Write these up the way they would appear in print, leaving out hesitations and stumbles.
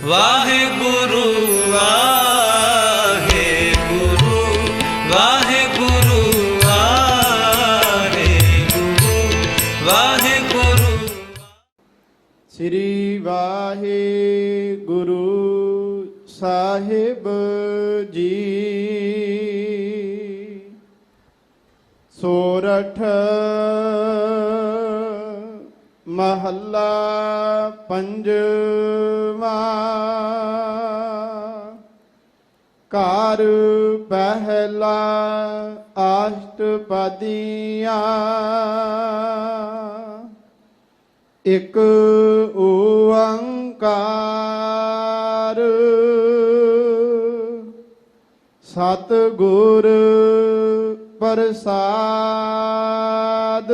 ਵਾਹਿਗੁਰੂ ਵਾਹਿਗੁਰੂ ਵਾਹਿਗੁਰੂ ਵਾਹਿਗੁਰੂ ਵਾਹਿਗੁਰੂ। ਸ੍ਰੀ ਵਾਹਿਗੁਰੂ ਸਾਹਿਬ ਜੀ। ਸੋਰਠ ਮਹੱਲਾ ਪੰਜਵਾਂ। ਘਰ ਪਹਿਲਾ ਅਸ਼ਟਪਦੀਆਂ। ਇਕ ਓੰਕਾਰ ਸਤਿਗੁਰ ਪ੍ਰਸਾਦ।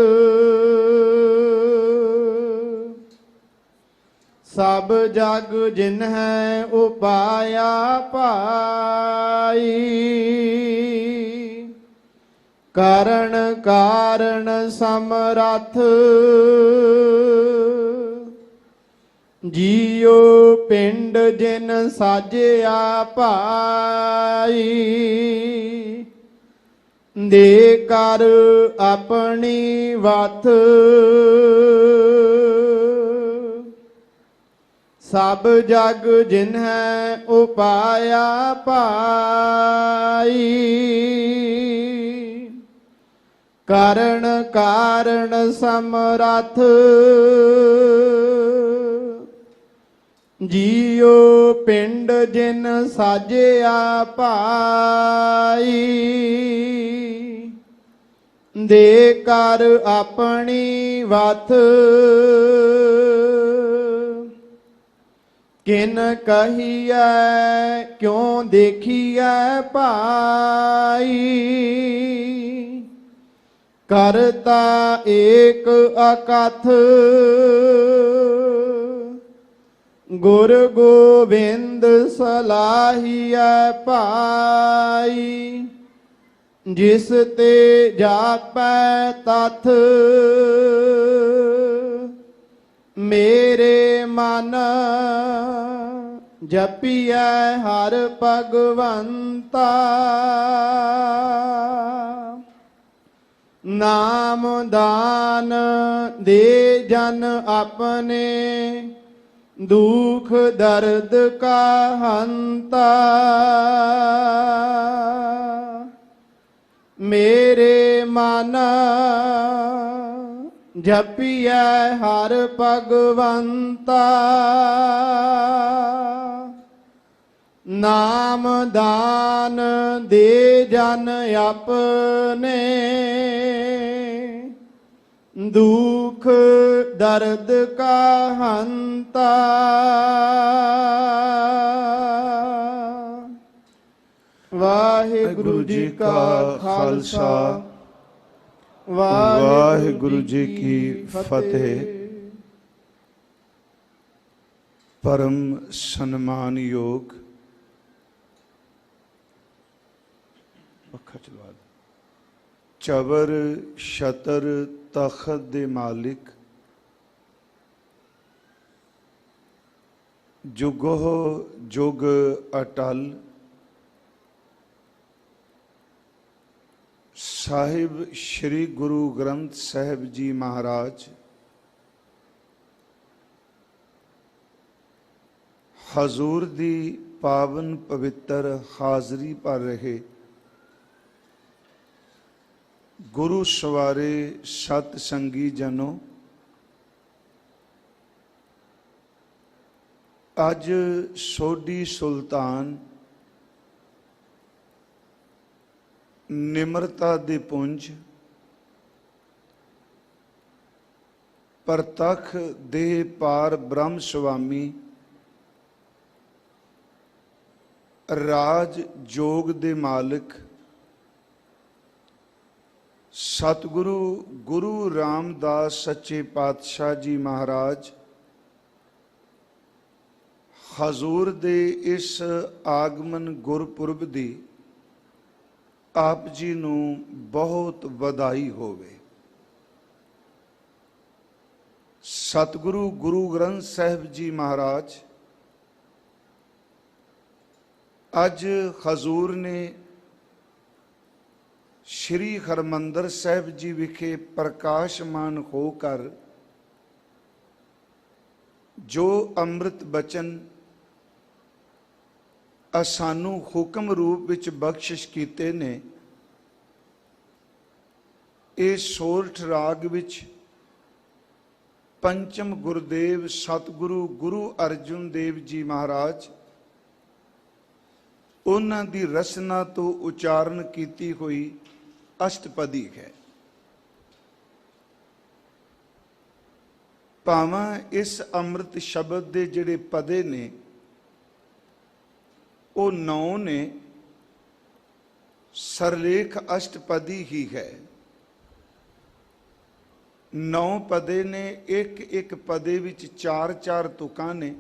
ਸਭ ਜਗ ਜਿਨਹਿ ਉਪਾਇਆ ਪਾਈ। ਕਰਨ ਕਾਰਨ ਸਮਰੱਥ ਜੀਉ ਪਿੰਡ ਜਿਨ ਸਾਜਿਆ ਭਾਈ। ਦੇ ਕਰ ਆਪਣੀ ਵਥ ਸਭ ਜਗ ਜਿਨਹਿ ਉਪਾਇਆ ਭਾਈ। ਕਰਨ ਕਾਰਨ ਸਮਰੱਥ ਜੀਉ ਪਿੰਡ ਜਿਨ ਸਾਜਿਆ ਭਾਈ। ਦੇ ਕਰ ਆਪਣੀ ਵਥ ਕਿਨ ਕਹੀਐ ਕਿਉ ਦੇਖੀਐ ਭਾਈ। ਕਰਤਾ ਏਕ ਅਕਥ ਗੁਰ ਗੋਬਿੰਦ ਸਲਾਹੀਐ ਭਾਈ। ਜਿਸ ਤੇ ਜਾਪੈ ਤਥ ਮੇਰੇ ਮਨ। ਜਪੀਐ ਹਰ ਭਗਵੰਤਾ। ਨਾਮ ਦਾਨ ਦੇ ਜਨ ਆਪਣੇ। ਦੁਖ ਦਰਦ ਕਾ ਹੰਤਾ। ਮੇਰੇ ਮਨ ਜਪੀਐ ਹਰ ਭਗਵੰਤਾ। ਨਾਮ ਦਾਨ ਦੇ ਜਨ ਆਪਣੇ। ਦੁਖ ਦਰਦ ਕਾ ਹੰਤਾ। ਵਾਹਿਗੁਰੂ ਜੀ ਕਾ ਖਾਲਸਾ ਵਾਹਿਗੁਰੂ ਜੀ ਕੀ ਫਤਿਹ। ਪਰਮ ਸਨਮਾਨਯੋਗ ਚਬਰ ਛਤਰ ਤਖਤ ਦੇ ਮਾਲਿਕ, ਜੁਗੋ ਜੁਗ ਅਟਲ, ਸਾਹਿਬ ਸ਼੍ਰੀ ਗੁਰੂ ਗ੍ਰੰਥ ਸਾਹਿਬ ਜੀ ਮਹਾਰਾਜ, ਹਜ਼ੂਰ ਦੀ ਪਾਵਨ ਪਵਿੱਤਰ ਹਾਜ਼ਰੀ ਭਰ ਰਹੇ ਗੁਰੂ ਸਵਾਰੇ ਸਤ ਸੰਗੀ ਜਨੋ, ਅੱਜ ਸੋਢੀ ਸੁਲਤਾਨ ਨਿਮਰਤਾ ਦੇ ਪੁੰਜ ਪ੍ਰਤੱਖ ਦੇ ਪਾਰ ਬ੍ਰਹਮ ਸੁਆਮੀ, ਰਾਜ ਜੋਗ ਦੇ ਮਾਲਕ ਸਤਿਗੁਰੂ ਗੁਰੂ ਰਾਮਦਾਸ ਸੱਚੇ ਪਾਤਸ਼ਾਹ ਜੀ ਮਹਾਰਾਜ, ਹਜ਼ੂਰ ਦੇ ਇਸ ਆਗਮਨ ਗੁਰਪੁਰਬ ਦੀ ਆਪ ਜੀ ਨੂੰ ਬਹੁਤ ਵਧਾਈ ਹੋਵੇ। ਸਤਿਗੁਰੂ ਗੁਰੂ ਗ੍ਰੰਥ ਸਾਹਿਬ ਜੀ ਮਹਾਰਾਜ ਅੱਜ ਹਜ਼ੂਰ ਨੇ ਸ਼੍ਰੀ ਹਰਮੰਦਰ ਸਾਹਿਬ ਜੀ ਵਿਖੇ ਪ੍ਰਕਾਸ਼ਮਾਨ ਹੋ ਕਰ ਜੋ ਅੰਮ੍ਰਿਤ ਬਚਨ ਸਾਨੂੰ ਹੁਕਮ ਰੂਪ ਵਿੱਚ ਬਖਸ਼ਿਸ਼ ਕੀਤੇ ਨੇ, ਇਹ ਸੋਰਠ ਰਾਗ ਵਿੱਚ ਪੰਚਮ ਗੁਰਦੇਵ ਸਤਿਗੁਰੂ ਗੁਰੂ ਅਰਜਨ ਦੇਵ ਜੀ ਮਹਾਰਾਜ ਉਹਨਾਂ ਦੀ ਰਸਨਾ ਤੋਂ ਉਚਾਰਨ ਕੀਤੀ ਹੋਈ ਅਸ਼ਟਪਦੀ ਹੈ। ਭਾਵੇਂ ਇਸ ਅੰਮ੍ਰਿਤ ਸ਼ਬਦ ਦੇ ਜਿਹੜੇ ਪਦੇ ਨੇ ਉਹ 9 ਨੇ, ਸਰਲੇਖ ਅਸ਼ਟਪਦੀ ਹੀ ਹੈ। 9 ਪਦੇ ਨੇ, ਇੱਕ ਇੱਕ ਪਦੇ ਵਿੱਚ 4-4 ਤੁਕਾਂ ਨੇ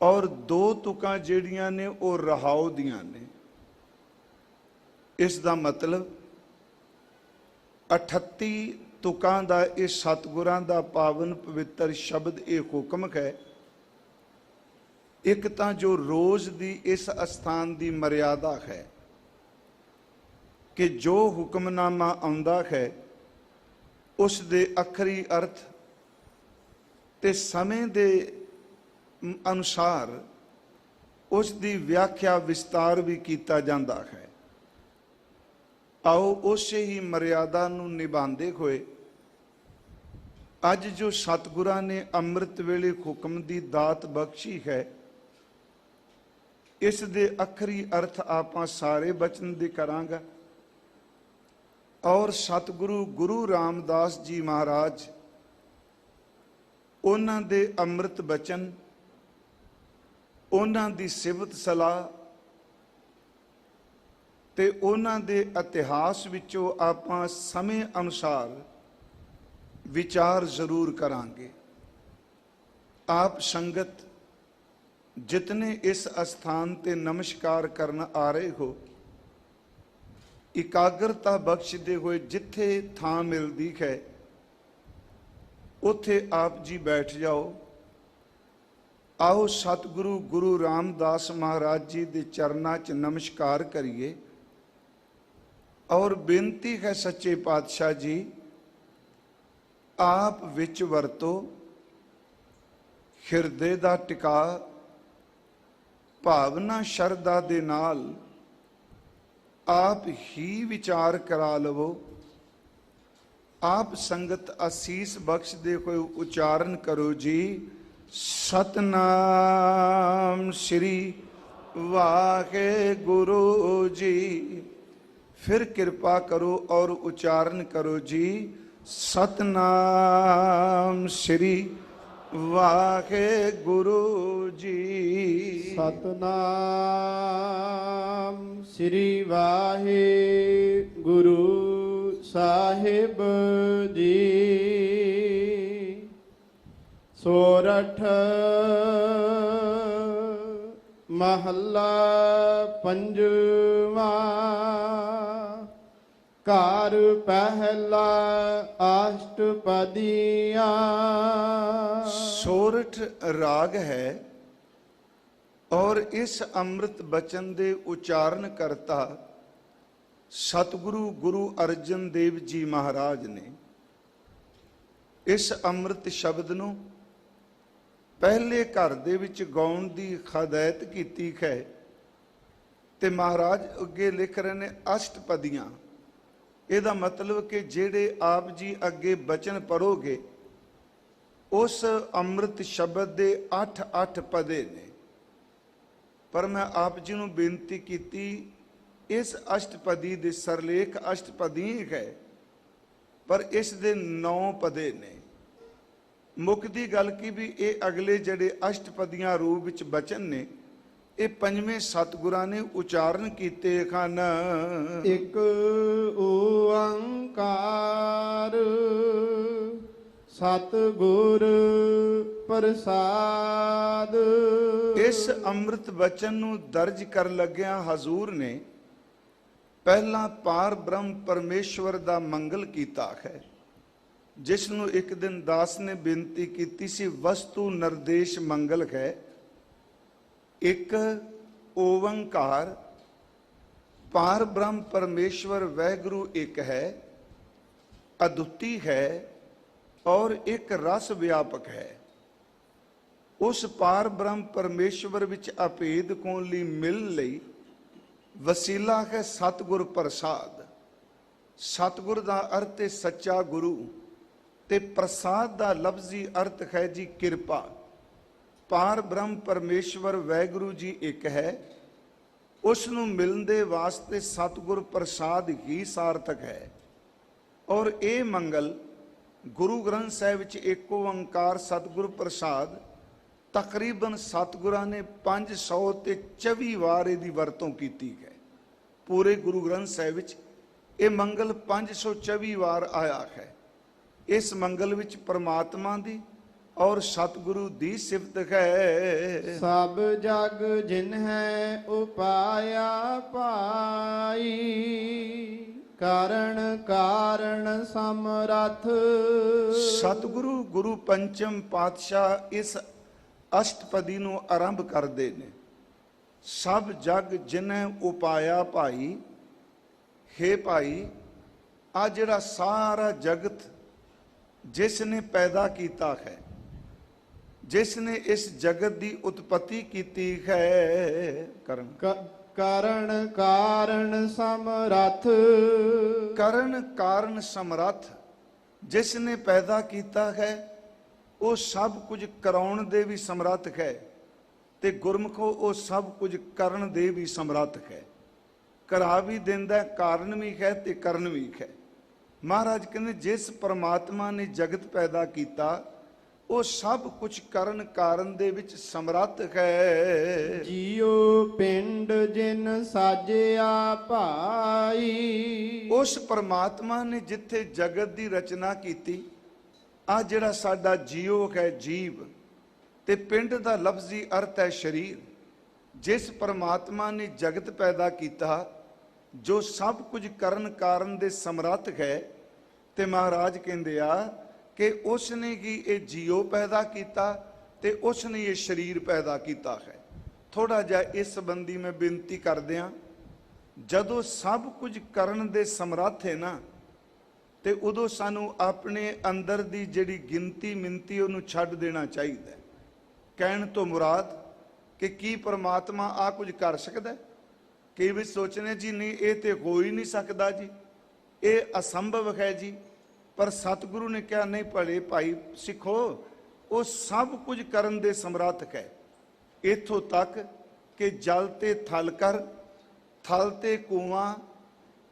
ਔਰ 2 ਤੁਕਾਂ ਜਿਹੜੀਆਂ ਨੇ ਉਹ ਰਹਾਉ ਦੀਆਂ ਨੇ। ਇਸ ਦਾ ਮਤਲਬ 38 ਤੁਕਾਂ ਦਾ ਇਹ ਸਤਿਗੁਰਾਂ ਦਾ ਪਾਵਨ ਪਵਿੱਤਰ ਸ਼ਬਦ ਇਹ ਹੁਕਮ ਹੈ। ਇੱਕ ਤਾਂ ਜੋ ਰੋਜ਼ ਦੀ ਇਸ ਅਸਥਾਨ ਦੀ ਮਰਿਆਦਾ ਹੈ ਕਿ ਜੋ ਹੁਕਮਨਾਮਾ ਆਉਂਦਾ ਹੈ ਉਸ ਦੇ ਅਖਰੀ ਅਰਥ ਤੇ ਸਮੇਂ ਦੇ ਅਨੁਸਾਰ ਉਸ ਦੀ ਵਿਆਖਿਆ ਵਿਸਤਾਰ ਵੀ ਕੀਤਾ ਜਾਂਦਾ ਹੈ। ਆਓ ਉਸੇ ਹੀ ਮਰਿਆਦਾ ਨੂੰ ਨਿਭਾਉਂਦੇ ਹੋਏ ਅੱਜ ਜੋ ਸਤਿਗੁਰਾਂ ਨੇ ਅੰਮ੍ਰਿਤ ਵੇਲੇ ਹੁਕਮ ਦੀ ਦਾਤ ਬਖਸ਼ੀ ਹੈ, ਇਸ ਦੇ ਅਖਰੀ ਅਰਥ ਆਪਾਂ ਸਾਰੇ ਬਚਨ ਦੇ ਕਰਾਂਗਾ ਔਰ ਸਤਿਗੁਰੂ ਗੁਰੂ ਰਾਮਦਾਸ ਜੀ ਮਹਾਰਾਜ ਉਹਨਾਂ ਦੇ ਅੰਮ੍ਰਿਤ ਬਚਨ, ਉਹਨਾਂ ਦੀ ਸਿਫਤ ਸਲਾਹ ਤੇ ਉਹਨਾਂ ਦੇ ਇਤਿਹਾਸ ਵਿੱਚੋਂ ਆਪਾਂ ਸਮੇਂ ਅਨੁਸਾਰ ਵਿਚਾਰ ਜ਼ਰੂਰ ਕਰਾਂਗੇ। ਆਪ ਸੰਗਤ ਜਿਤਨੇ ਇਸ ਅਸਥਾਨ ਤੇ ਨਮਸਕਾਰ ਕਰਨ ਆ ਰਹੇ ਹੋ, ਇਕਾਗਰਤਾ ਬਖਸ਼ਦੇ ਹੋਏ ਜਿੱਥੇ ਥਾਂ ਮਿਲਦੀ ਹੈ ਉੱਥੇ ਆਪ ਜੀ ਬੈਠ ਜਾਓ। ਆਓ ਸਤਿਗੁਰੂ ਗੁਰੂ ਰਾਮਦਾਸ ਮਹਾਰਾਜ ਜੀ ਦੇ ਚਰਨਾਂ 'ਚ ਨਮਸਕਾਰ ਕਰੀਏ ਔਰ ਬੇਨਤੀ ਹੈ ਸੱਚੇ ਪਾਤਸ਼ਾਹ ਜੀ ਆਪ ਵਿੱਚ ਵਰਤੋ, ਹਿਰਦੇ ਦਾ ਟਿਕਾ ਭਾਵਨਾ ਸ਼ਰਧਾ ਦੇ ਨਾਲ ਆਪ ਹੀ ਵਿਚਾਰ ਕਰਾ ਲਵੋ। ਆਪ ਸੰਗਤ ਅਸੀਸ ਬਖਸ਼ਦੇ ਹੋਏ ਉਚਾਰਨ ਕਰੋ ਜੀ, ਸਤਨਾਮ ਸ੍ਰੀ ਵਾਹਿਗੁਰੂ ਜੀ। ਫਿਰ ਕਿਰਪਾ ਕਰੋ ਔਰ ਉਚਾਰਨ ਕਰੋ ਜੀ, ਸਤਨਾਮ ਸ੍ਰੀ ਵਾਹਿਗੁਰੂ ਜੀ। ਸਤਨਾਮ ਸ੍ਰੀ ਵਾਹਿਗੁਰੂ ਸਾਹਿਬ ਜੀ। ਸੋਰਠ ਮਹੱਲਾ ਪੰਜਵਾਂ। ਘਰ ਪਹਿਲਾ ਅਸ਼ਟਪਦੀਆਂ। ਸੋਰਠ ਰਾਗ ਹੈ ਔਰ ਇਸ ਅੰਮ੍ਰਿਤ ਬਚਨ ਦੇ ਉਚਾਰਨ ਕਰਤਾ ਸਤਿਗੁਰੂ ਗੁਰੂ ਅਰਜਨ ਦੇਵ ਜੀ ਮਹਾਰਾਜ ਨੇ। ਇਸ ਅੰਮ੍ਰਿਤ ਸ਼ਬਦ ਨੂੰ ਪਹਿਲੇ ਘਰ ਦੇ ਵਿੱਚ ਗਾਉਣ ਦੀ ਹਦਾਇਤ ਕੀਤੀ ਹੈ ਤੇ ਮਹਾਰਾਜ ਅੱਗੇ ਲਿਖ ਰਹੇ ਨੇ ਅਸ਼ਟਪਦੀਆਂ। ਇਹਦਾ ਮਤਲਬ ਕਿ ਜਿਹੜੇ ਆਪ ਜੀ ਅੱਗੇ ਬਚਨ ਪੜੋਗੇ ਉਸ ਅੰਮ੍ਰਿਤ ਸ਼ਬਦ ਦੇ 8 ਪਦੇ ਨੇ। ਪਰ ਮੈਂ ਆਪ ਜੀ ਨੂੰ ਬੇਨਤੀ ਕੀਤੀ ਇਸ ਅਸ਼ਟਪਦੀ ਦੇ ਸਰਲੇਖ ਅਸ਼ਟਪਦੀ ਹੈ ਪਰ ਇਸ ਦੇ 9 ਪਦੇ ਨੇ। ਮੁੱਖ ਦੀ ਗੱਲ ਕੀ ਵੀ ਇਹ ਅਗਲੇ ਜਿਹੜੇ ਅਸ਼ਟਪਦੀਆਂ ਰੂਪ ਵਿੱਚ ਬਚਨ ਨੇ ਇਹ ਪੰਜਵੇਂ ਸਤਿਗੁਰਾਂ ਨੇ ਉਚਾਰਨ ਕੀਤੇ ਹਨ। ਇੱਕ ਓੰਕਾਰ ਸਤਿਗੁਰ ਪ੍ਰਸਾਦ। ਇਸ ਅੰਮ੍ਰਿਤ ਬਚਨ ਨੂੰ ਦਰਜ ਕਰ ਲੱਗਿਆ ਹਜ਼ੂਰ ਨੇ ਪਹਿਲਾਂ ਪਾਰ ਬ੍ਰਹਮ ਪਰਮੇਸ਼ਵਰ ਦਾ ਮੰਗਲ ਕੀਤਾ ਹੈ, ਜਿਸ ਨੂੰ ਇੱਕ ਦਿਨ ਦਾਸ ਨੇ ਬੇਨਤੀ ਕੀਤੀ ਸੀ ਵਸਤੂ ਨਿਰਦੇਸ਼ ਮੰਗਲ ਹੈ। ਇੱਕ ਓੰਕਾਰ ਪਾਰ ਬ੍ਰਹਮ ਪਰਮੇਸ਼ਵਰ ਵਾਹਿਗੁਰੂ ਇੱਕ ਹੈ, ਅਦੁੱਤੀ ਹੈ ਔਰ ਇੱਕ ਰਸ ਵਿਆਪਕ ਹੈ। ਉਸ ਪਾਰ ਬ੍ਰਹਮ ਪਰਮੇਸ਼ਵਰ ਵਿੱਚ ਅਭੇਦ ਕੋਣ ਲਈ ਮਿਲਣ ਲਈ ਵਸੀਲਾ ਹੈ ਸਤਿਗੁਰ ਪ੍ਰਸਾਦ। ਸਤਿਗੁਰ ਦਾ ਅਰਥ ਹੈ ਸੱਚਾ ਗੁਰੂ, ਤੇ ਪ੍ਰਸਾਦ ਦਾ ਲਫ਼ਜ਼ੀ ਅਰਥ ਹੈ ਜੀ ਕਿਰਪਾ। ਪਾਰ ਬ੍ਰਹਮ ਪਰਮੇਸ਼ਵਰ ਵਾਹਿਗੁਰੂ ਜੀ ਇੱਕ ਹੈ, ਉਸ ਨੂੰ ਮਿਲਣ ਦੇ ਵਾਸਤੇ ਸਤਿਗੁਰ ਪ੍ਰਸਾਦ ਹੀ ਸਾਰਥਕ ਹੈ। ਔਰ ਇਹ ਮੰਗਲ ਗੁਰੂ ਗ੍ਰੰਥ ਸਾਹਿਬ ਵਿੱਚ ਏਕ ਓੰਕਾਰ ਸਤਿਗੁਰ ਪ੍ਰਸਾਦ ਤਕਰੀਬਨ ਸਤਿਗੁਰਾਂ ਨੇ 524 ਵਾਰ ਇਹਦੀ ਵਰਤੋਂ ਕੀਤੀ ਹੈ। ਪੂਰੇ ਗੁਰੂ ਗ੍ਰੰਥ ਸਾਹਿਬ ਵਿੱਚ ਇਹ ਮੰਗਲ 524 ਵਾਰ ਆਇਆ ਹੈ। ਇਸ ਮੰਗਲ ਵਿੱਚ ਪ੍ਰਮਾਤਮਾ ਦੀ ਔਰ ਸਤਿਗੁਰੂ ਦੀ ਸਿਫਤ ਹੈ। ਸਭ ਜਗ ਜਿਨ ਹੈ ਉਪਾਇਆ ਪਾਈ, ਕਾਰਣ ਕਾਰਣ ਸਮਰੱਥ। ਸਤਿਗੁਰੂ ਗੁਰੂ ਪੰਚਮ ਪਾਤਸ਼ਾਹ ਇਸ ਅਸ਼ਟਪਦੀ ਨੂੰ ਆਰੰਭ ਕਰਦੇ ਨੇ। ਸਭ ਜਗ ਜਿਨੈ ਉਪਾਇਆ ਭਾਈ, ਹੇ ਭਾਈ ਆ ਜਿਹੜਾ ਸਾਰਾ ਜਗਤ ਜਿਸ ਨੇ ਪੈਦਾ ਕੀਤਾ ਹੈ, ਜਿਸ ਨੇ ਇਸ ਜਗਤ ਦੀ ਉਤਪਤੀ ਕੀਤੀ ਹੈ, ਕਰਨ ਕਾਰਣ ਕਾਰਣ ਸਮਰੱਥ। ਕਰਨ ਕਾਰਨ ਸਮਰੱਥ ਜਿਸ ਨੇ ਪੈਦਾ ਕੀਤਾ ਹੈ, ਉਹ ਸਭ ਕੁਝ ਕਰਾਉਣ ਦੇ ਵੀ ਸਮਰੱਥ ਹੈ, ਤੇ ਗੁਰਮੁਖੋ ਉਹ ਸਭ ਕੁਝ ਕਰਨ ਦੇ ਵੀ ਸਮਰੱਥ ਹੈ। ਕਰਾ ਵੀ ਦਿੰਦਾ, ਕਾਰਨ ਵੀ ਹੈ ਤੇ ਕਰਨ ਵੀ ਹੈ। ਮਹਾਰਾਜ ਕਹਿੰਦੇ ਜਿਸ ਪਰਮਾਤਮਾ ਨੇ ਜਗਤ ਪੈਦਾ ਕੀਤਾ, ਉਹ ਸਭ ਕੁਝ ਕਰਨ ਕਾਰਨ ਦੇ ਵਿੱਚ ਸਮਰੱਥ ਹੈ। ਜੀਉ ਪਿੰਡ ਜਿਨ ਸਾਜਿਆ ਭਾਈ। ਉਸ ਪਰਮਾਤਮਾ ਨੇ ਜਿੱਥੇ ਜਗਤ ਦੀ ਰਚਨਾ ਕੀਤੀ, ਆ ਜਿਹੜਾ ਸਾਡਾ ਜੀਉ ਹੈ, ਜੀਵ, ਤੇ ਪਿੰਡ ਦਾ ਲਫ਼ਜ਼ੀ ਅਰਥ ਹੈ ਸਰੀਰ। ਜਿਸ ਪਰਮਾਤਮਾ ਨੇ ਜਗਤ ਪੈਦਾ ਕੀਤਾ, ਜੋ ਸਭ ਕੁਝ ਕਰਨ ਕਾਰਨ ਦੇ ਸਮਰੱਥ ਹੈ, ਤੇ ਮਹਾਰਾਜ ਕਹਿੰਦੇ ਆ ਕਿ ਉਸ ਨੇ ਹੀ ਇਹ ਜੀਉ ਪੈਦਾ ਕੀਤਾ ਤੇ ਉਸ ਨੇ ਇਹ ਸਰੀਰ ਪੈਦਾ ਕੀਤਾ ਹੈ। ਥੋੜਾ ਜਿਹਾ ਇਸ ਸੰਬੰਧੀ ਮੈਂ ਬੇਨਤੀ ਕਰਦਿਆਂ, ਜਦੋਂ ਸਭ ਕੁਝ ਕਰਨ ਦੇ ਸਮਰੱਥ ਹੈ ਨਾ, ਤੇ ਉਦੋਂ ਸਾਨੂੰ ਆਪਣੇ ਅੰਦਰ ਦੀ ਜਿਹੜੀ ਗਿਣਤੀ ਮਿੰਤੀ ਉਹਨੂੰ ਛੱਡ ਦੇਣਾ ਚਾਹੀਦਾ। ਕਹਿਣ ਤੋਂ ਮੁਰਾਦ ਕਿ ਕੀ ਪਰਮਾਤਮਾ ਆ ਕੁਝ ਕਰ ਸਕਦਾ? ਕਈ ਵੀ ਸੋਚਨੇ ਜੀ ਨਹੀਂ, ਇਹ ਤੇ ਹੋ ਹੀ ਨਹੀਂ ਸਕਦਾ ਜੀ, ਇਹ ਅਸੰਭਵ ਹੈ ਜੀ। ਪਰ ਸਤਿਗੁਰੂ ਨੇ ਕਿਹਾ ਨਹੀਂ ਭਲੇ ਭਾਈ ਸਿੱਖੋ, ਉਹ ਸਭ ਕੁਝ ਕਰਨ ਦੇ ਸਮਰੱਥ ਹੈ। ਇੱਥੋਂ ਤੱਕ ਕਿ ਜਲ ਤੇ ਥਲ ਕਰ, ਥਲ ਤੇ ਕੂਆਂ,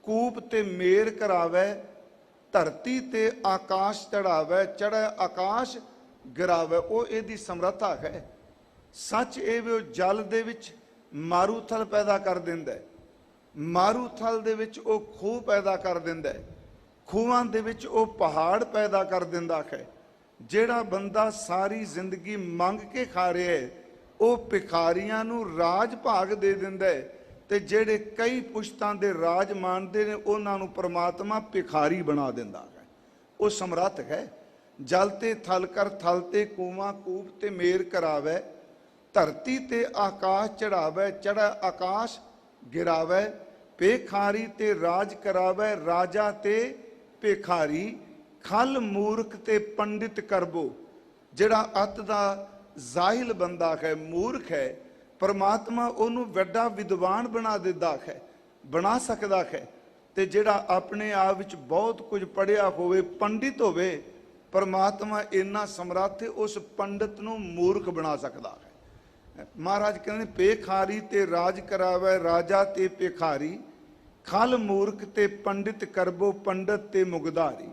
ਕੂਪ ਤੇ ਮੇਰ ਕਰਾਵੇ, ਧਰਤੀ ਤੇ ਆਕਾਸ਼ ਚੜਾਵੇ, ਚੜ੍ਹੇ ਆਕਾਸ਼ ਗਿਰਾਵੇ, ਉਹ ਇਹਦੀ ਸਮਰੱਥਾ ਹੈ। ਸੱਚ ਇਹ ਵੀ ਉਹ ਜਲ ਦੇ ਵਿੱਚ ਮਾਰੂਥਲ ਪੈਦਾ ਕਰ ਦਿੰਦਾ ਹੈ, ਮਾਰੂਥਲ ਦੇ ਵਿੱਚ ਉਹ ਖੂਹ ਪੈਦਾ ਕਰ ਦਿੰਦਾ ਹੈ, ਖੂਹਾਂ ਦੇ ਵਿੱਚ ਉਹ ਪਹਾੜ ਪੈਦਾ ਕਰ ਦਿੰਦਾ ਹੈ। ਜਿਹੜਾ ਬੰਦਾ ਸਾਰੀ ਜ਼ਿੰਦਗੀ ਮੰਗ ਕੇ ਖਾ ਰਿਹਾ ਹੈ, ਉਹ ਭਿਖਾਰੀਆਂ ਨੂੰ ਰਾਜ ਭਾਗ ਦੇ ਦਿੰਦਾ ਹੈ, ਤੇ ਜਿਹੜੇ ਕਈ ਪੁਸ਼ਤਾਂ ਦੇ ਰਾਜ ਮਾਣਦੇ ਨੇ, ਉਹਨਾਂ ਨੂੰ ਪ੍ਰਮਾਤਮਾ ਭਿਖਾਰੀ ਬਣਾ ਦਿੰਦਾ ਹੈ। ਉਹ ਸਮਰੱਥ ਹੈ। ਜਲ ਤੇ ਥਲ ਕਰ, ਥਲ ਤੇ ਕੂਆਂ, ਕੂਪ ਤੇ ਮੇਰ ਕਰਾਵੇ, ਧਰਤੀ ਤੇ ਆਕਾਸ਼ ਚੜਾਵੇ, ਚੜ੍ਹੇ ਆਕਾਸ਼ ਗਿਰਾਵੇ, ਭਿਖਾਰੀ ਤੇ ਰਾਜ ਕਰਾਵੇ, ਰਾਜਾ ਤੇ ਭਿਖਾਰੀ, ਖਲ ਮੂਰਖ ਤੇ ਪੰਡਿਤ ਕਰਬੋ। ਜਿਹੜਾ ਅੱਤ ਦਾ ਜ਼ਾਹਿਲ ਬੰਦਾ ਹੈ, ਮੂਰਖ ਹੈ, ਪਰਮਾਤਮਾ ਉਹਨੂੰ ਵੱਡਾ ਵਿਦਵਾਨ ਬਣਾ ਦਿੰਦਾ ਹੈ, ਬਣਾ ਸਕਦਾ ਹੈ। ਤੇ ਜਿਹੜਾ ਆਪਣੇ ਆਪ ਵਿੱਚ ਬਹੁਤ ਕੁਝ ਪੜ੍ਹਿਆ ਹੋਵੇ, ਪੰਡਿਤ ਹੋਵੇ, ਪਰਮਾਤਮਾ ਇੰਨਾ ਸਮਰੱਥ ਹੈ, ਉਸ ਪੰਡਿਤ ਨੂੰ ਮੂਰਖ ਬਣਾ ਸਕਦਾ ਹੈ। ਮਹਾਰਾਜ ਕਹਿੰਦੇ ਭਿਖਾਰੀ ਤੇ ਰਾਜ ਕਰਾਵੇ, ਰਾਜਾ ਤੇ ਭਿਖਾਰੀ, ਖਲ ਮੂਰਖ ਤੇ ਪੰਡਿਤ ਕਰਬੋ, ਪੰਡਤ ਤੇ ਮੁਗਧਾਰੀ।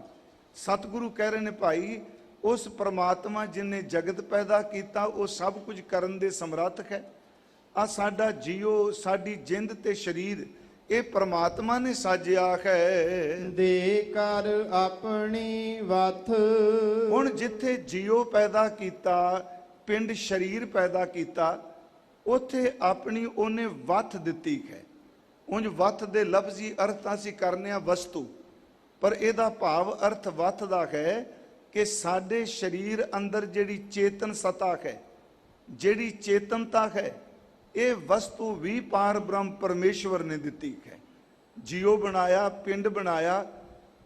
ਸਤਿਗੁਰੂ ਕਹਿ ਰਹੇ ਨੇ ਭਾਈ, ਉਸ ਪਰਮਾਤਮਾ ਜਿਨੇ ਜਗਤ ਪੈਦਾ ਕੀਤਾ, ਉਹ ਸਭ ਕੁਝ ਕਰਨ ਦੇ ਸਮਰੱਥ ਹੈ। ਆ ਸਾਡਾ ਜੀਓ, ਸਾਡੀ ਜਿੰਦ ਤੇ ਸਰੀਰ, ਇਹ ਪਰਮਾਤਮਾ ਨੇ ਸਾਜਿਆ ਹੈ। ਦੇ ਕਰ ਆਪਣੀ ਵਥ। ਹੁਣ ਜਿੱਥੇ ਜੀਓ ਪੈਦਾ ਕੀਤਾ, ਪਿੰਡ ਸਰੀਰ ਪੈਦਾ ਕੀਤਾ, ਉੱਥੇ ਆਪਣੀ ਉਹਨੇ ਵਥ ਦਿੱਤੀ ਹੈ। ਉਂਝ ਵਥ ਦੇ ਲਫ਼ਜ਼ੀ ਅਰਥ ਅਸੀਂ ਕਰਨੇ ਆ ਵਸਤੂ, ਪਰ ਇਹਦਾ ਭਾਵ ਅਰਥ ਵਥ ਦਾ ਹੈ ਕਿ ਸਾਡੇ ਸਰੀਰ ਅੰਦਰ ਜਿਹੜੀ ਚੇਤਨ ਸਤਾ ਹੈ, ਜਿਹੜੀ ਚੇਤਨਤਾ ਹੈ, ਇਹ ਵਸਤੂ ਵੀ ਪਾਰ ਬ੍ਰਹਮ ਪਰਮੇਸ਼ਵਰ ਨੇ ਦਿੱਤੀ ਹੈ। ਜੀਓ ਬਣਾਇਆ, ਪਿੰਡ ਬਣਾਇਆ,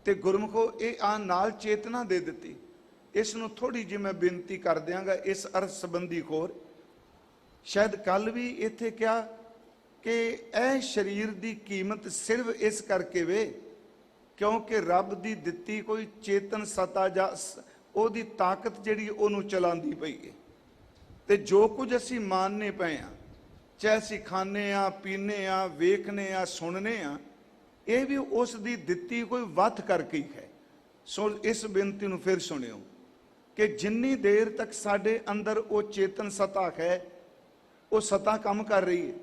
ਤੇ ਗੁਰਮੁਖੋ ਇਹ ਆ ਨਾਲ ਚੇਤਨਾ ਦੇ ਦਿੱਤੀ। ਇਸ ਨੂੰ ਥੋੜੀ ਜਿਹੀ ਮੈਂ ਬੇਨਤੀ ਕਰ ਦਿਆਂਗਾ ਇਸ ਅਰਥ ਸੰਬੰਧੀ ਹੋਰ। ਸ਼ਾਇਦ ਕੱਲ ਵੀ ਇੱਥੇ ਕਿਹਾ ਕਿ ਇਹ ਸਰੀਰ ਦੀ ਕੀਮਤ ਸਿਰਫ ਇਸ ਕਰਕੇ ਵੇ ਕਿਉਂਕਿ ਰੱਬ ਦੀ ਦਿੱਤੀ ਕੋਈ ਚੇਤਨ ਸਤਾ ਜਾਂ ਉਹਦੀ ਤਾਕਤ ਜਿਹੜੀ ਉਹਨੂੰ ਚਲਾਉਂਦੀ ਪਈ ਹੈ। ਤੇ ਜੋ ਕੁਝ ਅਸੀਂ ਮੰਨਨੇ ਪਏ ਆ, ਚਾਹੇ ਅਸੀਂ ਖਾਂਦੇ ਆ, ਪੀਂਦੇ ਆ, ਵੇਖਨੇ ਆ, ਸੁਣਨੇ ਆ, ਇਹ ਵੀ ਉਸ ਦੀ ਦਿੱਤੀ ਕੋਈ ਵੱਧ ਕਰਕੇ ਹੀ ਹੈ। ਸੋ ਇਸ ਬੇਨਤੀ ਨੂੰ ਫਿਰ ਸੁਣਿਓ ਕਿ ਜਿੰਨੀ ਦੇਰ ਤੱਕ ਸਾਡੇ ਅੰਦਰ ਉਹ ਚੇਤਨ ਸਤਾ ਹੈ, ਉਹ ਸਤਾ ਕੰਮ ਕਰ ਰਹੀ ਹੈ,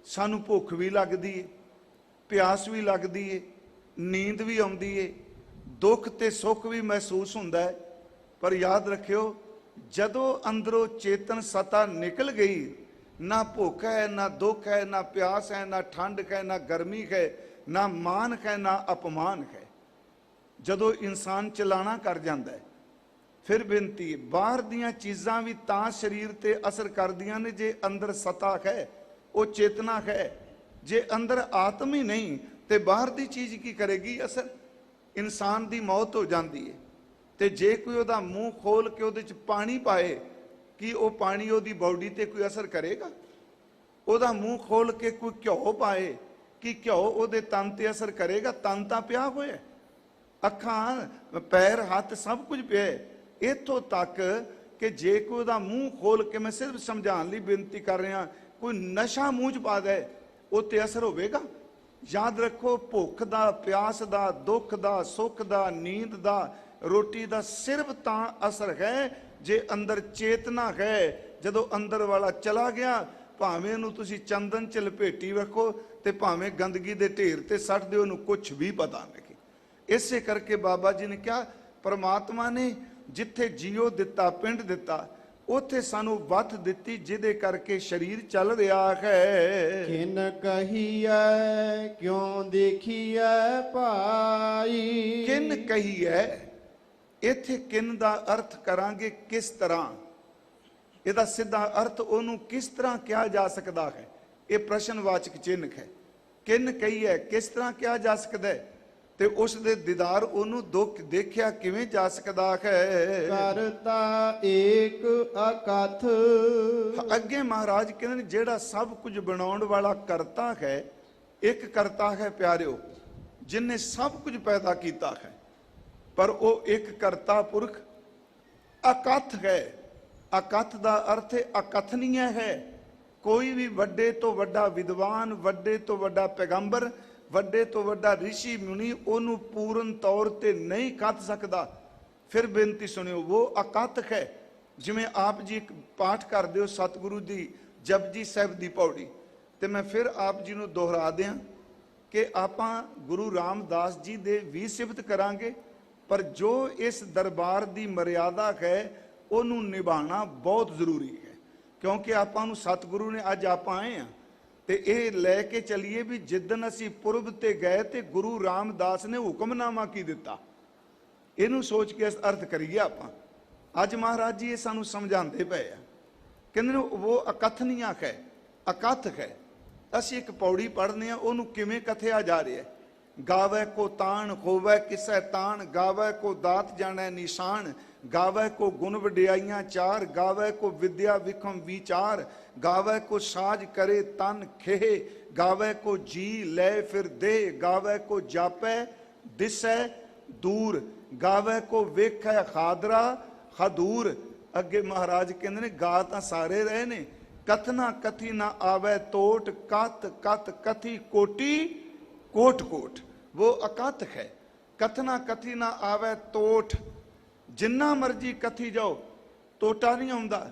ਸਾਨੂੰ ਭੁੱਖ ਵੀ ਲੱਗਦੀ ਹੈ, ਪਿਆਸ ਵੀ ਲੱਗਦੀ ਹੈ, ਨੀਂਦ ਵੀ ਆਉਂਦੀ ਹੈ, ਦੁੱਖ ਤੇ ਸੁੱਖ ਵੀ ਮਹਿਸੂਸ ਹੁੰਦਾ ਹੈ। ਪਰ ਯਾਦ ਰੱਖਿਓ, ਜਦੋਂ ਅੰਦਰੋਂ ਚੇਤਨ ਸਤਾ ਨਿਕਲ ਗਈ, ਨਾ ਭੁੱਖ ਹੈ, ਨਾ ਦੁੱਖ ਹੈ, ਨਾ ਪਿਆਸ ਹੈ, ਨਾ ਠੰਡ ਹੈ, ਨਾ ਗਰਮੀ ਹੈ, ਨਾ ਮਾਨ ਹੈ, ਨਾ ਅਪਮਾਨ ਹੈ। ਜਦੋਂ ਇਨਸਾਨ ਚਲਾਣਾ ਕਰ ਜਾਂਦਾ ਹੈ, ਫਿਰ ਬੇਨਤੀ, ਬਾਹਰ ਦੀਆਂ ਚੀਜ਼ਾਂ ਵੀ ਤਾਂ ਸਰੀਰ ਤੇ ਅਸਰ ਕਰਦੀਆਂ ਨੇ ਜੇ ਅੰਦਰ ਸਤਾ ਹੈ, ਉਹ ਚੇਤਨਾ ਹੈ। ਜੇ ਅੰਦਰ ਆਤਮ ਹੀ ਨਹੀਂ ਤੇ ਬਾਹਰ ਦੀ ਚੀਜ਼ ਕੀ ਕਰੇਗੀ ਅਸਰ? ਇਨਸਾਨ ਦੀ ਮੌਤ ਹੋ ਜਾਂਦੀ ਹੈ। ਤੇ ਜੇ ਕੋਈ ਉਹਦਾ ਮੂੰਹ ਖੋਲ ਕੇ ਉਹਦੇ 'ਚ ਪਾਣੀ ਪਾਏ, ਕੀ ਉਹ ਪਾਣੀ ਉਹਦੀ ਬਾਡੀ ਤੇ ਕੋਈ ਅਸਰ ਕਰੇਗਾ? ਉਹਦਾ ਮੂੰਹ ਖੋਲ ਕੇ ਕੋਈ ਘਿਓ ਪਾਏ, ਕਿ ਘਿਓ ਉਹਦੇ ਤਨ ਤੇ ਅਸਰ ਕਰੇਗਾ? ਤਨ ਤਾਂ ਪਿਆ ਹੋਇਆ, ਅੱਖਾਂ, ਪੈਰ, ਹੱਥ ਸਭ ਕੁਝ ਪਿਆ। ਇੱਥੋਂ ਤੱਕ ਕਿ ਜੇ ਕੋਈ ਉਹਦਾ ਮੂੰਹ ਖੋਲ ਕੇ, ਮੈਂ ਸਿਰਫ ਸਮਝਾਉਣ ਲਈ ਬੇਨਤੀ ਕਰ ਰਿਹਾ, ਕੋਈ ਨਸ਼ਾ ਮੂੰਹ 'ਚ ਪਾ ਦੇ, ਉਹ ਤੇ ਅਸਰ ਹੋਵੇਗਾ? ਯਾਦ ਰੱਖੋ, ਭੁੱਖ ਦਾ, ਪਿਆਸ ਦਾ, ਦੁੱਖ ਦਾ, ਸੁੱਖ ਦਾ, ਨੀਂਦ ਦਾ, ਰੋਟੀ ਦਾ ਸਿਰਫ ਤਾਂ ਅਸਰ ਹੈ ਜੇ ਅੰਦਰ ਚੇਤਨਾ ਹੈ। ਜਦੋਂ ਅੰਦਰ ਵਾਲਾ ਚਲਾ ਗਿਆ, ਭਾਵੇਂ ਉਹਨੂੰ ਤੁਸੀਂ ਚੰਦਨ 'ਚ ਲਪੇਟੀ ਰੱਖੋ ਤੇ ਭਾਵੇਂ ਗੰਦਗੀ ਦੇ ਢੇਰ ਤੇ ਸੱਟ ਦਿਓ, ਉਹਨੂੰ ਕੁਝ ਵੀ ਪਤਾ ਨਹੀਂ। ਇਸੇ ਕਰਕੇ ਬਾਬਾ ਜੀ ਨੇ ਕਿਹਾ, ਪਰਮਾਤਮਾ ਨੇ ਜਿੱਥੇ ਜੀਓ ਦਿੱਤਾ, ਪਿੰਡ ਦਿੱਤਾ, ਉੱਥੇ ਸਾਨੂੰ ਵੱਤ ਦਿੱਤੀ, ਜਿਹਦੇ ਕਰਕੇ ਸਰੀਰ ਚੱਲ ਰਿਹਾ ਹੈ। ਕਿਨ ਕਹੀਐ ਕਿਉਂ ਦੇਖੀਐ ਭਾਈ। ਕਿਨ ਕਹੀਐ, ਇੱਥੇ ਕਿਨ ਦਾ ਅਰਥ ਕਰਾਂਗੇ ਕਿਸ ਤਰ੍ਹਾਂ। ਇਹਦਾ ਸਿੱਧਾ ਅਰਥ ਉਹਨੂੰ ਕਿਸ ਤਰ੍ਹਾਂ ਕਿਹਾ ਜਾ ਸਕਦਾ ਹੈ, ਇਹ ਪ੍ਰਸ਼ਨਵਾਚਕ ਚਿੰਨ੍ਹ ਹੈ। ਕਿਨ ਕਹੀਐ, ਕਿਸ ਤਰ੍ਹਾਂ ਕਿਹਾ ਜਾ ਸਕਦਾ ਹੈ, ਤੇ ਉਸ ਦੇ ਦੀਦਾਰ ਉਹਨੂੰ ਦੁੱਖ ਦੇਖਿਆ ਕਿਵੇਂ ਜਾ ਸਕਦਾ ਹੈ। ਕਰਤਾ ਏਕ ਅਕਥ। ਅੱਗੇ ਮਹਾਰਾਜ ਕਹਿੰਦੇ ਨੇ, ਜਿਹੜਾ ਸਭ ਕੁਝ ਬਣਾਉਣ ਵਾਲਾ ਕਰਤਾ ਹੈ, ਇੱਕ ਕਰਤਾ ਹੈ ਪਿਆਰਿਓ, ਜਿਨਨੇ ਸਭ ਕੁਝ ਪੈਦਾ ਕੀਤਾ ਹੈ। ਪਰ ਉਹ ਇੱਕ ਕਰਤਾ ਪੁਰਖ ਅਕਥ ਹੈ। ਅਕਥ ਦਾ ਅਰਥ ਹੈ ਅਕਥਨੀय ਹੈ। ਕੋਈ ਵੀ ਵੱਡੇ ਤੋਂ ਵੱਡਾ ਵਿਦਵਾਨ, ਵੱਡੇ ਤੋਂ ਵੱਡਾ ਪੈਗੰਬਰ, ਵੱਡੇ ਤੋਂ ਵੱਡਾ ਰਿਸ਼ੀ ਮੁਨੀ ਉਹਨੂੰ ਪੂਰਨ ਤੌਰ ਤੇ ਨਹੀਂ ਕੱਥ ਸਕਦਾ। ਫਿਰ ਬੇਨਤੀ ਸੁਣਿਓ, ਉਹ ਅਕਥ ਹੈ। ਜਿਵੇਂ ਆਪ ਜੀ ਇੱਕ ਪਾਠ ਕਰਦੇ ਹੋ ਸਤਿਗੁਰੂ ਦੀ ਜਪਜੀ ਸਾਹਿਬ ਦੀ ਪੌੜੀ, ਤੇ ਮੈਂ ਫਿਰ ਆਪ ਜੀ ਨੂੰ ਦੁਹਰਾ ਦਿਆਂ ਕਿ ਆਪਾਂ ਗੁਰੂ ਰਾਮਦਾਸ ਜੀ ਦੇ ਵੀ ਸਿਫਤ ਕਰਾਂਗੇ, ਪਰ ਜੋ ਇਸ ਦਰਬਾਰ ਦੀ ਮਰਿਆਦਾ ਹੈ ਉਹਨੂੰ ਨਿਭਾਉਣਾ ਬਹੁਤ ਜ਼ਰੂਰੀ ਹੈ। ਕਿਉਂਕਿ ਆਪਾਂ ਨੂੰ ਸਤਿਗੁਰੂ ਨੇ, ਅੱਜ ਆਪਾਂ ਆਏ ਆ ਤੇ ਇਹ ਲੈ ਕੇ ਚੱਲੀਏ ਵੀ ਜਿੱਦਣ ਅਸੀਂ ਪੁਰਬ ਤੇ ਗਏ ਤੇ ਗੁਰੂ ਰਾਮਦਾਸ ਨੇ ਹੁਕਮਨਾਮਾ ਕੀ ਦਿੱਤਾ, ਇਹਨੂੰ ਸੋਚ ਕੇ ਅਰਥ ਕਰੀਏ ਆਪਾਂ। ਅੱਜ ਮਹਾਰਾਜ ਜੀ ਇਹ ਸਾਨੂੰ ਸਮਝਾਉਂਦੇ ਪਏ ਆ, ਕਹਿੰਦੇ ਨੇ ਉਹ ਅਕਥਨੀय ਹੈ, ਅਕਥ ਹੈ। ਅਸੀਂ ਇੱਕ ਪੌੜੀ ਪੜ੍ਹਨੇ ਆ, ਉਹਨੂੰ ਕਿਵੇਂ ਕਥਿਆ ਜਾ ਰਿਹਾ ਹੈ। ਗਾਵੇ ਕੋ ਤਾਣ ਹੋਵੇ ਕਿਸੈ ਤਾਣ, ਗਾਵੇ ਕੋ ਦਾਤ ਜਾਣੈ ਨਿਸ਼ਾਨ, ਗਾਵੇ ਕੋ ਗੁਣ ਵਡਿਆਈਆਂ ਚਾਰ, ਗਾਵੇ ਕੋ ਵਿਦਿਆ ਵਿਖਮ ਵਿਚਾਰ, ਗਾਵੇ ਕੋ ਸਾਜ ਕਰੇ ਤਨ ਖੇਹ, ਗਾਵੇ ਕੋ ਜੀ ਲੈ ਫਿਰ ਦੇ, ਗਾਵੇ ਕੋ ਜਾਪੈ ਦਿਸੈ ਦੂਰ, ਗਾਵੇ ਕੋ ਵੇਖੈ ਖਾਦਰਾ ਹਦੂਰ। ਅੱਗੇ ਮਹਾਰਾਜ ਕਹਿੰਦੇ ਨੇ, ਗਾ ਤਾਂ ਸਾਰੇ ਰਹੇ ਨੇ, ਕਥਨਾ ਕਥੀ ਨਾ ਆਵੇ ਤੋਟ, ਕਤ ਕਤ ਕਥੀ ਕੋਟੀ ਕੋਟ ਕੋਟ। ਉਹ ਅਕਥ ਹੈ। ਕਥਨਾ ਕਥੀ ਨਾ ਆਵੇ ਤੋਟ, ਜਿੰਨਾ ਮਰਜੀ ਕਥੀ ਜਾਓ ਟੋਟਾ ਨਹੀਂ ਆਉਂਦਾ,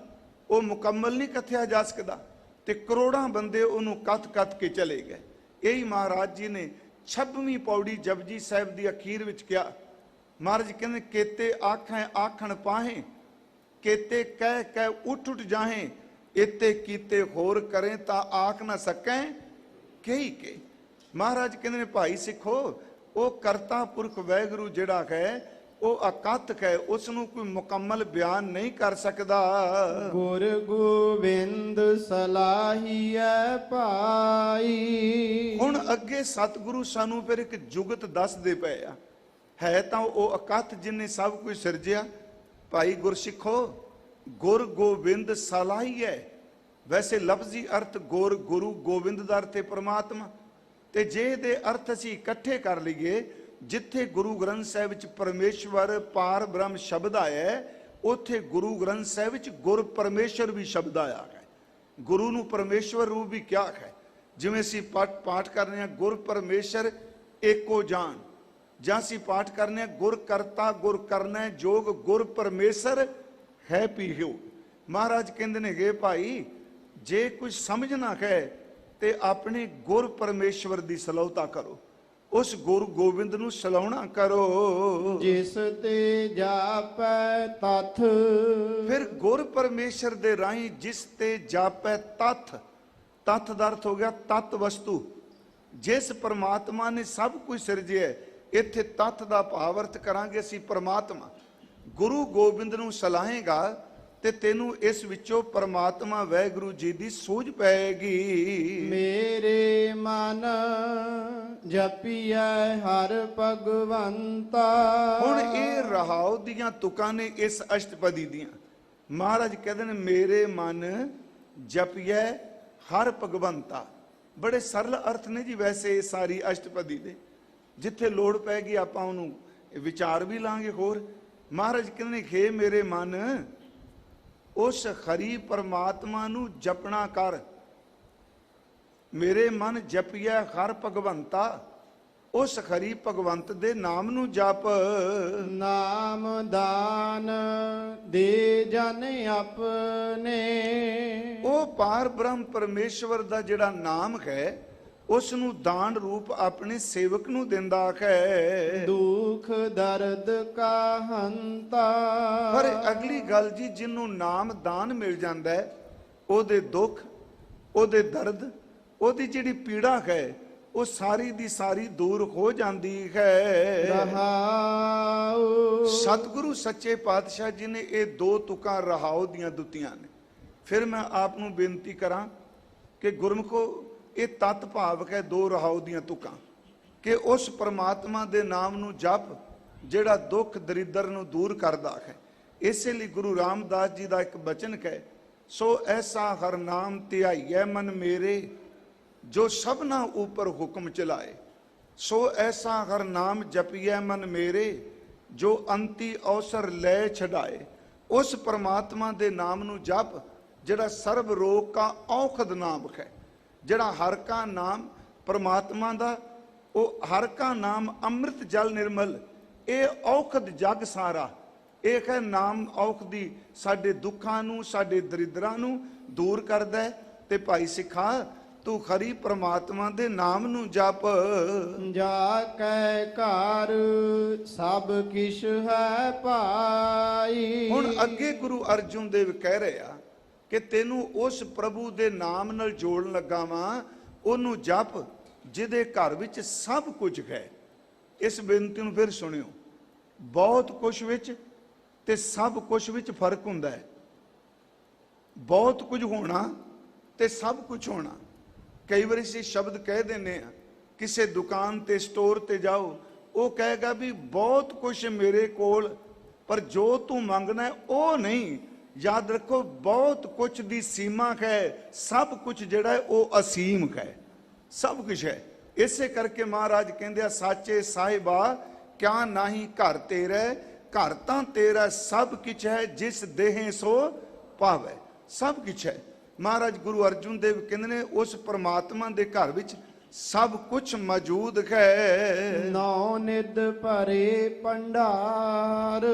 ਉਹ ਮੁਕੰਮਲ ਨਹੀਂ ਕਥਿਆ ਜਾ ਸਕਦਾ। ਤੇ ਕਰੋੜਾਂ ਬੰਦੇ ਉਹਨੂੰ ਕਥ ਕਥ ਕੇ ਚਲੇ ਗਏ। ਇਹੀ ਮਹਾਰਾਜ ਜੀ ਨੇ 26ਵੀਂ ਪੌੜੀ ਜਪਜੀ ਸਾਹਿਬ ਦੀ ਅਖੀਰ ਵਿੱਚ ਕਿਹਾ। ਮਹਾਰਾਜ ਕਹਿੰਦੇ, ਕੇਤੇ ਆਖੈ ਆਖਣ ਪਾਹੇ, ਕੇਤੇ ਕਹਿ ਕਹਿ ਉੱਠ ਉੱਠ ਜਾਹੇ, ਇਤੇ ਕੀਤੇ ਹੋਰ ਕਰੇ ਤਾਂ ਆਖ ਨਾ ਸਕੈ ਕਹੀ ਕੇ। ਮਹਾਰਾਜ ਕਹਿੰਦੇ ਨੇ, ਭਾਈ ਸਿੱਖੋ, ਉਹ ਕਰਤਾ ਪੁਰਖ ਵਾਹਿਗੁਰੂ ਜਿਹੜਾ ਹੈ, ਉਹ ਅਕਥ ਹੈ, ਉਸ ਨੂੰ ਕੋਈ ਮੁਕੰਮਲ ਬਿਆਨ ਨਹੀਂ ਕਰ ਸਕਦਾ। ਗੁਰ ਗੋਬਿੰਦ ਸਲਾਹੀਐ ਭਾਈ। ਹੁਣ ਅੱਗੇ ਸਤਿਗੁਰੂ ਸਾਨੂੰ ਫਿਰ ਇੱਕ ਜੁਗਤ ਦੱਸਦੇ ਪਏ ਆ। ਹੈ ਤਾਂ ਉਹ ਅਕਥ ਜਿਹਨੇ ਸਭ ਕੁਝ ਸਿਰਜਿਆ। ਭਾਈ ਗੁਰਸਿੱਖੋ, ਗੁਰ ਗੋਬਿੰਦ ਸਲਾਹੀਐ, ਵੈਸੇ ਲਫ਼ਜ਼ੀ ਅਰਥ ਗੁਰ, ਗੁਰੂ, ਗੋਬਿੰਦ ਦਾ ਅਰਥ ਹੈ ਪ੍ਰਮਾਤਮਾ। ਤੇ ਜੇ ਇਹਦੇ ਅਰਥ ਅਸੀਂ ਇਕੱਠੇ ਕਰ ਲਈਏ, ਜਿੱਥੇ ਗੁਰੂ ਗ੍ਰੰਥ ਸਾਹਿਬ ਵਿੱਚ ਪਰਮੇਸ਼ਵਰ ਪਾਰ ਬ੍ਰਹਮ ਸ਼ਬਦ ਆਇਆ ਹੈ, ਉੱਥੇ ਗੁਰੂ ਗ੍ਰੰਥ ਸਾਹਿਬ ਵਿੱਚ ਗੁਰ ਪਰਮੇਸ਼ਰ ਵੀ ਸ਼ਬਦ ਆਇਆ ਹੈ। ਗੁਰੂ ਨੂੰ ਪਰਮੇਸ਼ਵਰ ਰੂਪ ਵੀ ਕਿਹਾ ਹੈ। ਜਿਵੇਂ ਅਸੀਂ ਪਾਠ ਕਰਨੇ ਆ ਗੁਰ ਪਰਮੇਸ਼ਰ ਏਕੋ ਜਾਨ, ਜਾਂ ਅਸੀਂ ਪਾਠ ਕਰਨੇ ਆ ਗੁਰ ਕਰਤਾ ਗੁਰ ਕਰਨਾ ਜੋਗ ਗੁਰ ਪਰਮੇਸ਼ਰ ਹੈ ਪੀਹੋ। ਮਹਾਰਾਜ ਕਹਿੰਦੇ ਨੇ ਗੇ ਭਾਈ, ਜੇ ਕੁਝ ਸਮਝਣਾ ਹੈ ਤੇ ਆਪਣੇ ਗੁਰ ਪਰਮੇਸ਼ਵਰ ਦੀ ਸਲਾਹੁਤਾ ਕਰੋ, ਉਸ ਗੁਰੂ ਗੋਬਿੰਦ ਨੂੰ ਸਲਾਹੁਣਾ ਕਰੋ। ਜਿਸ ਤੇ ਜਾਪੈ ਤਥ। ਫਿਰ ਗੁਰ ਪਰਮੇਸ਼ਰ ਦੇ ਰਾਹੀਂ ਜਿਸ ਤੇ ਜਾਪੈ ਤਥ, ਤਥ ਦਾ ਅਰਥ ਹੋ ਗਿਆ ਤਤ ਵਸਤੂ। ਜਿਸ ਪਰਮਾਤਮਾ ਨੇ ਸਭ ਕੁਝ ਸਿਰਜਿਆ, ਇੱਥੇ ਤਤ ਦਾ ਭਾਵ ਅਰਥ ਕਰਾਂਗੇ ਅਸੀਂ ਪਰਮਾਤਮਾ। ਗੁਰੂ ਗੋਬਿੰਦ ਨੂੰ ਸਲਾਹੇਗਾ ਤੇ ਤੈਨੂੰ ਇਸ ਵਿੱਚੋਂ ਪਰਮਾਤਮਾ ਵਾਹਿਗੁਰੂ ਜੀ ਦੀ ਸੂਝ ਪਏਗੀ। ਮੇਰੇ ਮਨ ਜਪੀਐ ਹਰ ਭਗਵੰਤਾ। ਹੁਣ ਇਹ ਰਹਾਉ ਦੀਆਂ ਤੁਕਾਂ ਨੇ ਇਸ ਅਸ਼ਟਪਦੀ ਦੀਆਂ। ਮਹਾਰਾਜ ਕਹਿੰਦੇ ਨੇ ਮੇਰੇ ਮਨ ਜਪੀਐ ਹਰ ਭਗਵੰਤਾ। ਬੜੇ ਸਰਲ ਅਰਥ ਨੇ ਜੀ ਵੈਸੇ ਇਹ ਸਾਰੀ ਅਸ਼ਟਪਦੀ ਦੇ। ਜਿੱਥੇ ਲੋੜ ਪੈਗੀ ਆਪਾਂ ਉਹਨੂੰ ਵਿਚਾਰ ਵੀ ਲਾਂਗੇ ਹੋਰ। ਮਹਾਰਾਜ ਕਹਿੰਦੇ ਨੇ ਹੇ ਮੇਰੇ ਮਨ, ਉਸ ਖਰੀ ਪਰਮਾਤਮਾ ਨੂੰ ਜਪਣਾ ਕਰ। ਮੇਰੇ ਮਨ ਜਪੀਐ ਹਰ ਭਗਵੰਤਾ, ਉਸ ਖਰੀ ਭਗਵੰਤ ਦੇ ਨਾਮ ਨੂੰ ਜਪ। ਨਾਮ ਦਾਨ ਦੇ ਜਨ ਆਪਣੇ। ਉਹ ਪਾਰ ਬ੍ਰਹਮ ਪਰਮੇਸ਼ਵਰ ਦਾ ਜਿਹੜਾ ਨਾਮ ਹੈ, ਉਸ ਨੂੰ ਦਾਨ ਰੂਪ ਆਪਣੇ ਸੇਵਕ ਨੂੰ ਦਿੰਦਾ ਹੈ। ਦੁਖ ਦਰਦ ਕਾ ਹੰਤਾ। ਪਰ ਅਗਲੀ ਗੱਲ ਜੀ, ਜਿਹਨੂੰ ਨਾਮ ਦਾਨ ਮਿਲ ਜਾਂਦਾ ਹੈ, ਉਹਦੇ ਦੁੱਖ, ਉਹਦੇ ਦਰਦ, ਉਹਦੀ ਜਿਹੜੀ ਪੀੜਾ ਹੈ, ਉਹ ਸਾਰੀ ਦੀ ਸਾਰੀ ਦੂਰ ਹੋ ਜਾਂਦੀ ਹੈ। ਰਹਾਉ। ਸਤਿਗੁਰੂ ਸੱਚੇ ਪਾਤਸ਼ਾਹ ਜੀ ਨੇ ਇਹ ਦੋ ਤੁਕਾਂ ਰਹਾਉ ਦੀਆਂ ਦਿੱਤੀਆਂ ਨੇ। ਫਿਰ ਮੈਂ ਆਪ ਨੂੰ ਬੇਨਤੀ ਕਰਾਂ ਕਿ ਗੁਰਮੁਖੋ, ਇਹ ਤਤ ਭਾਵਕ ਹੈ ਦੋ ਰਹਾਉ ਦੀਆਂ ਤੁਕਾਂ, ਕਿ ਉਸ ਪਰਮਾਤਮਾ ਦੇ ਨਾਮ ਨੂੰ ਜਪ ਜਿਹੜਾ ਦੁੱਖ ਦਰਿਦਰ ਨੂੰ ਦੂਰ ਕਰਦਾ ਹੈ। ਇਸੇ ਲਈ ਗੁਰੂ ਰਾਮਦਾਸ ਜੀ ਦਾ ਇੱਕ ਬਚਨ ਹੈ, ਸੋ ਐਸਾ ਹਰ ਨਾਮ ਧਿਆਈਐ ਮਨ ਮੇਰੇ, ਜੋ ਸਭਨਾ ਉੱਪਰ ਹੁਕਮ ਚਲਾਏ। ਸੋ ਐਸਾ ਹਰ ਨਾਮ ਜਪੀਐ ਮਨ ਮੇਰੇ, ਜੋ ਅੰਤੀ ਅਵਸਰ ਲੈ ਛਡਾਏ। ਉਸ ਪਰਮਾਤਮਾ ਦੇ ਨਾਮ ਨੂੰ ਜਪ ਜਿਹੜਾ ਸਰਬ ਰੋਗ ਕਾ ਔਖਦ ਨਾਮ ਹੈ। ਜਿਹੜਾ ਹਰ ਕਾ ਨਾਮ ਪਰਮਾਤਮਾ ਦਾ, ਉਹ ਹਰ ਕਾ ਨਾਮ ਅੰਮ੍ਰਿਤ ਜਲ ਨਿਰਮਲ, ਇਹ ਔਖਦ ਜਗ ਸਾਰਾ। ਇਹ ਹੈ ਨਾਮ ਔਖਦੀ ਸਾਡੇ ਦੁੱਖਾਂ ਨੂੰ, ਸਾਡੇ ਦਰਿਦਰਾਂ ਨੂੰ ਦੂਰ ਕਰਦਾ। ਤੇ ਭਾਈ ਸਿੱਖਾ, ਤੂੰ ਖਰੀ ਪ੍ਰਮਾਤਮਾ ਦੇ ਨਾਮ ਨੂੰ ਜਪ। ਜਾ ਕੈ ਘਰ ਸਭ ਕਿਛ ਹੈ ਭਾਈ। ਹੁਣ ਅੱਗੇ ਗੁਰੂ ਅਰਜੁਨ ਦੇਵ ਕਹਿ ਰਹੇ ਆ ਕਿ ਤੈਨੂੰ ਉਸ ਪ੍ਰਭੂ ਦੇ ਨਾਮ ਨਾਲ ਜੋੜਨ ਲੱਗਾ ਵਾਂ, ਉਹਨੂੰ ਜਪ ਜਿਹਦੇ ਘਰ ਵਿੱਚ ਸਭ ਕੁਝ ਹੈ। ਇਸ ਬੇਨਤੀ ਨੂੰ ਫਿਰ ਸੁਣਿਓ। ਬਹੁਤ ਕੁਝ ਵਿੱਚ ਤੇ ਸਭ ਕੁਝ ਵਿੱਚ ਫਰਕ ਹੁੰਦਾ ਹੈ। ਬਹੁਤ ਕੁਝ ਹੋਣਾ ਤੇ ਸਭ ਕੁਝ ਹੋਣਾ। ਕਈ ਵਾਰੀ ਅਸੀਂ ਸ਼ਬਦ ਕਹਿ ਦਿੰਦੇ ਆ, ਕਿਸੇ ਦੁਕਾਨ ਤੇ ਸਟੋਰ ਤੇ ਜਾਓ, ਉਹ ਕਹੇਗਾ ਵੀ ਬਹੁਤ ਕੁਝ ਮੇਰੇ ਕੋਲ, ਪਰ ਜੋ ਤੂੰ ਮੰਗਣਾ ਹੈ ਉਹ ਨਹੀਂ। ਯਾਦ ਰੱਖੋ, ਬਹੁਤ ਕੁਝ ਦੀ ਸੀਮਾ ਹੈ, ਸਭ ਕੁਝ ਜਿਹੜਾ ਹੈ ਉਹ ਅਸੀਮ ਹੈ, ਸਭ ਕੁਝ ਹੈ। ਇਸੇ ਕਰਕੇ ਮਹਾਰਾਜ ਕਹਿੰਦੇ ਆ, ਸਾਚੇ ਸਾਹਿਬਾ ਕਿਆ ਨਹੀਂ ਘਰ ਤੇਰੇ, ਘਰ ਤਾਂ ਤੇਰਾ ਸਭ ਕੁਝ ਹੈ, ਜਿਸ ਦੇਹ ਸੋ ਪਾਵੇ। ਸਭ ਕੁਝ ਹੈ। ਮਹਾਰਾਜ ਗੁਰੂ ਅਰਜੁਨ ਦੇਵ ਕਹਿੰਦੇ ਨੇ, ਉਸ ਪਰਮਾਤਮਾ ਦੇ ਘਰ ਵਿੱਚ ਸਭ ਕੁਝ ਮੌਜੂਦ ਹੈ। ਨੌ ਨਿਧ ਭਰੇ ਭੰਡਾਰ।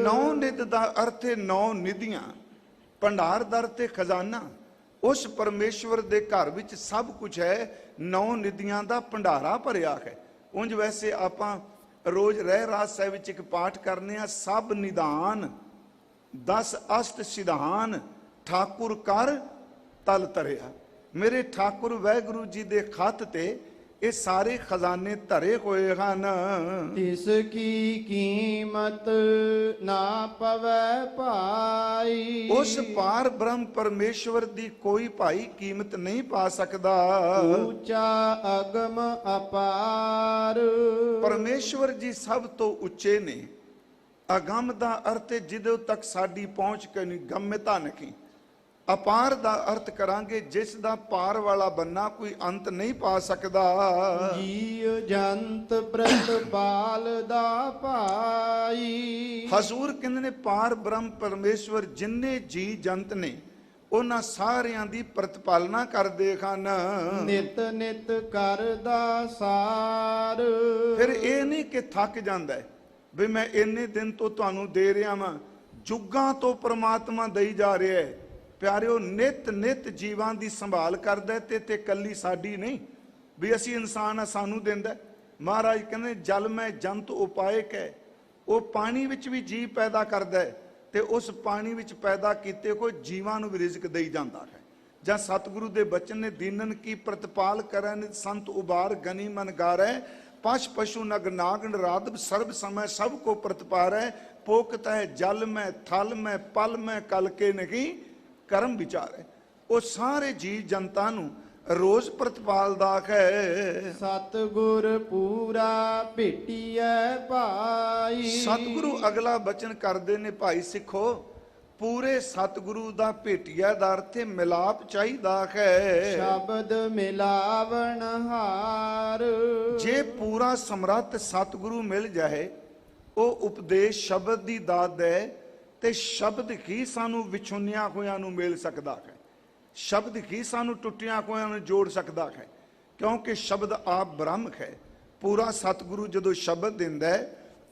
ਨੌ ਨਿਧ ਦਾ ਅਰਥ ਹੈ ਨੌ ਨਿਧੀਆਂ, ਭੰਡਾਰ ਦਾ ਅਰਥ ਹੈ ਖਜ਼ਾਨਾ। ਉਸ ਪਰਮੇਸ਼ਵਰ ਦੇ ਘਰ ਵਿੱਚ ਸਭ ਕੁਝ ਹੈ, ਨੌ ਨਿਧੀਆਂ ਦਾ ਭੰਡਾਰਾ ਭਰਿਆ ਹੈ। ਉਂਝ ਵੈਸੇ ਆਪਾਂ ਰੋਜ਼ ਰਹਿਰਾਸ ਸਾਹਿਬ ਵਿੱਚ ਇੱਕ ਪਾਠ ਕਰਨੇ ਆ, ਸਭ ਨਿਧਾਨ 10 ਅਸ਼ਟ ਸਿਧਾਨ ਠਾਕੁਰ ਕਰ ਤਲ ਤਰਿਆ। ਮੇਰੇ ਠਾਕੁਰ ਵਾਹਿਗੁਰੂ ਜੀ ਦੇ ਖੱਤ ਤੇ ਇਹ ਸਾਰੇ ਖਜ਼ਾਨੇ ਧਰੇ ਹੋਏ ਹਨ। ਤਿਸ ਕੀ ਕੀਮਤ ਨਾ ਪਵੈ ਭਾਈ। ਉਸ ਪਾਰ ਬ੍ਰਹਮ ਪਰਮੇਸ਼ਵਰ ਦੀ ਕੋਈ ਭਾਈ ਕੀਮਤ ਨਹੀਂ ਪਾ ਸਕਦਾ। ਉੱਚਾ ਅਗਮ ਅਪਾਰ। ਪਰਮੇਸ਼ਵਰ ਜੀ ਸਭ ਤੋਂ ਉੱਚੇ ਨੇ। ਅਗੰਮ ਦਾ ਅਰਥ ਹੈ ਜਦੋਂ ਤੱਕ ਸਾਡੀ ਪਹੁੰਚ ਨਹੀਂ, ਗੰਮਤਾ ਨਹੀਂ। ਅਪਾਰ ਦਾ ਅਰਥ ਕਰਾਂਗੇ ਜਿਸ ਦਾ ਪਾਰ ਵਾਲਾ ਬੰਨਾ ਕੋਈ ਅੰਤ ਨਹੀਂ ਪਾ ਸਕਦਾ। ਜੀਵ ਜੰਤ ਪ੍ਰਤਪਾਲ ਦਾ ਭਾਈ। ਹਜ਼ੂਰ ਕਹਿੰਦੇ ਨੇ ਪਾਰ ਬ੍ਰਹਮ ਪਰਮੇਸ਼ਵਰ ਜਿੰਨੇ ਜੀ ਜੰਤ ਨੇ ਉਹਨਾਂ ਸਾਰਿਆਂ ਦੀ ਪ੍ਰਤਪਾਲਨਾ ਕਰਦੇ ਹਨ। ਨਿਤ ਨਿਤ ਕਰਦਾ ਸਾਰ। ਫਿਰ ਇਹ ਨਹੀਂ ਕਿ ਥੱਕ ਜਾਂਦਾ ਹੈ ਵੀ ਮੈਂ ਇੰਨੇ ਦਿਨ ਤੋਂ ਤੁਹਾਨੂੰ ਦੇ ਰਿਹਾ ਵਾਂ। ਜੁਗਾਂ ਤੋਂ ਪ੍ਰਮਾਤਮਾ ਦੇਈ ਜਾ ਰਿਹਾ ਹੈ। ਪਿਆਰਿਓ, ਨਿਤ ਨਿਤ ਜੀਵਾਂ ਦੀ ਸੰਭਾਲ ਕਰਦਾ ਤੇ ਕੱਲੀ ਸਾਡੀ ਨਹੀਂ ਵੀ ਅਸੀਂ ਇਨਸਾਨ ਆ ਸਾਨੂੰ ਦਿੰਦਾ। ਮਹਾਰਾਜ ਕਹਿੰਦੇ ਜਲ ਮੈਂ ਜੰਤ ਉਪਾਇਕ ਹੈ। ਉਹ ਪਾਣੀ ਵਿੱਚ ਵੀ ਜੀਵ ਪੈਦਾ ਕਰਦਾ ਹੈ ਤੇ ਉਸ ਪਾਣੀ ਵਿੱਚ ਪੈਦਾ ਕੀਤੇ ਹੋਏ ਜੀਵਾਂ ਨੂੰ ਵੀ ਰਿਜ਼ਕ ਦੇਈ ਜਾਂਦਾ ਹੈ। ਜਾਂ ਸਤਿਗੁਰੂ ਦੇ ਬਚਨ ਨੇ ਦੀਨਨ ਕੀ ਪ੍ਰਤਪਾਲ ਕਰੈ ਸੰਤ ਉਬਾਰ ਗਨੀ ਮਨ ਗਾਰੈ ਪਸ਼ ਪਸ਼ੂ ਨਗ ਨਾਗਣ ਰਾਧਬ ਸਰਬ ਸਮੈ ਸਭ ਕੋ ਪ੍ਰਤਪਾਰੈ ਪੋਕਤ ਹੈ ਜਲ ਮੈਂ ਥਲ ਮੈਂ ਪਲ ਮੈਂ ਕਲ ਕੇ ਨਹੀਂ ਕਰਮ ਵਿਚਾਰ ਹੈ। ਉਹ ਸਾਰੇ ਜੀ ਜਨਤਾ ਨੂੰ ਰੋਜ਼ ਪ੍ਰਤਪਾਲਦਾ ਹੈ। ਸਤਿਗੁਰ ਪੂਰਾ ਭੇਟੀਐ ਭਾਈ। ਸਤਿਗੁਰੂ ਅਗਲਾ ਬਚਨ ਕਰਦੇ ਨੇ, ਭਾਈ ਸਿੱਖੋ ਪੂਰੇ ਸਤਿਗੁਰੂ ਦਾ ਭੇਟੀਆ ਦਾ ਅਰਥ ਮਿਲਾਪ ਚਾਹੀਦਾ ਹੈ। ਸ਼ਬਦ ਮਿਲਾਵਣ ਹਾਰ। ਜੇ ਪੂਰਾ ਸਮਰੱਥ ਸਤਿਗੁਰੂ ਮਿਲ ਜਾਏ, ਉਹ ਉਪਦੇਸ਼ ਸ਼ਬਦ ਦੀ ਦਾਤ ਹੈ ਤੇ ਸ਼ਬਦ ਹੀ ਸਾਨੂੰ ਵਿਛੁੰਨਿਆ ਹੋਇਆਂ ਨੂੰ ਮਿਲ ਸਕਦਾ ਹੈ। ਸ਼ਬਦ ਹੀ ਸਾਨੂੰ ਟੁੱਟਿਆ ਹੋਇਆਂ ਨੂੰ ਜੋੜ ਸਕਦਾ ਹੈ, ਕਿਉਂਕਿ ਸ਼ਬਦ ਆਪ ਬ੍ਰਹਮ ਹੈ। ਪੂਰਾ ਸਤਿਗੁਰੂ ਜਦੋਂ ਸ਼ਬਦ ਦਿੰਦਾ ਹੈ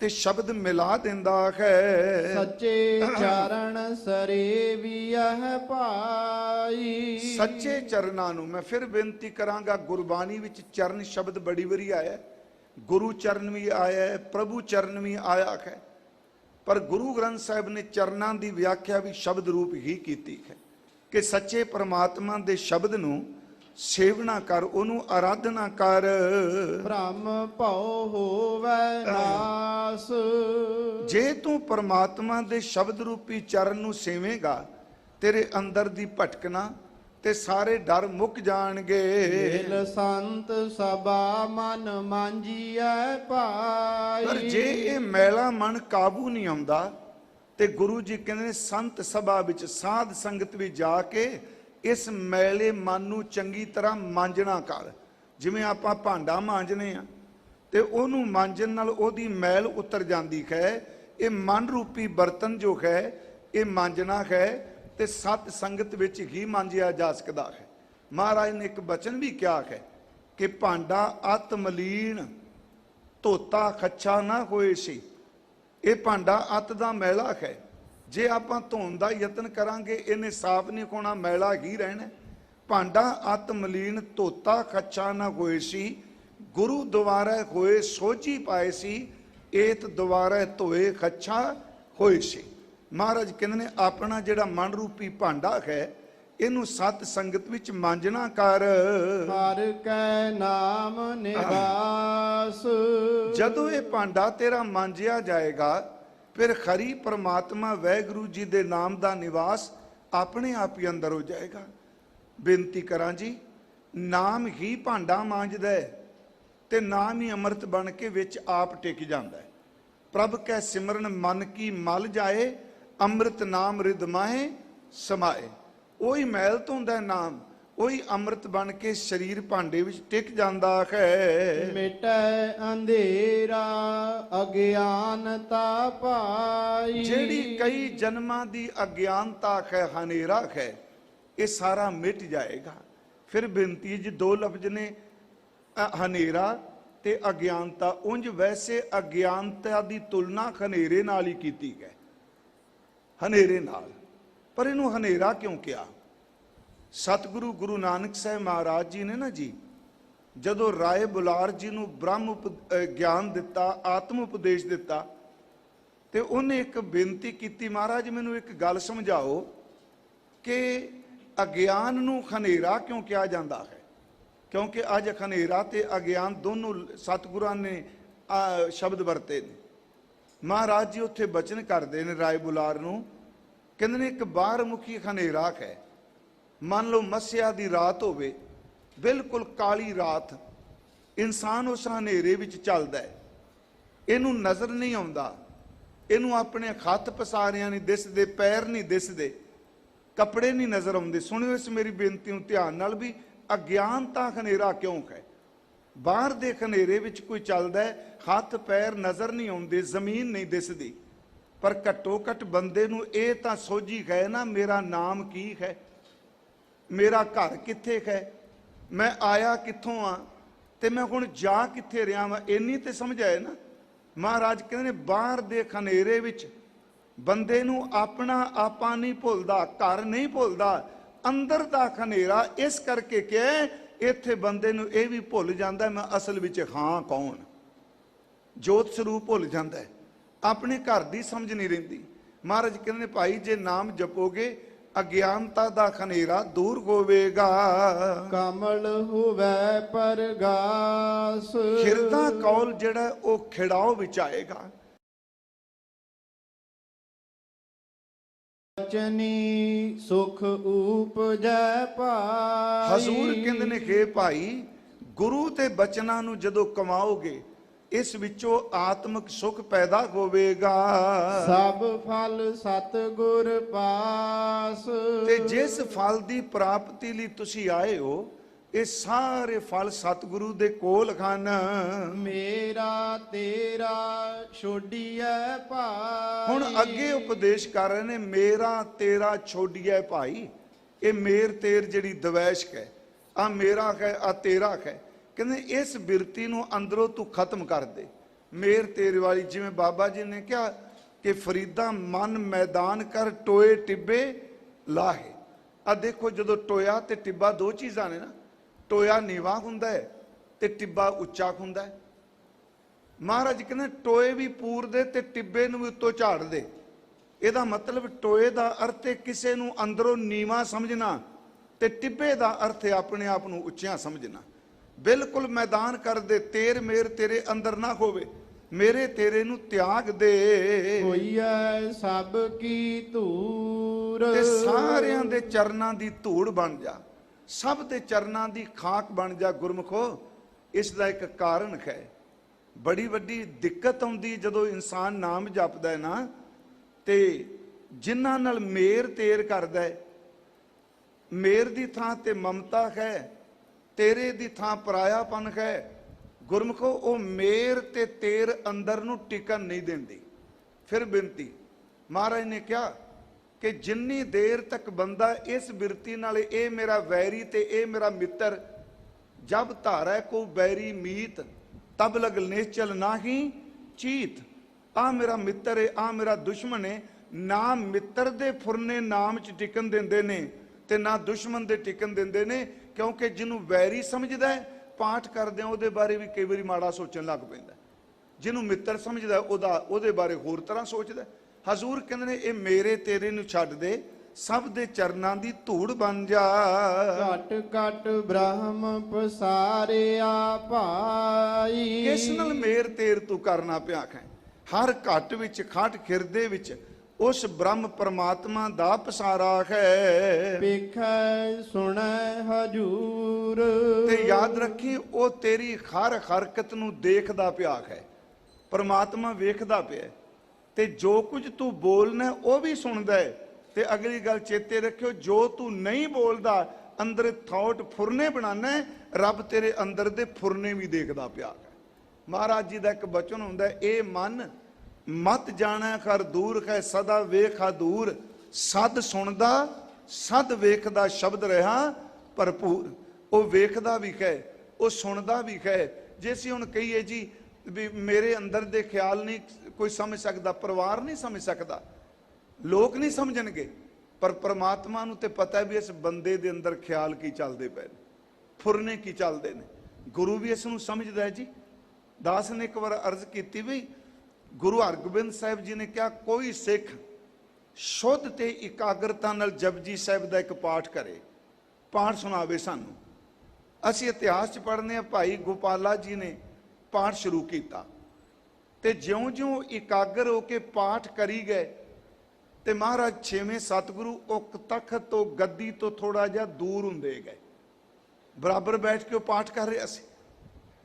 ਤੇ ਸ਼ਬਦ ਮਿਲਾ ਦਿੰਦਾ ਹੈ। ਸੱਚੇ ਚਰਨ ਸਰੇਵੀਐ ਭਾਈ। ਸੱਚੇ ਚਰਨਾਂ ਨੂੰ ਮੈਂ ਫਿਰ ਬੇਨਤੀ ਕਰਾਂਗਾ, ਗੁਰਬਾਣੀ ਵਿੱਚ ਚਰਨ ਸ਼ਬਦ ਬੜੀ ਵਾਰੀ ਆਇਆ। ਗੁਰੂ ਚਰਨ ਵੀ ਆਇਆ ਹੈ, ਪ੍ਰਭੂ ਚਰਨ ਵੀ ਆਇਆ ਹੈ, ਪਰ ਗੁਰੂ ਗ੍ਰੰਥ ਸਾਹਿਬ ਨੇ ਚਰਨਾਂ ਦੀ ਵਿਆਖਿਆ ਵੀ ਸ਼ਬਦ ਰੂਪ ਹੀ ਕੀਤੀ ਹੈ ਕਿ ਸੱਚੇ ਪ੍ਰਮਾਤਮਾ ਦੇ ਸ਼ਬਦ ਨੂੰ ਸੇਵਨਾ ਕਰ, ਉਹਨੂੰ ਆਰਾਧਨਾ ਕਰ। ਬ੍ਰਹਮ ਭਉ ਹੋਵੈ ਨਾਸ। ਜੇ ਤੂੰ ਪ੍ਰਮਾਤਮਾ ਦੇ ਸ਼ਬਦ ਰੂਪੀ ਚਰਨ ਨੂੰ ਸੇਵੇਂਗਾ, ਤੇਰੇ ਅੰਦਰ ਦੀ ਭਟਕਣਾ ਤੇ ਸਾਰੇ ਡਰ ਮੁੱਕ ਜਾਣਗੇ। ਮਿਲ ਸੰਤ ਸਭਾ ਮਨ ਮਾਂਜੀਐ ਭਾਈ। ਪਰ ਜੇ ਇਹ ਮੈਲਾ ਮਨ ਕਾਬੂ ਨਹੀਂ ਆਉਂਦਾ ਤੇ ਗੁਰੂ ਜੀ ਕਹਿੰਦੇ ਨੇ ਸੰਤ ਸਭਾ ਵਿੱਚ ਸਾਧ ਸੰਗਤ ਵਿੱਚ ਜਾ ਕੇ ਇਸ ਮੈਲੇ ਮਨ ਨੂੰ ਚੰਗੀ ਤਰ੍ਹਾਂ ਮਾਂਜਣਾ ਕਰ। ਜਿਵੇਂ ਆਪਾਂ ਭਾਂਡਾ ਮਾਂਜਨੇ ਆ ਤੇ ਉਹਨੂੰ ਮਾਂਜਣ ਨਾਲ ਉਹਦੀ ਮੈਲ ਉਤਰ ਜਾਂਦੀ ਹੈ। ਇਹ ਮਨ ਰੂਪੀ ਬਰਤਨ ਜੋ ਹੈ ਇਹ ਮਾਂਜਣਾ ਹੈ ਤੇ ਸਤ ਸੰਗਤ ਵਿੱਚ ਹੀ ਮਾਂਜਿਆ ਜਾ ਸਕਦਾ ਹੈ। ਮਹਾਰਾਜ ਨੇ ਇੱਕ ਬਚਨ ਵੀ ਕਿਹਾ ਹੈ ਕਿ ਭਾਂਡਾ ਅਤ ਮਲੀਨ ਧੋਤਾ ਖੱਛਾ ਨਾ ਹੋਏ ਸੀ। ਇਹ ਭਾਂਡਾ ਅਤ ਦਾ ਮੈਲਾ ਹੈ। ਜੇ ਆਪਾਂ ਧੋਣ ਦਾ ਯਤਨ ਕਰਾਂਗੇ ਇਹਨੇ ਸਾਫ਼ ਨਹੀਂ ਹੋਣਾ, ਮੈਲਾ ਹੀ ਰਹਿਣਾ। ਭਾਂਡਾ ਅਤ ਮਲੀਨ ਧੋਤਾ ਖੱਛਾ ਨਾ ਹੋਏ ਸੀ। ਗੁਰੂ ਦੁਆਰੇ ਹੋਏ ਸੋਝੀ ਪਾਏ ਸੀ, ਏਤ ਦੁਆਰੇ ਧੋਏ ਖੱਛਾ ਹੋਏ ਸੀ। ਮਹਾਰਾਜ ਕਹਿੰਦੇ ਨੇ ਆਪਣਾ ਜਿਹੜਾ ਮਨ ਰੂਪੀ ਭਾਂਡਾ ਹੈ ਇਹਨੂੰ ਸਤ ਸੰਗਤ ਵਿੱਚ ਮਾਂਜਣਾ ਕਰ। ਹਰ ਕੈ ਨਾਮ ਨਿਵਾਸ। ਜਦੋਂ ਇਹ ਭਾਂਡਾ ਤੇਰਾ ਮਾਂਜਿਆ ਜਾਏਗਾ, ਫਿਰ ਖਰੀ ਪਰਮਾਤਮਾ ਵਾਹਿਗੁਰੂ ਜੀ ਦੇ ਨਾਮ ਦਾ ਨਿਵਾਸ ਆਪਣੇ ਆਪ ਹੀ ਅੰਦਰ ਹੋ ਜਾਏਗਾ। ਬੇਨਤੀ ਕਰਾਂ ਜੀ, ਨਾਮ ਹੀ ਭਾਂਡਾ ਮਾਂਜਦਾ ਹੈ ਤੇ ਨਾਮ ਹੀ ਅੰਮ੍ਰਿਤ ਬਣ ਕੇ ਵਿੱਚ ਆਪ ਟਿਕ ਜਾਂਦਾ ਹੈ। ਪ੍ਰਭ ਕੈ ਸਿਮਰਨ ਮਨ ਕੀ ਮਲ ਜਾਏ, ਅੰਮ੍ਰਿਤ ਨਾਮ ਰਿਦ ਮਾਹੇ ਸਮਾਏ। ਉਹੀ ਮੈਲ ਧੋਂਦਾ ਨਾਮ, ਉਹੀ ਅੰਮ੍ਰਿਤ ਬਣ ਕੇ ਸਰੀਰ ਭਾਂਡੇ ਵਿੱਚ ਟਿਕ ਜਾਂਦਾ ਹੈ। ਮਿਟੈ ਅੰਧੇਰਾ ਅਗਿਆਨਤਾ ਭਾਈ। ਜਿਹੜੀ ਕਈ ਜਨਮਾਂ ਦੀ ਅਗਿਆਨਤਾ ਹੈ, ਹਨੇਰਾ ਹੈ, ਇਹ ਸਾਰਾ ਮਿਟ ਜਾਏਗਾ। ਫਿਰ ਬੇਨਤੀ ਜੀ, ਦੋ ਲਫ਼ਜ਼ ਨੇ ਹਨੇਰਾ ਤੇ ਅਗਿਆਨਤਾ। ਉਂਝ ਵੈਸੇ ਅਗਿਆਨਤਾ ਦੀ ਤੁਲਨਾ ਹਨੇਰੇ ਨਾਲ ਹੀ ਕੀਤੀ ਹੈ, ਹਨੇਰੇ ਨਾਲ। ਪਰ ਇਹਨੂੰ ਹਨੇਰਾ ਕਿਉਂ ਕਿਹਾ? ਸਤਿਗੁਰੂ ਗੁਰੂ ਨਾਨਕ ਸਾਹਿਬ ਮਹਾਰਾਜ ਜੀ ਨੇ ਨਾ ਜੀ, ਜਦੋਂ ਰਾਏ ਬੁਲਾਰ ਜੀ ਨੂੰ ਬ੍ਰਹਮ ਗਿਆਨ ਦਿੱਤਾ, ਆਤਮ ਉਪਦੇਸ਼ ਦਿੱਤਾ, ਤੇ ਉਹਨੇ ਇੱਕ ਬੇਨਤੀ ਕੀਤੀ, ਮਹਾਰਾਜ ਮੈਨੂੰ ਇੱਕ ਗੱਲ ਸਮਝਾਓ ਕਿ ਅਗਿਆਨ ਨੂੰ ਹਨੇਰਾ ਕਿਉਂ ਕਿਹਾ ਜਾਂਦਾ ਹੈ? ਕਿਉਂਕਿ ਅੱਜ ਹਨੇਰਾ ਤੇ ਅਗਿਆਨ ਦੋਨੋਂ ਸਤਿਗੁਰਾਂ ਨੇ ਸ਼ਬਦ ਵਰਤੇ ਨੇ। ਮਹਾਰਾਜ ਜੀ ਉੱਥੇ ਬਚਨ ਕਰਦੇ ਨੇ ਰਾਏ ਬੁਲਾਰ ਨੂੰ, ਕਹਿੰਦੇ ਨੇ ਇੱਕ ਬਾਹਰ ਮੁਖੀ ਹਨੇਰਾ ਹੈ। ਮੰਨ ਲਓ ਮੱਸਿਆ ਦੀ ਰਾਤ ਹੋਵੇ, ਬਿਲਕੁਲ ਕਾਲੀ ਰਾਤ, ਇਨਸਾਨ ਉਸ ਹਨੇਰੇ ਵਿੱਚ ਚੱਲਦਾ ਹੈ, ਇਹਨੂੰ ਨਜ਼ਰ ਨਹੀਂ ਆਉਂਦਾ, ਇਹਨੂੰ ਆਪਣੇ ਹੱਥ ਪਸਾਰਿਆਂ ਨਹੀਂ ਦਿਸਦੇ, ਪੈਰ ਨਹੀਂ ਦਿਸਦੇ, ਕੱਪੜੇ ਨਹੀਂ ਨਜ਼ਰ ਆਉਂਦੇ। ਸੁਣਿਓ ਇਸ ਮੇਰੀ ਬੇਨਤੀ ਨੂੰ ਧਿਆਨ ਨਾਲ ਵੀ ਅਗਿਆਨਤਾ ਹਨੇਰਾ ਕਿਉਂ ਹੈ। ਬਾਹਰ ਦੇ ਹਨੇਰੇ ਵਿੱਚ ਕੋਈ ਚੱਲਦਾ ਹੈ, ਹੱਥ ਪੈਰ ਨਜ਼ਰ ਨਹੀਂ ਆਉਂਦੇ, ਜ਼ਮੀਨ ਨਹੀਂ ਦਿਸਦੀ, ਪਰ ਘੱਟੋ ਘੱਟ ਬੰਦੇ ਨੂੰ ਇਹ ਤਾਂ ਸੋਝੀ ਹੈ ਨਾ, ਮੇਰਾ ਨਾਮ ਕੀ ਹੈ, ਮੇਰਾ ਘਰ ਕਿੱਥੇ ਹੈ, ਮੈਂ ਆਇਆ ਕਿੱਥੋਂ ਆ ਤੇ ਮੈਂ ਹੁਣ ਜਾ ਕਿੱਥੇ ਰਿਹਾ ਵਾਂ, ਇੰਨੀ ਤੇ ਸਮਝ ਆਏ ਨਾ। ਮਹਾਰਾਜ ਕਹਿੰਦੇ ਨੇ ਬਾਹਰ ਦੇ ਹਨੇਰੇ ਵਿੱਚ ਬੰਦੇ ਨੂੰ ਆਪਣਾ ਆਪਾ ਨਹੀਂ ਭੁੱਲਦਾ, ਘਰ ਨਹੀਂ ਭੁੱਲਦਾ, ਅੰਦਰ ਦਾ ਹਨੇਰਾ ਇਸ ਕਰਕੇ ਕਿ ਇੱਥੇ ਬੰਦੇ ਨੂੰ ਇਹ ਵੀ ਭੁੱਲ ਜਾਂਦਾ ਮੈਂ ਅਸਲ ਵਿੱਚ ਹਾਂ ਕੌਣ। ਜੋਤ ਸਰੂਪ ਭੁੱਲ ਜਾਂਦਾ ਹੈ, ਆਪਣੇ ਘਰ ਦੀ ਸਮਝ ਨਹੀਂ ਰਹਿੰਦੀ। ਮਹਾਰਾਜ ਕਹਿੰਦੇ ਨੇ ਭਾਈ ਜੇ ਨਾਮ ਜਪੋਗੇ ਅਗਿਆਨਤਾ ਦਾ ਹਨੇਰਾ ਦੂਰ ਹੋਵੇਗਾ। ਕਮਲ ਹੋਵੇ ਪਰਗਾਸ, ਹਿਰਦਾ ਕੌਲ ਜਿਹੜਾ ਉਹ ਖਿੜਾਓ ਵਿੱਚ ਆਏਗਾ। ਬਚਨੀ ਸੁਖ ਊਪਜੈ ਭਾਈ। ਹਜ਼ੂਰ ਕਹਿੰਦੇ ਨੇ ਕਿ ਭਾਈ ਗੁਰੂ ਤੇ ਬਚਨਾਂ ਨੂੰ ਜਦੋਂ ਕਮਾਓਗੇ ਇਸ ਵਿੱਚੋਂ ਆਤਮਿਕ ਸੁਖ ਪੈਦਾ ਹੋਵੇਗਾ। ਸਭ ਫਲ ਸਤਿਗੁਰ ਪਾਸ, ਤੇ ਜਿਸ ਫਲ ਦੀ ਪ੍ਰਾਪਤੀ ਲਈ ਤੁਸੀਂ ਆਏ ਹੋ ਇਹ ਸਾਰੇ ਫਲ ਸਤਿਗੁਰੂ ਦੇ ਕੋਲ ਹਨ। ਮੇਰਾ ਤੇਰਾ ਛੋਡੀਐ ਭਾਈ। ਹੁਣ ਅੱਗੇ ਉਪਦੇਸ਼ ਕਰ ਰਹੇ ਨੇ, ਮੇਰਾ ਤੇਰਾ ਛੋਡੀਐ ਭਾਈ। ਇਹ ਮੇਰ ਤੇਰ ਜਿਹੜੀ ਦਵੈਸ਼ਕ ਹੈ, ਆ ਮੇਰਾ ਹੈ ਆ ਤੇਰਾ ਹੈ, ਕਹਿੰਦੇ ਇਸ ਬਿਰਤੀ ਨੂੰ ਅੰਦਰੋਂ ਤੂੰ ਖਤਮ ਕਰ ਦੇ। ਮੇਰ ਤੇਰੇ ਵਾਲੀ, ਜਿਵੇਂ ਬਾਬਾ ਜੀ ਨੇ ਕਿਹਾ ਕਿ ਫਰੀਦਾ ਮਨ ਮੈਦਾਨ ਕਰ ਟੋਏ ਟਿੱਬੇ ਲਾਹੇ। ਆ ਦੇਖੋ ਜਦੋਂ ਟੋਇਆ ਤੇ ਟਿੱਬਾ ਦੋ ਚੀਜ਼ਾਂ ਨੇ ਨਾ, ਟੋਇਆ ਨੀਵਾ ਹੁੰਦਾ ਹੈ ਤੇ ਟਿੱਬਾ ਉੱਚਾ ਹੁੰਦਾ ਹੈ। ਮਹਾਰਾਜ ਕਹਿੰਦੇ ਟੋਏ ਵੀ ਪੂਰ ਦੇ ਤੇ ਟਿੱਬੇ ਨੂੰ ਵੀ ਉੱਤੋਂ ਝਾੜ ਦੇ। ਇਹਦਾ ਮਤਲਬ ਟੋਏ ਦਾ ਅਰਥ ਹੈ ਕਿਸੇ ਨੂੰ ਅੰਦਰੋਂ ਨੀਵਾ ਸਮਝਣਾ ਤੇ ਟਿੱਬੇ ਦਾ ਅਰਥ ਹੈ ਆਪਣੇ ਆਪ ਨੂੰ ਉੱਚਿਆਂ ਸਮਝਣਾ। ਬਿਲਕੁਲ ਮੈਦਾਨ ਕਰ ਦੇ, ਤੇਰ ਮੇਰ ਤੇਰੇ ਅੰਦਰ ਨਾ ਹੋਵੇ, ਮੇਰੇ ਤੇਰੇ ਨੂੰ ਤਿਆਗ ਦੇ। ਹੋਈਐ ਸਭ ਕੀ ਧੂੜ, ਤੇ ਸਾਰਿਆਂ ਦੇ ਚਰਨਾਂ ਦੀ ਧੂੜ ਬਣ ਜਾ, ਸਭ ਦੇ ਚਰਨਾਂ ਦੀ ਖਾਕ ਬਣ ਜਾ ਗੁਰਮੁਖੋ। ਇਸ ਦਾ ਇੱਕ ਕਾਰਨ ਹੈ, ਬੜੀ ਵੱਡੀ ਦਿੱਕਤ ਆਉਂਦੀ ਜਦੋਂ ਇਨਸਾਨ ਨਾਮ ਜਪਦਾ ਹੈ ਨਾ, ਤੇ ਜਿਨ੍ਹਾਂ ਨਾਲ ਮੇਰ ਤੇਰ ਕਰਦਾ ਹੈ, ਮੇਰ ਦੀ ਥਾਂ ਤੇ ਮਮਤਾ ਹੈ, ਤੇਰੇ ਦੀ ਥਾਂ ਪਰਾਇਆਪਨ ਹੈ। ਗੁਰਮੁਖੋ ਉਹ ਮੇਰ ਤੇ ਤੇਰ ਅੰਦਰ ਨੂੰ ਟਿਕਣ ਨਹੀਂ ਦਿੰਦੀ। ਫਿਰ ਬੇਨਤੀ ਮਹਾਰਾਜ ਨੇ ਕਿਹਾ ਕਿ ਜਿੰਨੀ ਦੇਰ ਤੱਕ ਬੰਦਾ ਇਸ ਬਿਰਤੀ ਨਾਲ ਇਹ ਮੇਰਾ ਵੈਰੀ ਤੇ ਇਹ ਮੇਰਾ ਮਿੱਤਰ, ਜਬ ਧਾਰੈ ਕੋ ਬੈਰੀ ਮੀਤ ਤਬ ਲਗ ਨਿਸ਼ਚਲ ਨਾਹੀ ਚੀਤ। ਆ ਮੇਰਾ ਮਿੱਤਰ ਹੈ, ਆ ਮੇਰਾ ਦੁਸ਼ਮਣ ਹੈ। ਨਾ ਮਿੱਤਰ ਦੇ ਫੁਰਨੇ ਨਾਮ ਚ ਟਿਕਣ ਦਿੰਦੇ ਨੇ ਤੇ ਨਾ ਦੁਸ਼ਮਣ ਦੇ ਟਿਕਣ ਦਿੰਦੇ ਨੇ, ਕਿਉਂਕਿ ਜਿਹਨੂੰ ਵੈਰੀ ਸਮਝਦਾ ਹੈ ਪਾਠ ਕਰਦਿਆਂ ਉਹਦੇ ਬਾਰੇ ਵੀ ਕਈ ਵਾਰੀ ਮਾੜਾ ਸੋਚਣ ਲੱਗ ਪੈਂਦਾ। ਜਿਹਨੂੰ ਮਿੱਤਰ ਸਮਝਦਾ ਉਹਦੇ ਬਾਰੇ ਹੋਰ ਤਰ੍ਹਾਂ ਸੋਚਦਾ। ਹਜ਼ੂਰ ਕਹਿੰਦੇ ਨੇ ਇਹ ਮੇਰੇ ਤੇਰੇ ਨੂੰ ਛੱਡ ਦੇ, ਸਭ ਦੇ ਚਰਨਾਂ ਦੀ ਧੂੜ ਬਣ ਜਾ। ਘਟ ਘਟ ਬ੍ਰਹਮ ਪਸਾਰਿਆ ਭਾਈ। ਕਿਸ ਨਾਲ ਮੇਰ ਤੇਰ ਤੂੰ ਕਰਨਾ ਪਿਆ ਹੈ? ਹਰ ਘਟ ਵਿੱਚ ਖਟ ਖਿਰਦੇ ਵਿੱਚ ਉਸ ਬ੍ਰਹਮ ਪਰਮਾਤਮਾ ਦਾ ਪਸਾਰਾ ਹੈ। ਵੇਖੈ ਸੁਣੈ ਹਜੂਰ, ਤੇ ਯਾਦ ਰੱਖੀ ਉਹ ਤੇਰੀ ਹਰ ਹਰਕਤ ਨੂੰ ਦੇਖਦਾ ਪਿਆ ਹੈ। ਪਰਮਾਤਮਾ ਵੇਖਦਾ ਪਿਆ ਤੇ ਜੋ ਕੁਝ ਤੂੰ ਬੋਲਣਾ ਉਹ ਵੀ ਸੁਣਦਾ ਹੈ। ਤੇ ਅਗਲੀ ਗੱਲ ਚੇਤੇ ਰੱਖਿਓ, ਜੋ ਤੂੰ ਨਹੀਂ ਬੋਲਦਾ ਅੰਦਰ ਥਾਟ ਫੁਰਨੇ ਬਣਾਣਾ, ਰੱਬ ਤੇਰੇ ਅੰਦਰ ਦੇ ਫੁਰਨੇ ਵੀ ਦੇਖਦਾ ਪਿਆ ਹੈ। ਮਹਾਰਾਜ ਜੀ ਦਾ ਇੱਕ ਬਚਨ ਹੁੰਦਾ, ਇਹ ਮਨ ਮਤ ਜਾਣਾ ਕਰ ਦੂਰ ਹੈ, ਸਦਾ ਵੇਖਾ ਦੂਰ। ਸਦ ਸੁਣਦਾ ਸਦ ਵੇਖਦਾ ਸ਼ਬਦ ਰਿਹਾ ਭਰਪੂਰ। ਉਹ ਵੇਖਦਾ ਵੀ ਹੈ, ਉਹ ਸੁਣਦਾ ਵੀ ਹੈ। ਜੇ ਅਸੀਂ ਹੁਣ ਕਹੀਏ ਜੀ ਵੀ ਮੇਰੇ ਅੰਦਰ ਦੇ ਖਿਆਲ ਨਹੀਂ ਕੋਈ ਸਮਝ ਸਕਦਾ, ਪਰਿਵਾਰ ਨਹੀਂ ਸਮਝ ਸਕਦਾ, ਲੋਕ ਨਹੀਂ ਸਮਝਣਗੇ, ਪਰ ਪ੍ਰਮਾਤਮਾ ਨੂੰ ਤੇ ਪਤਾ ਵੀ ਇਸ ਬੰਦੇ ਦੇ ਅੰਦਰ ਖਿਆਲ ਕੀ ਚੱਲਦੇ ਪਏ ਨੇ, ਫੁਰਨੇ ਕੀ ਚੱਲਦੇ ਨੇ। ਗੁਰੂ ਵੀ ਇਸ ਨੂੰ ਸਮਝਦਾ ਹੈ ਜੀ। ਦਾਸ ਨੇ ਇੱਕ ਵਾਰ ਅਰਜ਼ ਕੀਤੀ ਵੀ ਗੁਰੂ ਹਰਗੋਬਿੰਦ ਸਾਹਿਬ ਜੀ ਨੇ ਕਿਹਾ ਕੋਈ ਸਿੱਖ ਸ਼ੁੱਧ ਤੇ ਇਕਾਗਰਤਾ ਨਾਲ ਜਪਜੀ ਸਾਹਿਬ ਦਾ ਇੱਕ ਪਾਠ ਕਰੇ, ਪਾਠ ਸੁਣਾਵੇ ਸਾਨੂੰ। ਅਸੀਂ ਇਤਿਹਾਸ 'ਚ ਪੜ੍ਹਦੇ ਹਾਂ ਭਾਈ ਗੋਪਾਲਾ ਜੀ ਨੇ ਪਾਠ ਸ਼ੁਰੂ ਕੀਤਾ ਤੇ ਜਿਉਂ-ਜਿਉਂ ਇਕਾਗਰ ਹੋ ਕੇ ਪਾਠ ਕਰੀ ਗਏ ਤੇ ਮਹਾਰਾਜ ਛੇਵੇਂ ਸਤਿਗੁਰੂ ਉਹ ਤਖਤ ਤੋਂ ਗੱਦੀ ਤੋਂ ਥੋੜਾ ਜਿਹਾ ਦੂਰ ਹੁੰਦੇ ਗਏ, ਬਰਾਬਰ ਬੈਠ ਕੇ ਉਹ ਪਾਠ ਕਰ ਰਿਹਾ ਸੀ।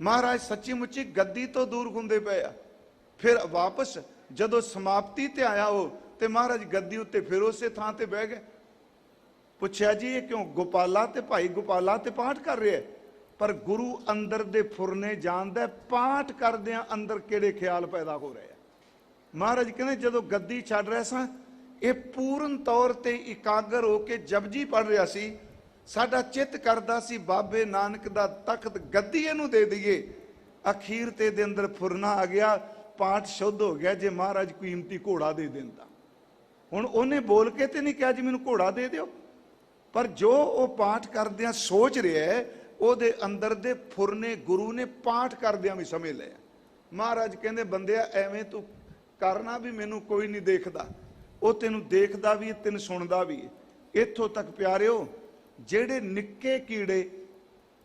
ਮਹਾਰਾਜ ਸੱਚੀ ਮੁੱਚੀ ਗੱਦੀ ਤੋਂ ਦੂਰ ਹੁੰਦੇ ਪਏ ਆ। ਫਿਰ ਵਾਪਸ ਜਦੋਂ ਸਮਾਪਤੀ ਤੇ ਆਇਆ ਉਹ ਤੇ ਮਹਾਰਾਜ ਗੱਦੀ ਉੱਤੇ ਫਿਰ ਉਸੇ ਥਾਂ ਤੇ ਬਹਿ ਗਏ। ਪੁੱਛਿਆ ਜੀ ਇਹ ਕਿਉਂ? ਗੋਪਾਲਾ ਤੇ ਭਾਈ ਗੋਪਾਲਾ ਤੇ ਪਾਠ ਕਰ ਰਿਹਾ, ਪਰ ਗੁਰੂ ਅੰਦਰ ਦੇ ਫੁਰਨੇ ਜਾਣਦਾ ਪਾਠ ਕਰਦਿਆਂ ਅੰਦਰ ਕਿਹੜੇ ਖਿਆਲ ਪੈਦਾ ਹੋ ਰਹੇ ਆ। ਮਹਾਰਾਜ ਕਹਿੰਦੇ ਜਦੋਂ ਗੱਦੀ ਛੱਡ ਰਿਹਾ ਸਾਂ ਇਹ ਪੂਰਨ ਤੌਰ ਤੇ ਇਕਾਗਰ ਹੋ ਕੇ ਜਪਜੀ ਪੜ ਰਿਹਾ ਸੀ। ਸਾਡਾ ਚਿੱਤ ਕਰਦਾ ਸੀ ਬਾਬੇ ਨਾਨਕ ਦਾ ਤਖਤ ਗੱਦੀ ਇਹਨੂੰ ਦੇ ਦਈਏ। ਅਖੀਰ ਤੇ ਦੇ ਅੰਦਰ ਫੁਰਨਾ ਆ ਗਿਆ, ਪਾਠ ਸ਼ੁੱਧ ਹੋ ਗਿਆ। ਜੇ ਮਹਾਰਾਜ ਕੀਮਤੀ ਘੋੜਾ ਦੇ ਦਿੰਦਾ, ਹੁਣ ਉਹਨੇ ਬੋਲ ਕੇ ਤੇ ਨਹੀਂ ਕਿਹਾ ਜੀ ਮੈਨੂੰ ਘੋੜਾ ਦੇ ਦਿਓ, ਪਰ ਜੋ ਉਹ ਪਾਠ ਕਰਦਿਆਂ ਸੋਚ ਰਿਹਾ ਹੈ ਉਹਦੇ ਅੰਦਰ ਦੇ ਫੁਰਨੇ ਗੁਰੂ ਨੇ ਪਾਠ ਕਰਦਿਆਂ ਵੀ ਸਮਝ ਲਿਆ। ਮਹਾਰਾਜ ਕਹਿੰਦੇ ਬੰਦਿਆ ਐਵੇਂ ਤੂੰ ਕਰਨਾ ਵੀ ਮੈਨੂੰ ਕੋਈ ਨਹੀਂ ਦੇਖਦਾ, ਉਹ ਤੈਨੂੰ ਦੇਖਦਾ ਵੀ ਤੈਨੂੰ ਸੁਣਦਾ ਵੀ। ਇੱਥੋਂ ਤੱਕ ਪਿਆਰਿਓ ਜਿਹੜੇ ਨਿੱਕੇ ਕੀੜੇ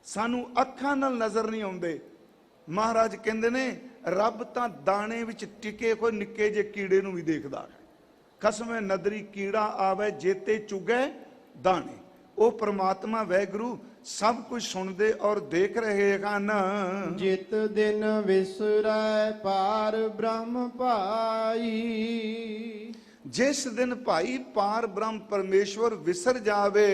ਸਾਨੂੰ ਅੱਖਾਂ ਨਾਲ ਨਜ਼ਰ ਨਹੀਂ ਆਉਂਦੇ, ਮਹਾਰਾਜ ਕਹਿੰਦੇ ਨੇ ਰੱਬ ਤਾਂ ਦਾਣੇ ਵਿੱਚ ਟਿਕੇ ਕੋਈ ਨਿੱਕੇ ਜਿਹੇ ਕੀੜੇ ਨੂੰ ਵੀ ਦੇਖਦਾ। ਖਸਮੇ ਨਦਰੀ ਕੀੜਾ ਆਵੇ ਜੇਤੇ ਚੁਗੇ ਦਾਣੇ। ਉਹ ਪ੍ਰਮਾਤਮਾ ਵੈਗੁਰੂ ਸਭ ਕੁਝ ਸੁਣਦੇ ਔਰ ਦੇਖ ਰਹੇ ਹਨ। ਜਿਤ ਦਿਨ ਵਿਸਰੈ ਪਾਰ ਬ੍ਰਹਮ ਭਾਈ। ਜਿਸ ਦਿਨ ਭਾਈ ਪਾਰ ਬ੍ਰਹਮ ਪਰਮੇਸ਼ਵਰ ਵਿਸਰ ਜਾਵੇ,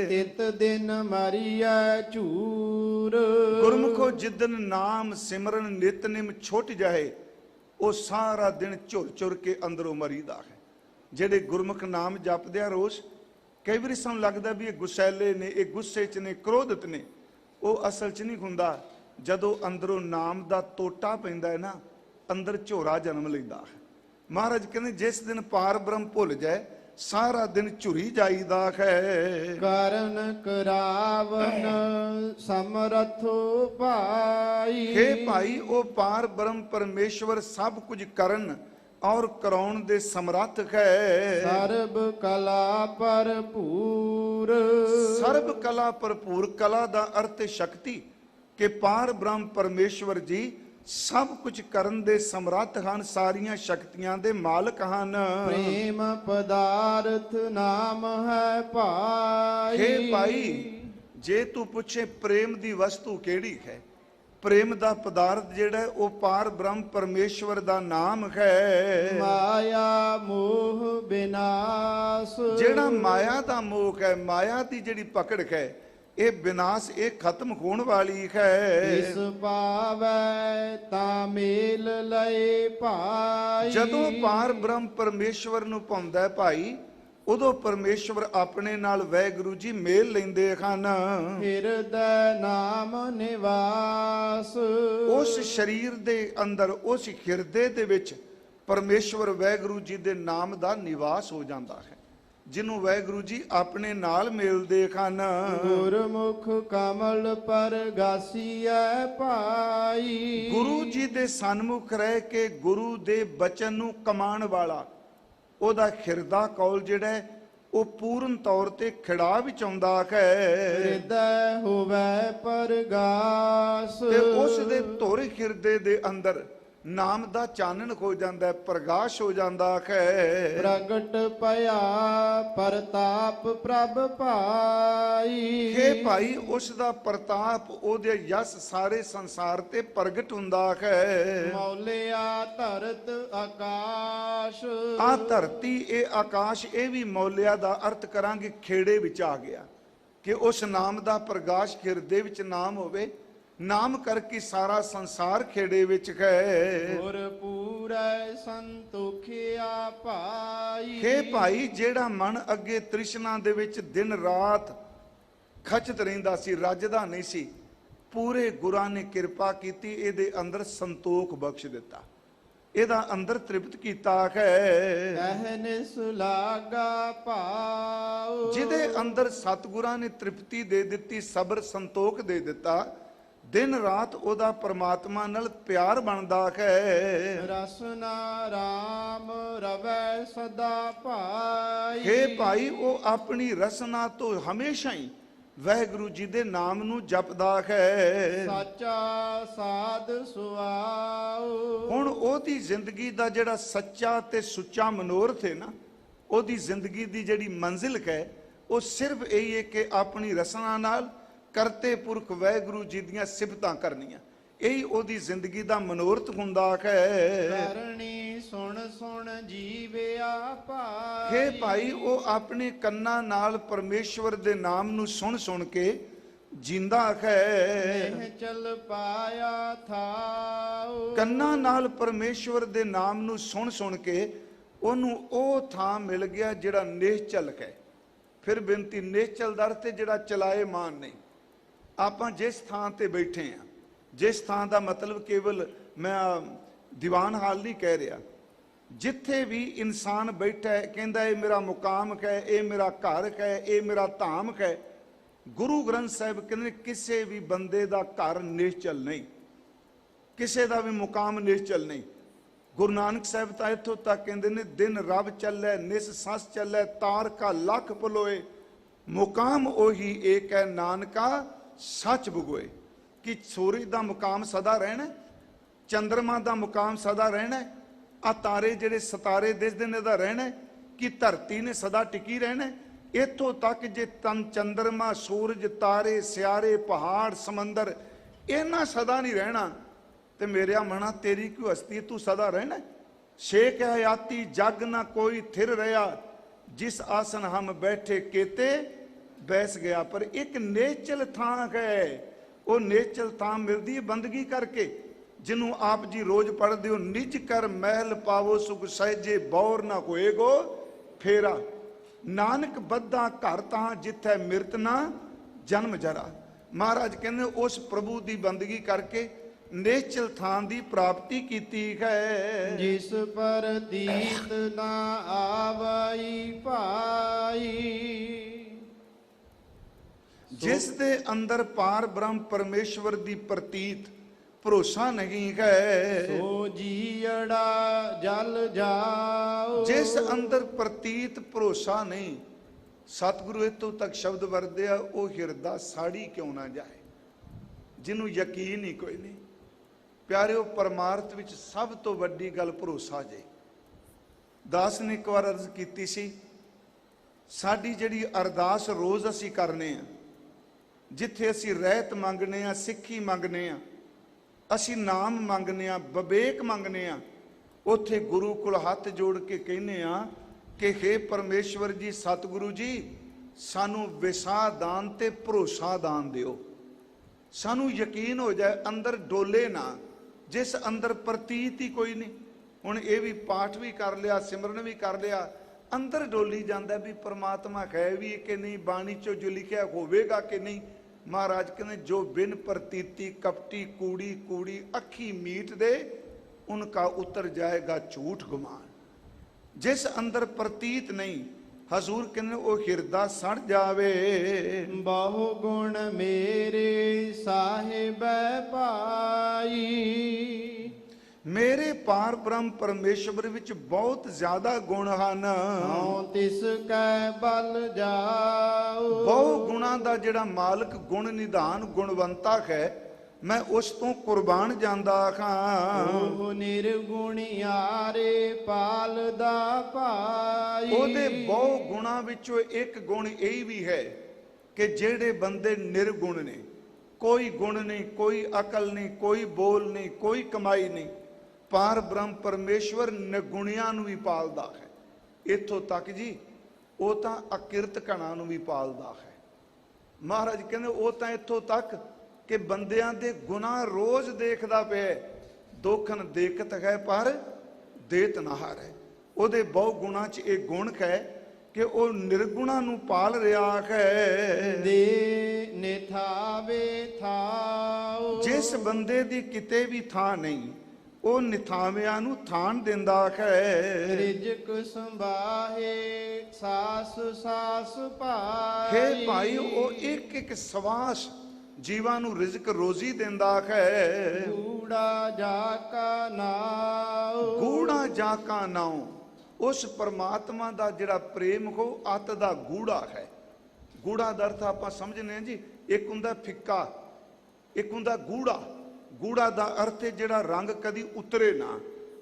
ਤਿਤ ਦਿਨ ਮਰੀਐ ਝੂਰ। ਗੁਰਮੁਖੋ ਜਿੱਦਨ ਨਾਮ ਸਿਮਰਨ ਨਿਤਨਿਮ ਛੁੱਟ ਜਾਏ, ਉਹ ਸਾਰਾ ਦਿਨ ਝੁਰ ਝੁਰ ਕੇ ਅੰਦਰੋਂ ਮਰੀਦਾ ਹੈ। ਜਿਹੜੇ ਗੁਰਮੁਖ ਨਾਮ ਜਪਦੇ ਆ ਰੋਜ਼, ਕਈ ਵਾਰੀ ਸਾਨੂੰ ਲੱਗਦਾ ਵੀ ਇਹ ਗੁੱਸੈਲੇ ਨੇ, ਇਹ ਗੁੱਸੇ 'ਚ ਨੇ, ਕ੍ਰੋਧਿਤ ਨੇ। ਉਹ ਅਸਲ 'ਚ ਨਹੀਂ ਹੁੰਦਾ। ਜਦੋਂ ਅੰਦਰੋਂ ਨਾਮ ਦਾ ਟੋਟਾ ਪੈਂਦਾ ਹੈ ਨਾ, ਅੰਦਰ ਝੋਰਾ ਜਨਮ ਲੈਂਦਾ ਹੈ। ਮਹਾਰਾਜ ਕਹਿੰਦੇ ਜਿਸ ਦਿਨ ਪਾਰ ਬ੍ਰਹਮ ਭੁੱਲ ਜਾਏ ਸਾਰਾ ਦਿਨ ਝੁਰੀ ਜਾਈਦਾ ਹੈ। ਕਰਨ ਕਰਾਵਨ ਸਮਰਥੋ ਭਾਈ। ਹੇ ਭਾਈ ਉਹ ਪਾਰ ਬ੍ਰਹਮ ਪਰਮੇਸ਼ਵਰ ਸਭ ਕੁਝ ਕਰਨ ਔਰ ਕਰਾਉਣ ਦੇ ਸਮਰੱਥ ਹੈ। ਸਰਬ ਕਲਾ ਭਰਪੂਰ। ਸਰਬ ਕਲਾ ਭਰਪੂਰ। ਕਲਾ ਦਾ ਅਰਥ ਹੈ ਸ਼ਕਤੀ, ਕਿ ਪਾਰ ਬ੍ਰਹਮ ਪਰਮੇਸ਼ਵਰ ਜੀ ਸਭ ਕੁਝ ਕਰਨ ਦੇ ਸਮਰੱਥ ਹਨ, ਸਾਰੀਆਂ ਸ਼ਕਤੀਆਂ ਦੇ ਮਾਲਕ ਹਨ। ਪ੍ਰੇਮ ਪਦਾਰਥ ਨਾਮ ਹੈ ਭਾਈ। ਹੇ ਭਾਈ ਜੇ ਤੂੰ ਪੁੱਛੇ ਪ੍ਰੇਮ ਦੀ ਵਸਤੂ ਕਿਹੜੀ ਹੈ, ਪ੍ਰੇਮ ਦਾ ਪਦਾਰਥ ਜਿਹੜਾ ਉਹ ਪਾਰ ਬ੍ਰਹਮ ਪਰਮੇਸ਼ਵਰ ਦਾ ਨਾਮ ਹੈ। ਮਾਇਆ ਮੋਹ ਬਿਨਾਸ਼। ਜਿਹੜਾ ਮਾਇਆ ਦਾ ਮੋਹ ਹੈ, ਮਾਇਆ ਦੀ ਜਿਹੜੀ ਪਕੜ ਹੈ, ਇਹ ਵਿਨਾਸ਼, ਇਹ ਖਤਮ ਹੋਣ ਵਾਲੀ ਹੈ। ਇਸ ਪਾਵੈ ਤਾਂ ਮੇਲ ਲਏ ਭਾਈ। ਜਦੋਂ ਪਾਰ ਬ੍ਰਹਮ ਪਰਮੇਸ਼ਵਰ ਨੂੰ ਪਾਉਂਦਾ ਭਾਈ, ਉਦੋਂ ਪਰਮੇਸ਼ਵਰ ਆਪਣੇ ਨਾਲ ਵੈਗੁਰੂ ਜੀ ਮੇਲ ਲੈਂਦੇ ਹਨ। ਹਿਰਦੈ ਨਾਮ ਨਿਵਾਸ। ਉਸ ਸਰੀਰ ਦੇ ਅੰਦਰ, ਉਸ ਹਿਰਦੇ ਦੇ ਵਿੱਚ ਪਰਮੇਸ਼ਵਰ ਵੈਗੁਰੂ ਜੀ ਦੇ ਨਾਮ ਦਾ ਨਿਵਾਸ ਹੋ ਜਾਂਦਾ ਹੈ, ਜਿਹਨੂੰ ਵੈਗੁਰੂ ਜੀ ਆਪਣੇ ਨਾਲ ਮਿਲਦੇ ਹਨ। ਗੁਰਮੁਖ ਕਮਲ ਪਰਗਾਸੀਐ ਭਾਈ। ਗੁਰੂ ਜੀ ਦੇ ਸਨਮੁਖ ਰਹਿ ਕੇ ਗੁਰੂ ਦੇ ਬਚਨ ਨੂੰ ਕਮਾਉਣ ਵਾਲਾ, ਉਹਦਾ ਹਿਰਦਾ ਕੌਲ ਜਿਹੜਾ ਹੈ ਉਹ ਪੂਰਨ ਤੌਰ ਤੇ ਖਿੜਾ ਵਿੱਚ ਆਉਂਦਾ ਹੈ। ਹਿਰਦੈ ਹੋਵੈ ਪਰਗਾਸ। ਤੇ ਉਸ ਦੇ ਧੁਰ ਹਿਰਦੇ ਦੇ ਅੰਦਰ ਨਾਮ ਦਾ ਚਾਨਣ ਹੋ ਜਾਂਦਾ, ਪ੍ਰਗਾਸ਼ ਹੋ ਜਾਂਦਾ ਹੈ। ਪ੍ਰਗਟ ਭਇਆ ਪ੍ਰਤਾਪ ਪ੍ਰਭ ਭਾਈ। ਹੇ ਭਾਈ ਉਸ ਦਾ ਪ੍ਰਤਾਪ, ਉਹਦੇ ਯਸ ਸਾਰੇ ਸੰਸਾਰ ਤੇ ਪ੍ਰਗਟ ਹੁੰਦਾ ਹੈ। ਮੌਲਿਆ ਧਰਤ ਆਕਾਸ਼। ਆ ਧਰਤੀ, ਇਹ ਆਕਾਸ਼, ਇਹ ਵੀ ਮੌਲਿਆ ਦਾ ਅਰਥ ਕਰਾਂਗੇ ਖੇੜੇ ਵਿੱਚ ਆ ਗਿਆ, ਕਿ ਉਸ ਨਾਮ ਦਾ ਪ੍ਰਗਾਸ਼ ਹਿਰਦੇ ਵਿੱਚ ਨਾਮ ਹੋਵੇ। ਨਾਮ ਕਰਕੇ ਸਾਰਾ ਸੰਸਾਰ ਖੇੜੇ ਵਿੱਚ ਹੈ। ਗੁਰ ਪੂਰੈ ਸੰਤੋਖਿਆ ਭਾਈ। ਹੇ ਭਾਈ ਜਿਹੜਾ ਮਨ ਅੱਗੇ ਤ੍ਰਿਸ਼ਨਾ ਦੇ ਵਿੱਚ ਦਿਨ ਰਾਤ ਖਚਤ ਰਹਿੰਦਾ ਸੀ, ਰੱਜਦਾ ਨਹੀਂ ਸੀ, ਪੂਰੇ ਗੁਰਾਂ ਨੇ ਕਿਰਪਾ ਕੀਤੀ, ਇਹਦੇ ਅੰਦਰ ਸੰਤੋਖ ਬਖਸ਼ ਦਿੱਤਾ, ਇਹਦਾ ਅੰਦਰ ਤ੍ਰਿਪਤ ਕੀਤਾ ਹੈ। ਕਹਿਨਿਸ ਲਾਗਾ ਭਾਉ। ਜਿਹਦੇ ਅੰਦਰ ਸਤਿਗੁਰਾਂ ਨੇ ਤ੍ਰਿਪਤੀ ਦੇ ਦਿੱਤੀ, ਸਬਰ ਸੰਤੋਖ ਦੇ ਦਿੱਤਾ, ਦਿਨ ਰਾਤ ਉਹਦਾ ਪਰਮਾਤਮਾ ਨਾਲ ਪਿਆਰ ਬਣਦਾ ਹੈ। ਰਸਨਾ ਰਾਮ ਰਵੈ ਸਦਾ ਭਾਈ। ਹੇ ਭਾਈ ਉਹ ਆਪਣੀ ਰਸਨਾ ਤੋਂ ਹਮੇਸ਼ਾ ਹੀ ਵਾਹਿਗੁਰੂ ਜੀ ਦੇ ਨਾਮ ਨੂੰ ਜਪਦਾ ਹੈ। ਸਾਚਾ ਸਾਧ ਸੁਆਉ। ਹੁਣ ਉਹਦੀ ਜ਼ਿੰਦਗੀ ਦਾ ਜਿਹੜਾ ਸੱਚਾ ਤੇ ਸੁੱਚਾ ਮਨੋਰਥ ਹੈ ਨਾ, ਉਹਦੀ ਜ਼ਿੰਦਗੀ ਦੀ ਜਿਹੜੀ ਮੰਜ਼ਿਲ ਹੈ, ਉਹ ਸਿਰਫ ਇਹ ਹੈ ਕਿ ਆਪਣੀ ਰਸਨਾ ਨਾਲ ਕਰਤੇ ਪੁਰਖ ਵਾਹਿਗੁਰੂ ਜੀ ਦੀਆਂ ਸਿਫਤਾਂ ਕਰਨੀਆਂ। ਇਹੀ ਉਹਦੀ ਜ਼ਿੰਦਗੀ ਦਾ ਮਨੋਰਥ ਹੁੰਦਾ ਹੈ। ਕਰਨੀ ਸੁਣ ਸੁਣ ਜੀਵਿਆ ਭਾਈ। ਹੇ ਭਾਈ, ਉਹ ਆਪਣੇ ਕੰਨਾਂ ਨਾਲ ਪਰਮੇਸ਼ਵਰ ਦੇ ਨਾਮ ਨੂੰ ਸੁਣ ਸੁਣ ਕੇ ਜਿੰਦਾ ਹੈ। ਨਹਿ ਚਲ ਪਾਇਆ ਥਾਉ। ਕੰਨਾਂ ਨਾਲ ਪਰਮੇਸ਼ਵਰ ਦੇ ਨਾਮ ਨੂੰ ਸੁਣ ਸੁਣ ਕੇ ਉਹਨੂੰ ਉਹ ਥਾਂ ਮਿਲ ਗਿਆ ਜਿਹੜਾ ਨਿਸ਼ਚਲ ਹੈ। ਫਿਰ ਬੇਨਤੀ, ਨਿਸ਼ਚਲ ਦਰ ਤੇ ਜਿਹੜਾ ਚਲਾਏ ਮਾਨ ਨਹੀਂ। ਆਪਾਂ ਜਿਸ ਥਾਂ ਤੇ ਬੈਠੇ ਆ, ਜਿਸ ਥਾਂ ਦਾ ਮਤਲਬ ਕੇਵਲ ਮੈਂ ਦੀਵਾਨ ਹਾਲ ਨਹੀਂ ਕਹਿ ਰਿਹਾ, ਜਿੱਥੇ ਵੀ ਇਨਸਾਨ ਬੈਠਾ ਹੈ ਕਹਿੰਦਾ ਇਹ ਮੇਰਾ ਮੁਕਾਮ ਹੈ, ਇਹ ਮੇਰਾ ਘਰ ਹੈ, ਇਹ ਮੇਰਾ ਧਾਮ ਹੈ। ਗੁਰੂ ਗ੍ਰੰਥ ਸਾਹਿਬ ਕਹਿੰਦੇ ਕਿਸੇ ਵੀ ਬੰਦੇ ਦਾ ਘਰ ਨਿਸ਼ਚਲ ਨਹੀਂ, ਕਿਸੇ ਦਾ ਵੀ ਮੁਕਾਮ ਨਿਸ਼ਚਲ ਨਹੀਂ। ਗੁਰੂ ਨਾਨਕ ਸਾਹਿਬ ਤਾਂ ਇੱਥੋਂ ਤੱਕ ਕਹਿੰਦੇ ਨੇ, ਦਿਨ ਰਬ ਚੱਲੇ ਨਿਸ ਸੱਸ ਚੱਲੇ, ਤਾਰ ਕਾ ਲੱਖ ਪਲੋਏ, ਮੁਕਾਮ ਉਹੀ ਏਕ ਹੈ ਨਾਨਕਾ ਸੱਚ ਬੁਗੋਏ। ਕਿ ਸੂਰਜ ਦਾ ਮੁਕਾਮ ਸਦਾ ਰਹਿਣਾ, ਚੰਦਰਮਾ ਦਾ ਮੁਕਾਮ ਸਦਾ ਰਹਿਣਾ, ਆ ਤਾਰੇ ਜਿਹੜੇ ਸਿਤਾਰੇ ਦਿਸਦੇ ਨੇ ਦਾ ਰਹਿਣਾ, ਕਿ ਧਰਤੀ ਨੇ ਸਦਾ ਟਿਕੀ ਰਹਿਣਾ। ਇੱਥੋਂ ਤੱਕ ਜੇ ਤਨ ਚੰਦਰਮਾ, ਸੂਰਜ, ਤਾਰੇ, ਸਿਆਰੇ, ਪਹਾੜ, ਸਮੁੰਦਰ ਇਹਨਾਂ ਸਦਾ ਨਹੀਂ ਰਹਿਣਾ, ਤੇ ਮੇਰਿਆ ਮਣਾ ਤੇਰੀ ਕਿਉਂ ਹਸਤੀ, ਤੂੰ ਸਦਾ ਰਹਿਣਾ। ਸ਼ੇਖ ਹਯਾਤੀ ਜਗ ਨਾ ਕੋਈ ਥਿਰ ਰਿਹਾ, ਜਿਸ ਆਸਨ ਹਮ ਬੈਠੇ ਕੇਤੇ ਬੈਸ ਗਿਆ। ਪਰ ਇੱਕ ਨੇਚਲ ਥਾਂ ਹੈ, ਉਹ ਨੇਚਲ ਥਾਂ ਮਿਲਦੀ ਹੈ ਬੰਦਗੀ ਕਰਕੇ, ਜਿਹਨੂੰ ਆਪ ਜੀ ਰੋਜ਼ ਪੜ੍ਹਦੇ ਹੋ। ਨਿਜ ਕਰ ਮਹਿਲ ਪਾਵੋ ਸੁਖ ਸਹਿਜੇ, ਬੌਰ ਨਾ ਹੋਏਗੋ ਫੇਰਾ। ਨਾਨਕ ਬੱਧਾ ਘਰ ਤਾਂ ਜਿੱਥੇ ਮਿਰਤ ਨਾ ਜਨਮ ਜਰਾ। ਮਹਾਰਾਜ ਕਹਿੰਦੇ ਉਸ ਪ੍ਰਭੂ ਦੀ ਬੰਦਗੀ ਕਰਕੇ ਨੇਚਲ ਥਾਂ ਦੀ ਪ੍ਰਾਪਤੀ ਕੀਤੀ ਹੈ। ਜਿਸ ਪ੍ਰਤੀਤ ਨਾ ਆਵਈ ਭਾਈ। ਜਿਸ ਦੇ ਅੰਦਰ ਪਾਰ ਬ੍ਰਹਮ ਪਰਮੇਸ਼ਵਰ ਦੀ ਪ੍ਰਤੀਤ ਭਰੋਸਾ ਨਹੀਂ ਹੈ, ਸੋ ਜੀੜਾ ਜਲ ਜਾਓ। ਜਿਸ ਅੰਦਰ ਪ੍ਰਤੀਤ ਭਰੋਸਾ ਨਹੀਂ, ਸਤਿਗੁਰੂ ਇੱਥੋਂ ਤੱਕ ਸ਼ਬਦ ਵਰਤਿਆ, ਉਹ ਹਿਰਦਾ ਸਾੜੀ ਕਿਉਂ ਨਾ ਜਾਏ। ਜਿਹਨੂੰ ਯਕੀਨ ਹੀ ਕੋਈ ਨਹੀਂ। ਪਿਆਰਿਓ, ਪਰਮਾਰਥ ਵਿੱਚ ਸਭ ਤੋਂ ਵੱਡੀ ਗੱਲ ਭਰੋਸਾ ਜੇ। ਦਾਸ ਨੇ ਇੱਕ ਵਾਰ ਅਰਜ਼ ਕੀਤੀ ਸੀ, ਸਾਡੀ ਜਿਹੜੀ ਅਰਦਾਸ ਰੋਜ਼ ਅਸੀਂ ਕਰਨੇ ਆ, ਜਿੱਥੇ ਅਸੀਂ ਰਹਿਤ ਮੰਗਨੇ ਆ, ਸਿੱਖੀ ਮੰਗਨੇ ਆ, ਅਸੀਂ ਨਾਮ ਮੰਗਨੇ ਆ, ਵਿਵੇਕ ਮੰਗਨੇ ਆ, ਉੱਥੇ ਗੁਰੂ ਕੋਲ ਹੱਥ ਜੋੜ ਕੇ ਕਹਿੰਦੇ ਆ ਕਿ ਹੇ ਪਰਮੇਸ਼ਵਰ ਜੀ, ਸਤਿਗੁਰੂ ਜੀ, ਸਾਨੂੰ ਵਿਸਾਹ ਦਾਨ ਤੇ ਭਰੋਸਾ ਦਾਨ ਦਿਓ। ਸਾਨੂੰ ਯਕੀਨ ਹੋ ਜਾਏ, ਅੰਦਰ ਡੋਲੇ ਨਾ, ਜਿਸ ਅੰਦਰ ਪ੍ਰਤੀਤ ਹੀ ਕੋਈ ਨਹੀਂ। ਹੁਣ ਇਹ ਵੀ ਪਾਠ ਵੀ ਕਰ ਲਿਆ, ਸਿਮਰਨ ਵੀ ਕਰ ਲਿਆ, ਅੰਦਰ ਡੋਲੀ ਜਾਂਦਾ ਵੀ ਪਰਮਾਤਮਾ ਹੈ ਵੀ ਕਿ ਨਹੀਂ, ਬਾਣੀ ਚੋਂ ਜੋ ਲਿਖਿਆ ਹੋਵੇਗਾ ਕਿ ਨਹੀਂ। ਮਹਾਰਾਜ ਕਹਿੰਦੇ ਜੋ ਬਿਨ ਪ੍ਰਤੀਤੀ ਕਪਟੀ ਕੂੜੀ ਕੂੜੀ ਅੱਖੀ ਮੀਟ ਦੇ, ਉਨਕਾ ਉਤਰ ਜਾਏਗਾ ਝੂਠ ਗੁਮਾਨ। ਜਿਸ ਅੰਦਰ ਪ੍ਰਤੀਤ ਨਹੀਂ, ਹਜ਼ੂਰ ਕਹਿੰਦੇ ਉਹ ਹਿਰਦਾ ਸੜ ਜਾਵੇ। ਬਹੁ ਗੁਣ ਮੇਰੇ ਸਾਹਿਬੈ ਭਾਈ। ਮੇਰੇ ਪਾਰ ਬ੍ਰਹਮ ਪਰਮੇਸ਼ਵਰ ਵਿੱਚ ਬਹੁਤ ਜ਼ਿਆਦਾ ਗੁਣ ਹਨ। ਹਉ ਤਿਸ ਕੈ ਬਲ ਜਾਉ। ਬਹੁ ਗੁਣਾਂ ਦਾ ਜਿਹੜਾ ਮਾਲਕ, ਗੁਣ ਨਿਧਾਨ, ਗੁਣਵੰਤਾ ਹੈ, ਮੈਂ ਉਸ ਤੋਂ ਕੁਰਬਾਨ ਜਾਂਦਾ ਹਾਂ। ਉਹ ਨਿਰਗੁਣਿਆਰੇ ਪਾਲਦਾ ਭਾਈ। ਉਹਦੇ ਬਹੁ ਗੁਣਾਂ ਵਿੱਚੋਂ ਇੱਕ ਗੁਣ ਇਹ ਵੀ ਹੈ ਕਿ ਜਿਹੜੇ ਬੰਦੇ ਨਿਰਗੁਣ ਨੇ, ਕੋਈ ਗੁਣ ਨਹੀਂ, ਕੋਈ ਅਕਲ ਨਹੀਂ, ਕੋਈ ਬੋਲ ਨਹੀਂ, ਕੋਈ ਕਮਾਈ ਨਹੀਂ, ਪਾਰ ਬ੍ਰਹਮ ਪਰਮੇਸ਼ਵਰ ਨਿਗੁਣਿਆਂ ਨੂੰ ਵੀ ਪਾਲਦਾ ਹੈ। ਇੱਥੋਂ ਤੱਕ ਜੀ, ਉਹ ਤਾਂ ਅਕਿਰਤ ਕਣਾਂ ਨੂੰ ਵੀ ਪਾਲਦਾ ਹੈ। ਮਹਾਰਾਜ ਕਹਿੰਦੇ ਉਹ ਤਾਂ ਇੱਥੋਂ ਤੱਕ ਕਿ ਬੰਦਿਆਂ ਦੇ ਗੁਨਾਹ ਰੋਜ਼ ਦੇਖਦਾ ਪਿਆ। ਦੋਖਨ ਦੇਖਤ ਹੈ ਪਰ ਦੇਤ ਨਾ ਹਾਰੇ। ਉਹਦੇ ਬਹੁ ਗੁਣਾਂ 'ਚ ਇਹ ਗੁਣ ਹੈ ਕਿ ਉਹ ਨਿਰਗੁਣਾਂ ਨੂੰ ਪਾਲ ਰਿਹਾ ਹੈ। ਦੇ ਨਿਥਾਵੇ ਥਾਉ। ਜਿਸ ਬੰਦੇ ਦੀ ਕਿਤੇ ਵੀ ਥਾਂ ਨਹੀਂ, ਉਹ ਨਿਥਾਵਿਆਂ ਨੂੰ ਥਾਨ ਦਿੰਦਾ ਹੈ। ਰਿਜਕ ਸੰਭਾਹੇ ਸਾਸ ਸਾਸ ਭਾਈ। ਹੇ ਭਾਈ, ਉਹ ਇੱਕ ਇੱਕ ਸਵਾਸ ਜੀਵਾਂ ਨੂੰ ਰਿਜ਼ਕ ਰੋਜ਼ੀ ਦਿੰਦਾ ਹੈ। ਗੂੜਾ ਜਾ ਕਾ ਨਾਉ। ਗੂੜਾ ਜਾ ਕਾ ਨਾਉ। ਉਸ ਪਰਮਾਤਮਾ ਦਾ ਜਿਹੜਾ ਪ੍ਰੇਮ ਹੋ, ਅਤ ਦਾ ਗੂੜਾ ਹੈ। ਗੂੜਾ ਦਾ ਅਰਥ ਆਪਾਂ ਸਮਝਨੇ ਆ ਜੀ, ਇੱਕ ਹੁੰਦਾ ਫਿੱਕਾ, ਇੱਕ ਹੁੰਦਾ ਗੂੜਾ। ਗੂੜਾ ਦਾ ਅਰਥ ਹੈ ਜਿਹੜਾ ਰੰਗ ਕਦੀ ਉਤਰੇ ਨਾ।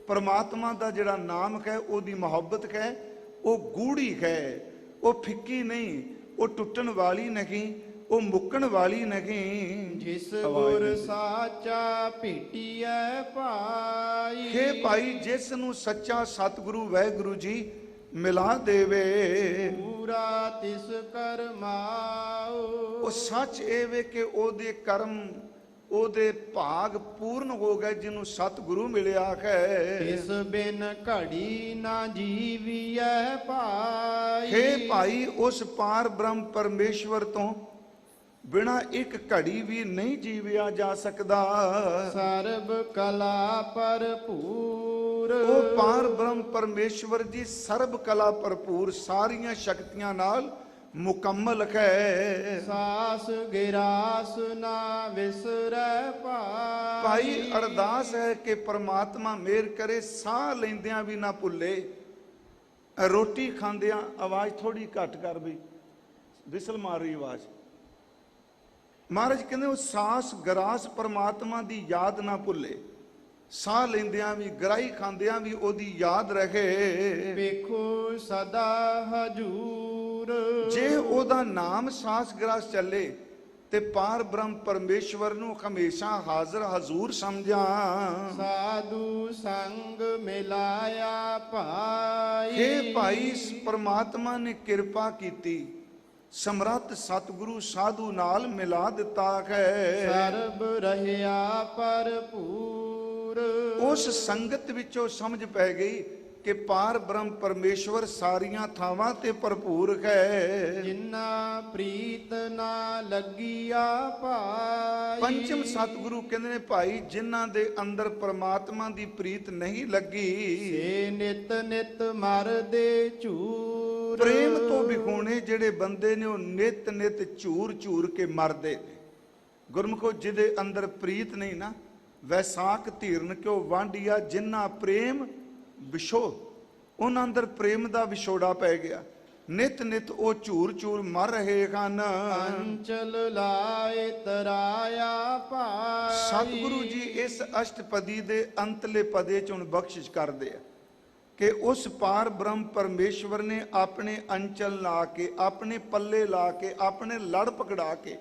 ਪਰਮਾਤਮਾ ਦਾ ਜਿਹੜਾ ਨਾਮ ਹੈ, ਉਹਦੀ ਮੁਹੱਬਤ ਹੈ, ਉਹ ਗੂੜੀ ਹੈ, ਉਹ ਫਿੱਕੀ ਨਹੀਂ, ਉਹ ਟੁੱਟਣ ਵਾਲੀ ਨਹੀਂ, ਉਹ ਮੁੱਕਣ ਵਾਲੀ ਨਹੀਂ। ਜਿਸ ਗੁਰ ਸਾਚਾ ਭੇਟੀਐ ਭਾਈ, ਹੇ ਭਾਈ, ਜਿਸ ਨੂੰ ਸੱਚਾ ਸਤਿਗੁਰੂ ਵਾਹਿਗੁਰੂ ਜੀ ਮਿਲਾ ਦੇਵੇ, ਪੂਰਾ ਤਿਸ ਕਰਮਾਉ। ਉਹ ਸੱਚ ਇਹ ਵੇ ਕਿ ਉਹਦੇ ਕਰਮ, ਉਹਦੇ ਭਾਗ ਪੂਰਨ ਹੋ ਗਏ ਜਿਹਨੂੰ ਸਤਿਗੁਰੂ ਮਿਲਿਆ ਹੈ। ਇਸ ਬਿਨ ਘੜੀ ਨਾ ਜੀਵੀਐ ਭਾਈ, ਹੇ ਭਾਈ, ਉਸ ਪਾਰ ਬ੍ਰਹਮ ਪਰਮੇਸ਼ਵਰ ਤੋਂ ਬਿਨਾ ਇੱਕ ਘੜੀ ਵੀ ਨਹੀਂ ਜੀਵਿਆ ਜਾ ਸਕਦਾ। ਸਰਬ ਕਲਾ ਭਰਪੂਰ, ਉਹ ਪਾਰ ਬ੍ਰਹਮ ਪਰਮੇਸ਼ਵਰ ਜੀ ਸਰਬ ਕਲਾ ਭਰਪੂਰ, ਸਾਰੀਆਂ ਸ਼ਕਤੀਆਂ ਨਾਲ ਮੁਕੰਮਲ ਹੈ। ਸਾਸ ਗਿਰਾਸ ਨਾ ਵਿਸਰੈ ਭਾਈ, ਭਾਈ ਅਰਦਾਸ ਹੈ ਕਿ ਪ੍ਰਮਾਤਮਾ ਮਿਹਰ ਕਰੇ, ਸਾਹ ਲੈਂਦਿਆਂ ਵੀ ਨਾ ਭੁੱਲੇ, ਰੋਟੀ ਖਾਂਦਿਆਂ ਆਵਾਜ਼ ਥੋੜੀ ਘੱਟ ਕਰ ਬਈ, ਵਿਸਲ ਮਾਰ ਰਹੀ ਆਵਾਜ਼। ਮਹਾਰਾਜ ਕਹਿੰਦੇ ਉਹ ਸਾਸ ਗਰਾਸ ਪਰਮਾਤਮਾ ਦੀ ਯਾਦ ਨਾ ਭੁੱਲੇ, ਸਾਹ ਲੈਂਦਿਆਂ ਵੀ, ਗਰਾਈ ਖਾਂਦਿਆਂ ਵੀ ਉਹਦੀ ਯਾਦ ਰਹੇ। ਵੇਖੋ ਸਦਾ ਹਜੂਰ, ਜੇ ਉਹਦਾ ਨਾਮ ਸਾਸ ਗਰਾਸ ਚੱਲੇ ਤੇ ਪਾਰ ਬ੍ਰਹਮ ਪਰਮੇਸ਼ਵਰ ਨੂੰ ਹਮੇਸ਼ਾ ਹਾਜ਼ਰ ਹਜ਼ੂਰ ਸਮਝਾਂ। ਸਾਧੂ ਸੰਗ ਮਿਲਾਇਆ ਭਾਈ, ਹੇ ਭਾਈ, ਪਰਮਾਤਮਾ ਨੇ ਕਿਰਪਾ ਕੀਤੀ, ਸਮਰੱਥ ਸਤਿਗੁਰੂ ਸਾਧੂ ਨਾਲ ਮਿਲਾ ਦਿੱਤਾ ਹੈ। ਸਰਬ ਰਹਿਆ ਭਰਪੂਰ, ਉਸ ਸੰਗਤ ਵਿੱਚੋਂ ਸਮਝ ਪੈ ਗਈ ਕਿ ਪਾਰ ਬ੍ਰਹਮ ਪਰਮੇਸ਼ਵਰ ਸਾਰੀਆਂ ਥਾਵਾਂ ਤੇ ਭਰਪੂਰ ਹੈ। ਜਿਨ੍ਹਾਂ ਪ੍ਰੀਤ ਨਾ ਲੱਗੀਆ ਭਾਈ, ਪੰਚਮ ਸਤਿਗੁਰੂ ਕਹਿੰਦੇ ਨੇ ਭਾਈ, ਜਿਨ੍ਹਾਂ ਦੇ ਅੰਦਰ ਪਰਮਾਤਮਾ ਦੀ ਪ੍ਰੀਤ ਨਹੀਂ ਲੱਗੀ, ਸੇ ਨਿਤ ਨਿਤ ਮਰਦੇ ਝੂਰ। ਪ੍ਰੇਮ ਤੋਂ ਵਿਖੋਣੇ ਜਿਹੜੇ ਬੰਦੇ ਨੇ ਉਹ ਨਿਤ ਨਿਤ ਝੂਰ ਝੂਰ ਕੇ ਮਰਦੇ ਨੇ। ਗੁਰਮੁਖੋ, ਜਿਹਦੇ ਅੰਦਰ ਪ੍ਰੀਤ ਨਹੀਂ ਨਾ, ਵੈਸਾਖ ਧੀਰਨ ਕਿਉ ਵਾਂਢੀਆ, ਜਿਨ੍ਹਾਂ ਪ੍ਰੇਮ ਵਿਛੋ, ਉਹਨਾਂ ਅੰਦਰ ਪ੍ਰੇਮ ਦਾ ਵਿਛੋੜਾ ਪੈ ਗਿਆ, ਨਿਤ ਨਿਤ ਉਹ ਝੂਰ ਝੂਰ ਮਰ ਰਹੇ ਹਨ। ਅੰਚਲ ਲਾਏ ਤਰਾਇਆ ਭਾਈ, ਸਤਿਗੁਰੂ ਜੀ ਇਸ ਅਸ਼ਟਪਦੀ ਦੇ ਅੰਤਲੇ ਪਦੇ ਚ ਹੁਣ ਬਖਸ਼ਿਸ਼ ਕਰਦੇ ਆ ਕਿ ਉਸ ਪਾਰ ਬ੍ਰਹਮ ਪਰਮੇਸ਼ਵਰ ਨੇ ਆਪਣੇ ਅੰਚਲ ਲਾ ਕੇ, ਆਪਣੇ ਪੱਲੇ ਲਾ ਕੇ, ਆਪਣੇ ਲੜ ਪਕੜਾ ਕੇ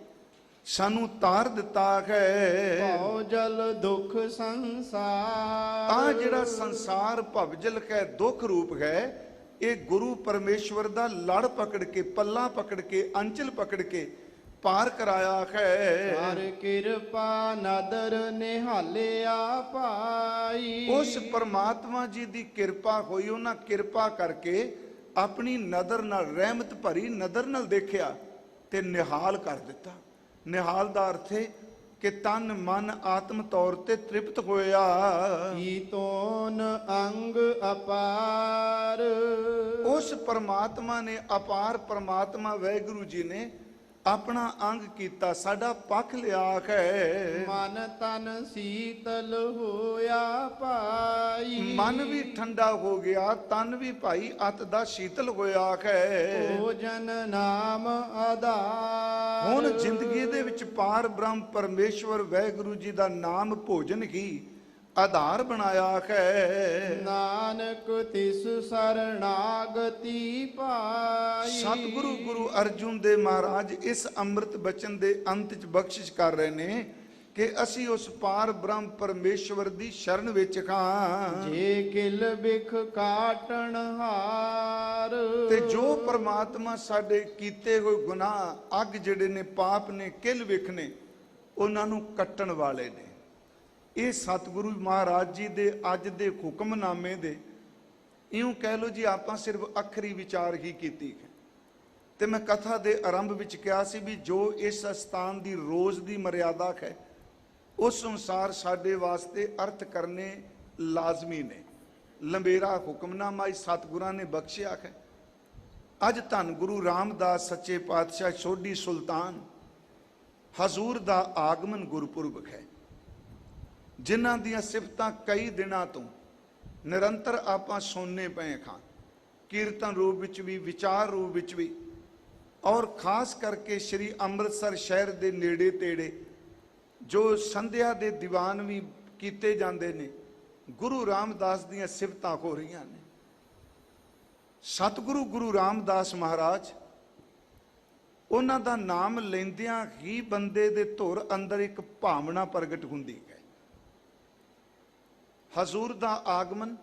ਸਾਨੂੰ ਤਾਰ ਦਿੱਤਾ ਹੈ। ਭਉ ਜਲ ਦੁਖ ਸੰਸਾਰ, ਆ ਜਿਹੜਾ ਸੰਸਾਰ ਭਵਜਲ ਹੈ, ਦੁੱਖ ਰੂਪ ਹੈ, ਇਹ ਗੁਰੂ ਪਰਮੇਸ਼ਵਰ ਦਾ ਲੜ ਪਕੜ ਕੇ, ਪੱਲਾ ਪਕੜ ਕੇ, ਅੰਚਲ ਪਕੜ ਕੇ ਪਾਰ ਕਰਾਇਆ ਹੈ। ਹਰ ਕਿਰਪਾ ਨਦਰ ਨਿਹਾਲਿਆ ਭਾਈ, ਉਸ ਪਰਮਾਤਮਾ ਜੀ ਦੀ ਕਿਰਪਾ ਹੋਈ, ਉਹਨਾਂ ਕਿਰਪਾ ਕਰਕੇ ਆਪਣੀ ਨਦਰ ਨਾਲ, ਰਹਿਮਤ ਭਰੀ ਨਦਰ ਨਾਲ ਦੇਖਿਆ ਤੇ ਨਿਹਾਲ ਕਰ ਦਿੱਤਾ। ਨਿਹਾਲ ਦਾ ਅਰਥ ਹੈ ਕਿ ਤਨ ਮਨ ਆਤਮ ਤੌਰ ਤੇ ਤ੍ਰਿਪਤ ਹੋਇਆ। ਕੀਤੋਨ ਅੰਗ ਅਪਾਰ, ਉਸ ਪਰਮਾਤਮਾ ਨੇ, ਅਪਾਰ ਪਰਮਾਤਮਾ ਵਾਹਿਗੁਰੂ ਜੀ ਨੇ ਆਪਣਾ ਅੰਗ ਕੀਤਾ, ਸਾਡਾ ਪੱਖ ਲਿਆ ਹੈ। ਮਨ ਤਨ ਸੀਤਲ ਹੋਇਆ ਭਾਈ, ਮਨ ਵੀ ਠੰਡਾ ਹੋ ਗਿਆ, ਤਨ ਵੀ ਭਾਈ ਅਤ ਦਾ ਸ਼ੀਤਲ ਹੋਇਆ ਹੈ। ਭੋਜਨ ਨਾਮ ਆਧਾਰ, ਹੁਣ ਜ਼ਿੰਦਗੀ ਦੇ ਵਿੱਚ ਪਾਰ ਬ੍ਰਹਮ ਪਰਮੇਸ਼ਵਰ ਵਾਹਿਗੁਰੂ ਜੀ ਦਾ ਨਾਮ ਭੋਜਨ ਹੀ ਆਧਾਰ ਬਣਾਇਆ ਹੈ। ਨਾਨਕ ਤਿਸ ਸਰਣਾਗਤੀ ਪਾਈ, ਸਤਿਗੁਰੂ ਗੁਰੂ ਅਰਜੁਨ ਦੇਵ ਮਹਾਰਾਜ ਇਸ ਅੰਮ੍ਰਿਤ ਬਚਨ ਦੇ ਅੰਤ ਚ ਬਖਸ਼ਿਸ਼ ਕਰ ਰਹੇ ਨੇ ਕਿ ਅਸੀਂ ਉਸ ਪਾਰ ਬ੍ਰਹਮ ਪਰਮੇਸ਼ਵਰ ਦੀ ਸ਼ਰਨ ਵਿੱਚ ਖਾਂ। ਜੇ ਕਿਲ ਬਿਖ ਕਾਟਣ ਹਾਰ, ਤੇ ਜੋ ਪਰਮਾਤਮਾ ਸਾਡੇ ਕੀਤੇ ਹੋਏ ਗੁਨਾਹ, ਅੱਗ ਜਿਹੜੇ ਨੇ, ਪਾਪ ਨੇ, ਕਿਲ ਵਿਖ ਨੇ, ਉਹਨਾਂ ਨੂੰ ਕੱਟਣ ਵਾਲੇ ਨੇ। ਇਹ ਸਤਿਗੁਰੂ ਮਹਾਰਾਜ ਜੀ ਦੇ ਅੱਜ ਦੇ ਹੁਕਮਨਾਮੇ ਦੇ, ਇਉਂ ਕਹਿ ਲਓ ਜੀ, ਆਪਾਂ ਸਿਰਫ ਅੱਖਰੀ ਵਿਚਾਰ ਹੀ ਕੀਤੀ ਹੈ। ਤੇ ਮੈਂ ਕਥਾ ਦੇ ਆਰੰਭ ਵਿੱਚ ਕਿਹਾ ਸੀ ਵੀ ਜੋ ਇਸ ਸਥਾਨ ਦੀ ਰੋਜ਼ ਦੀ ਮਰਿਆਦਾ ਹੈ, ਉਸ ਅਨੁਸਾਰ ਸਾਡੇ ਵਾਸਤੇ ਅਰਥ ਕਰਨੇ ਲਾਜ਼ਮੀ ਨੇ। ਲੰਬੇਰਾ ਹੁਕਮਨਾਮਾ ਸਤਿਗੁਰਾਂ ਨੇ ਬਖਸ਼ਿਆ ਹੈ। ਅੱਜ ਧੰਨ ਗੁਰੂ ਰਾਮਦਾਸ ਸੱਚੇ ਪਾਤਸ਼ਾਹ ਸੋਢੀ ਸੁਲਤਾਨ ਹਜ਼ੂਰ ਦਾ ਆਗਮਨ ਗੁਰਪੁਰਬ ਹੈ, ਜਿਨ੍ਹਾਂ ਦੀਆਂ ਸਿਫਤਾਂ ਕਈ ਦਿਨਾਂ ਤੋਂ ਨਿਰੰਤਰ ਆਪਾਂ ਸੁਣਨੇ ਪਏ ਖਾਂ, ਕੀਰਤਨ ਰੂਪ ਵਿੱਚ ਵੀ, ਵਿਚਾਰ ਰੂਪ ਵਿੱਚ ਵੀ। ਔਰ ਖਾਸ ਕਰਕੇ ਸ੍ਰੀ ਅੰਮ੍ਰਿਤਸਰ ਸ਼ਹਿਰ ਦੇ ਨੇੜੇ ਤੇੜੇ ਜੋ ਸੰਧਿਆ ਦੇ ਦੀਵਾਨ ਵੀ ਕੀਤੇ ਜਾਂਦੇ ਨੇ, ਗੁਰੂ ਰਾਮਦਾਸ ਦੀਆਂ ਸਿਫਤਾਂ ਹੋ ਰਹੀਆਂ ਨੇ। ਸਤਿਗੁਰੂ ਗੁਰੂ ਰਾਮਦਾਸ ਮਹਾਰਾਜ, ਉਹਨਾਂ ਦਾ ਨਾਮ ਲੈਂਦਿਆਂ ਹੀ ਬੰਦੇ ਦੇ ਧੁਰ ਅੰਦਰ ਇੱਕ ਭਾਵਨਾ ਪ੍ਰਗਟ ਹੁੰਦੀ ਹੈ। ਹਜ਼ੂਰ ਦਾ ਆਗਮਨ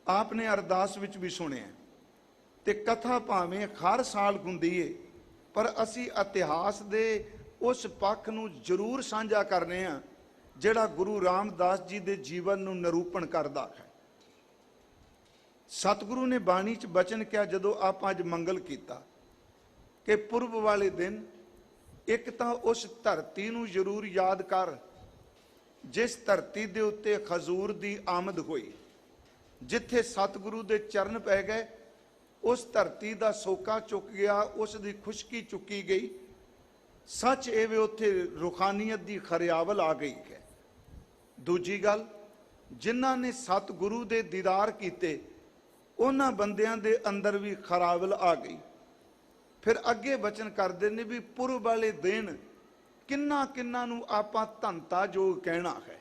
ਆਪਨੇ ਅਰਦਾਸ ਵਿੱਚ ਵੀ ਸੁਣਿਆ, ਤੇ ਕਥਾ ਭਾਵੇਂ ਹਰ ਸਾਲ ਹੁੰਦੀ ਏ, ਪਰ ਅਸੀਂ ਇਤਿਹਾਸ ਦੇ ਉਸ ਪੱਖ ਨੂੰ ਜ਼ਰੂਰ ਸਾਂਝਾ ਕਰਨੇ ਆ ਜਿਹੜਾ ਗੁਰੂ ਰਾਮਦਾਸ ਜੀ ਦੇ ਜੀਵਨ ਨੂੰ ਨਿਰੂਪਣ ਕਰਦਾ ਹੈ। ਸਤਿਗੁਰੂ ਨੇ ਬਾਣੀ 'ਚ ਬਚਨ ਕਿਹਾ, ਜਦੋਂ ਆਪਾਂ ਅੱਜ ਮੰਗਲ ਕੀਤਾ ਕਿ ਪੁਰਬ ਵਾਲੇ ਦਿਨ ਇੱਕ ਤਾਂ ਉਸ ਧਰਤੀ ਨੂੰ ਜ਼ਰੂਰ ਯਾਦ ਕਰ ਜਿਸ ਧਰਤੀ ਦੇ ਉੱਤੇ ਹਜ਼ੂਰ ਦੀ ਆਮਦ ਹੋਈ, ਜਿੱਥੇ ਸਤਿਗੁਰੂ ਦੇ ਚਰਨ ਪੈ ਗਏ, ਉਸ ਧਰਤੀ ਦਾ ਸੋਕਾ ਚੁੱਕ ਗਿਆ, ਉਸ ਦੀ ਖੁਸ਼ਕੀ ਚੁੱਕੀ ਗਈ। ਸੱਚ ਇਹ ਵੀ ਉੱਥੇ ਰੂਹਾਨੀਅਤ ਦੀ ਖਰਿਆਵਲ ਆ ਗਈ ਹੈ। ਦੂਜੀ ਗੱਲ, ਜਿਨ੍ਹਾਂ ਨੇ ਸਤਿਗੁਰੂ ਦੇ ਦੀਦਾਰ ਕੀਤੇ ਉਹਨਾਂ ਬੰਦਿਆਂ ਦੇ ਅੰਦਰ ਵੀ ਖਰਾਵਲ ਆ ਗਈ। ਫਿਰ ਅੱਗੇ ਬਚਨ ਕਰਦੇ ਨੇ ਵੀ ਪੁਰਬ ਵਾਲੇ ਦਿਨ ਕਿੰਨਾ ਕਿੰਨਾ ਨੂੰ ਆਪਾਂ ਧੰਤਾ ਜੋਗ ਕਹਿਣਾ ਹੈ,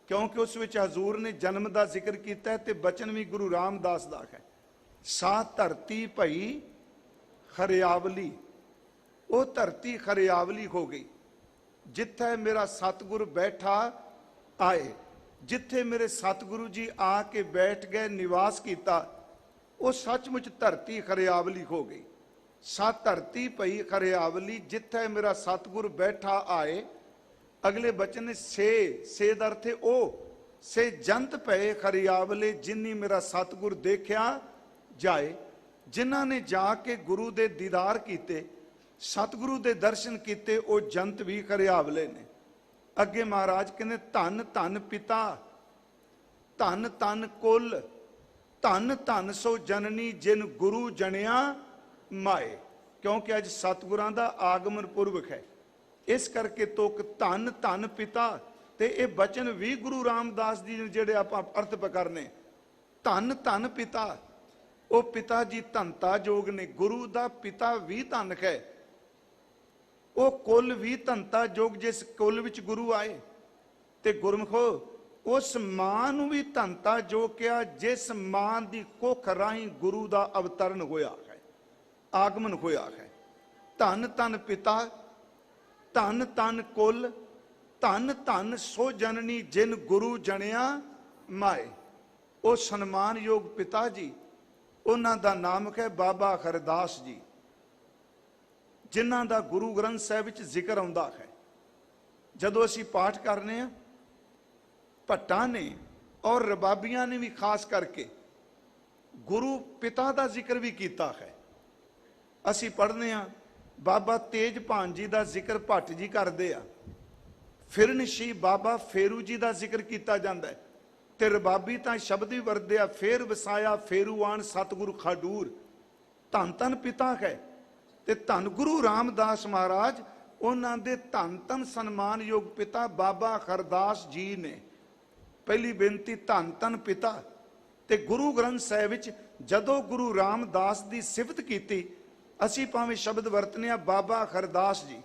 ਕਿਉਂਕਿ ਉਸ ਵਿੱਚ ਹਜ਼ੂਰ ਨੇ ਜਨਮ ਦਾ ਜ਼ਿਕਰ ਕੀਤਾ ਹੈ ਤੇ ਬਚਨ ਵੀ ਗੁਰੂ ਰਾਮਦਾਸ ਦਾ ਹੈ। ਸਾ ਧਰਤੀ ਭਈ ਖਰਿਆਵਲੀ, ਉਹ ਧਰਤੀ ਖਰਿਆਵਲੀ ਹੋ ਗਈ ਜਿੱਥੇ ਮੇਰਾ ਸਤਿਗੁਰ ਬੈਠਾ ਆਏ, ਜਿੱਥੇ ਮੇਰੇ ਸਤਿਗੁਰੂ ਜੀ ਆ ਕੇ ਬੈਠ ਗਏ, ਨਿਵਾਸ ਕੀਤਾ, ਉਹ ਸੱਚਮੁੱਚ ਧਰਤੀ ਖਰਿਆਵਲੀ ਹੋ ਗਈ। ਸਾ ਧਰਤੀ ਭਈ ਖਰਿਆਵਲੀ, ਜਿੱਥੇ ਮੇਰਾ ਸਤਿਗੁਰ ਬੈਠਾ ਆਏ। ਅਗਲੇ ਬਚਨ ਨੇ ਸੇ ਦਾ ਅਰਥ ਹੈ ਉਹ, ਸੇ ਜੰਤ ਪਏ ਖਰਿਆਵਲੇ, ਜਿਨੀ ਮੇਰਾ ਸਤਿਗੁਰ ਦੇਖਿਆ ਜਾਏ। ਜਿਨ੍ਹਾਂ ਨੇ ਜਾ ਕੇ ਗੁਰੂ ਦੇ ਦੀਦਾਰ ਕੀਤੇ, ਸਤਿਗੁਰੂ ਦੇ ਦਰਸ਼ਨ ਕੀਤੇ, ਉਹ ਜੰਤ ਵੀ ਖਰਿਆਵਲੇ ਨੇ। ਅੱਗੇ ਮਹਾਰਾਜ ਕਹਿੰਦੇ ਧੰਨ ਧੰਨ ਪਿਤਾ, ਧੰਨ ਧੰਨ ਕੁਲ, ਧੰਨ ਧੰਨ ਸੋ ਜਨਨੀ, ਜਿਨ ਗੁਰੂ ਜਣਿਆ ਮਾਏ। ਕਿਉਂਕਿ ਅੱਜ ਸਤਿਗੁਰਾਂ ਦਾ ਆਗਮਨ ਪੁਰਬ ਹੈ, ਇਸ ਕਰਕੇ ਤੁਕ ਧੰਨ ਧੰਨ ਪਿਤਾ। ਤੇ ਇਹ ਬਚਨ ਵੀ ਗੁਰੂ ਰਾਮਦਾਸ ਜੀ ਨੇ ਜਿਹੜੇ ਆਪਾਂ ਅਰਥ ਪਕਰਨੇ, ਧੰਨ ਧੰਨ ਪਿਤਾ, ਉਹ ਪਿਤਾ ਜੀ ਧੰਤਾ ਜੋਗ ਨੇ। ਗੁਰੂ ਦਾ ਪਿਤਾ ਵੀ ਧੰਨ ਹੈ, ਉਹ ਕੁਲ ਵੀ ਧੰਤਾ ਜੋਗ, ਜਿਸ ਕੁਲ ਵਿੱਚ ਗੁਰੂ ਆਏ। ਤੇ ਗੁਰਮਖੋ ਉਸ ਮਾਂ ਨੂੰ ਵੀ ਧੰਤਾ ਜੋ ਕਿਹਾ ਜਿਸ ਮਾਂ ਦੀ ਕੁੱਖ ਰਾਹੀਂ ਗੁਰੂ ਦਾ ਅਵਤਰਨ ਹੋਇਆ ਹੈ, ਆਗਮਨ ਹੋਇਆ ਹੈ। ਧੰਨ ਧੰਨ ਪਿਤਾ, ਧੰਨ ਧੰਨ ਕੁਲ, ਧੰਨ ਧੰਨ ਸੋ ਜਨਨੀ, ਜਿਨ ਗੁਰੂ ਜਣਿਆ ਮਾਏ। ਉਹ ਸਨਮਾਨਯੋਗ ਪਿਤਾ ਜੀ, ਉਹਨਾਂ ਦਾ ਨਾਮ ਹੈ ਬਾਬਾ ਹਰਦਾਸ ਜੀ, ਜਿਨ੍ਹਾਂ ਦਾ ਗੁਰੂ ਗ੍ਰੰਥ ਸਾਹਿਬ ਵਿੱਚ ਜ਼ਿਕਰ ਆਉਂਦਾ ਹੈ। ਜਦੋਂ ਅਸੀਂ ਪਾਠ ਕਰਨੇ ਆ, ਭੱਟਾਂ ਨੇ ਔਰ ਰਬਾਬੀਆਂ ਨੇ ਵੀ ਖਾਸ ਕਰਕੇ ਗੁਰੂ ਪਿਤਾ ਦਾ ਜ਼ਿਕਰ ਵੀ ਕੀਤਾ ਹੈ। ਅਸੀਂ ਪੜ੍ਹਨੇ ਆ, ਬਾਬਾ ਤੇਜਭਾਨ ਜੀ ਦਾ ਜ਼ਿਕਰ ਭੱਟ ਜੀ ਕਰਦੇ ਆ, ਫਿਰਨਸ਼ੀ ਬਾਬਾ ਫੇਰੂ ਜੀ ਦਾ ਜ਼ਿਕਰ ਕੀਤਾ ਜਾਂਦਾ ਹੈ, ਤੇ ਰਬਾਬੀ ਤਾਂ ਸ਼ਬਦ ਵੀ ਵਰਤਦੇ ਆ, ਫੇਰ ਵਸਾਇਆ ਫੇਰੂਆਨ ਸਤਿਗੁਰੂ ਖਾਡੂਰ। ਧੰਨ ਧੰਨ ਪਿਤਾ ਹੈ। ਤੇ ਧੰਨ ਗੁਰੂ ਰਾਮਦਾਸ ਮਹਾਰਾਜ, ਉਹਨਾਂ ਦੇ ਧੰਨ ਧੰਨ ਸਨਮਾਨਯੋਗ ਪਿਤਾ ਬਾਬਾ ਹਰਦਾਸ ਜੀ ਨੇ। ਪਹਿਲੀ ਬੇਨਤੀ ਧੰਨ ਧੰਨ ਪਿਤਾ। ਤੇ ਗੁਰੂ ਗ੍ਰੰਥ ਸਾਹਿਬ ਵਿੱਚ ਜਦੋਂ ਗੁਰੂ ਰਾਮਦਾਸ ਦੀ ਸਿਫਤ ਕੀਤੀ, ਅਸੀਂ ਭਾਵੇਂ ਸ਼ਬਦ ਵਰਤਨੇ ਆ ਬਾਬਾ ਹਰਦਾਸ ਜੀ।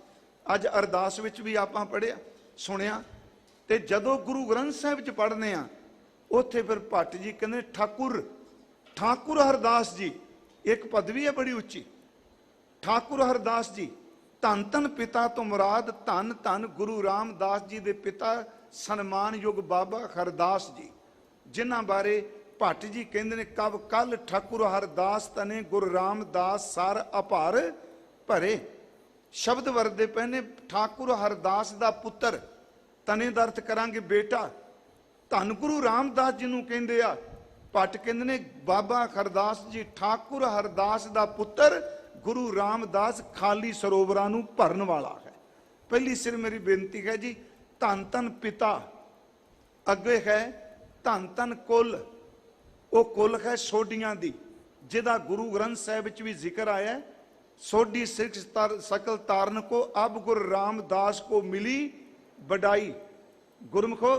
ਅੱਜ ਅਰਦਾਸ ਵਿੱਚ ਵੀ ਆਪਾਂ ਪੜ੍ਹਿਆ ਸੁਣਿਆ। ਤੇ ਜਦੋਂ ਗੁਰੂ ਗ੍ਰੰਥ ਸਾਹਿਬ ਵਿੱਚ ਪੜ੍ਹਨੇ ਆ, ਉੱਥੇ ਫਿਰ ਭੱਟ ਜੀ ਕਹਿੰਦੇ ਠਾਕੁਰ, ਠਾਕੁਰ ਹਰਦਾਸ ਜੀ, ਇੱਕ ਪਦਵੀ ਹੈ ਬੜੀ ਉੱਚੀ, ਠਾਕੁਰ ਹਰਦਾਸ ਜੀ। ਧੰਨ ਧੰਨ ਪਿਤਾ ਤੋਂ ਮੁਰਾਦ ਧੰਨ ਧੰਨ ਗੁਰੂ ਰਾਮਦਾਸ ਜੀ ਦੇ ਪਿਤਾ ਸਨਮਾਨਯੋਗ ਬਾਬਾ ਹਰਦਾਸ ਜੀ, ਜਿਨ੍ਹਾਂ ਬਾਰੇ ਭੱਟ ਜੀ ਕਹਿੰਦੇ ਨੇ ਕਵ ਕੱਲ ਠਾਕੁਰ ਹਰਦਾਸ ਤਨੇ ਗੁਰੂ ਰਾਮਦਾਸ ਸਰ ਅਪਾਰ ਭਰੇ। ਸ਼ਬਦ ਵਰਦੇ ਪਏ ਨੇ ਠਾਕੁਰ ਹਰਦਾਸ ਦਾ ਪੁੱਤਰ, ਤਨੇ ਦਾ ਅਰਥ ਕਰਾਂਗੇ ਬੇਟਾ। ਧੰਨ ਗੁਰੂ ਰਾਮਦਾਸ ਜੀ ਨੂੰ ਕਹਿੰਦੇ ਆ। ਭੱਟ ਕਹਿੰਦੇ ਨੇ ਬਾਬਾ ਹਰਦਾਸ ਜੀ ਠਾਕੁਰ ਹਰਦਾਸ ਦਾ ਪੁੱਤਰ, ਗੁਰੂ ਰਾਮਦਾਸ ਖਾਲੀ ਸਰੋਵਰਾਂ ਨੂੰ ਭਰਨ ਵਾਲਾ ਹੈ। ਪਹਿਲੀ ਸਿਰ ਮੇਰੀ ਬੇਨਤੀ ਹੈ ਜੀ, ਧੰਨ ਧੰਨ ਪਿਤਾ। ਅੱਗੇ ਹੈ ਧੰਨ ਧੰਨ ਕੁਲ, ਉਹ ਕੁਲ ਹੈ ਸੋਢੀਆਂ ਦੀ, ਜਿਹਦਾ ਗੁਰੂ ਗ੍ਰੰਥ ਸਾਹਿਬ ਵਿੱਚ ਵੀ ਜ਼ਿਕਰ ਆਇਆ। ਸੋਢੀ ਸਿੱਖ ਸਕਲ ਤਾਰਨ ਕੋ ਅਬ ਗੁਰੂ ਰਾਮਦਾਸ ਕੋ ਮਿਲੀ ਵਡਾਈ। ਗੁਰਮਖੋ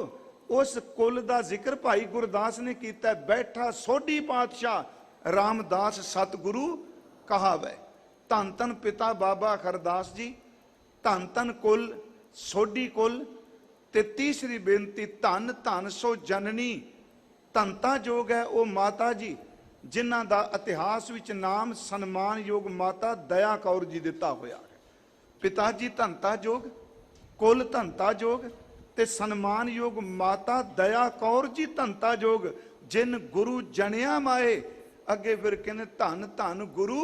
ਉਸ ਕੁਲ ਦਾ ਜ਼ਿਕਰ ਭਾਈ ਗੁਰਦਾਸ ਨੇ ਕੀਤਾ। ਬੈਠਾ ਸੋਢੀ ਪਾਤਸ਼ਾਹ ਰਾਮਦਾਸ ਸਤਿਗੁਰੂ ਕਹਾਵੇ। ਧੰਨ ਧੰਨ ਪਿਤਾ ਬਾਬਾ ਖਰਦਾਸ ਜੀ, ਧੰਨ ਧੰਨ ਕੁਲ ਸੋਢੀ ਕੁਲ। ਤੇ ਤੀਸਰੀ ਬੇਨਤੀ, ਧੰਨ ਧੰਨ ਸੋ ਜਨਨੀ, ਧੰਨਤਾ ਯੋਗ ਹੈ ਉਹ ਮਾਤਾ ਜੀ ਜਿਨ੍ਹਾਂ ਦਾ ਇਤਿਹਾਸ ਵਿੱਚ ਨਾਮ ਸਨਮਾਨਯੋਗ ਮਾਤਾ ਦਇਆ ਕੌਰ ਜੀ ਦਿੱਤਾ ਹੋਇਆ ਹੈ। ਪਿਤਾ ਜੀ ਧੰਨਤਾ ਯੋਗ, ਕੁਲ ਧੰਨਤਾ ਯੋਗ ਤੇ ਸਨਮਾਨਯੋਗ ਮਾਤਾ ਦਇਆ ਕੌਰ ਜੀ ਧੰਨਤਾ ਯੋਗ, ਜਿਨ ਗੁਰੂ ਜਣਿਆ ਮਾਏ। ਅੱਗੇ ਫਿਰ ਕਹਿੰਦੇ ਧੰਨ ਧੰਨ ਗੁਰੂ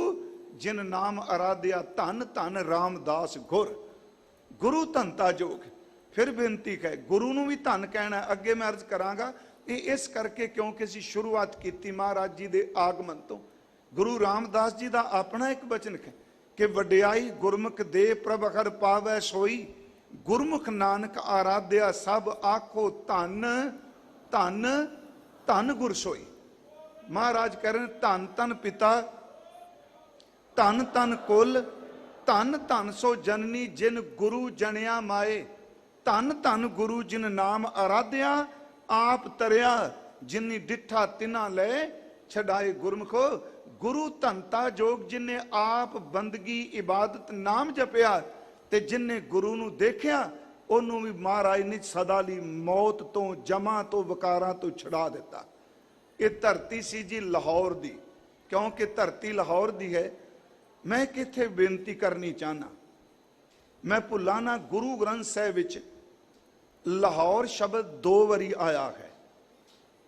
ਜਿਨ ਨਾਮ ਅਰਾਧਿਆ, ਧੰਨ ਧੰਨ ਰਾਮਦਾਸ ਗੁਰ। ਗੁਰੂ ਧੰਨਤਾ ਯੋਗ। ਫਿਰ ਬੇਨਤੀ ਹੈ, ਗੁਰੂ ਨੂੰ ਵੀ ਧੰਨ ਕਹਿਣਾ। ਅੱਗੇ ਮੈਂ ਅਰਜ਼ ਕਰਾਂਗਾ ਇਹ ਇਸ ਕਰਕੇ ਕਿਉਂਕਿ ਅਸੀਂ ਸ਼ੁਰੂਆਤ ਕੀਤੀ ਮਹਾਰਾਜ ਜੀ ਦੇ ਆਗਮਨ ਤੋਂ। ਗੁਰੂ ਰਾਮਦਾਸ ਜੀ ਦਾ ਆਪਣਾ ਇੱਕ ਬਚਨ ਹੈ ਕਿ ਵਡਿਆਈ ਗੁਰਮੁਖ ਦੇ ਪ੍ਰਭ ਹਰ ਪਾਵੈ ਸੋਈ, ਗੁਰਮੁਖ ਨਾਨਕ ਆਰਾਧਿਆ ਸਭ ਆਖੋ ਧੰਨ ਧੰਨ ਧੰਨ ਗੁਰ ਸੋਈ। ਮਹਾਰਾਜ ਕਹਿ ਰਹੇ ਧੰਨ ਧੰਨ ਪਿਤਾ, ਧੰਨ ਧੰਨ ਕੁਲ, ਧੰਨ ਧੰਨ ਸੋ ਜਨਨੀ ਜਿਨ ਗੁਰੂ ਜਣਿਆ ਮਾਏ। ਧੰਨ ਧੰਨ ਗੁਰੂ ਜਿਨ ਨਾਮ ਆਰਾਧਿਆ ਆਪ ਤਰਿਆ, ਜਿਨੀ ਡਿਠਾ ਤਿਨਾ ਲੈ ਛਡਾਏ ਗੁਰਮੁਖੋ। ਗੁਰੂ ਧੰਨਤਾ ਜੋਗ ਜਿਨੇ ਆਪ ਬੰਦਗੀ ਇਬਾਦਤ ਨਾਮ ਜਪਿਆ ਤੇ ਜਿਨੇ ਗੁਰੂ ਨੂੰ ਦੇਖਿਆ ਉਹਨੂੰ ਵੀ ਮਹਾਰਾਜ ਨੇ ਸਦਾ ਲਈ ਮੌਤ ਤੋਂ, ਜਮਾ ਤੋਂ, ਵਿਕਾਰਾਂ ਤੋਂ ਛੁਡਾ ਦਿੱਤਾ। ਇਹ ਧਰਤੀ ਸੀ ਜੀ ਲਾਹੌਰ ਦੀ। ਕਿਉਂਕਿ ਧਰਤੀ ਲਾਹੌਰ ਦੀ ਹੈ, ਮੈਂ ਕਿੱਥੇ ਬੇਨਤੀ ਕਰਨੀ ਚਾਹਨਾ, ਮੈਂ ਭੁੱਲਾਂ ਨਾ ਗੁਰੂ ਗ੍ਰੰਥ ਸਾਹਿਬ ਵਿੱਚ ਲਾਹੌਰ ਸ਼ਬਦ 2 ਵਾਰੀ ਆਇਆ ਹੈ।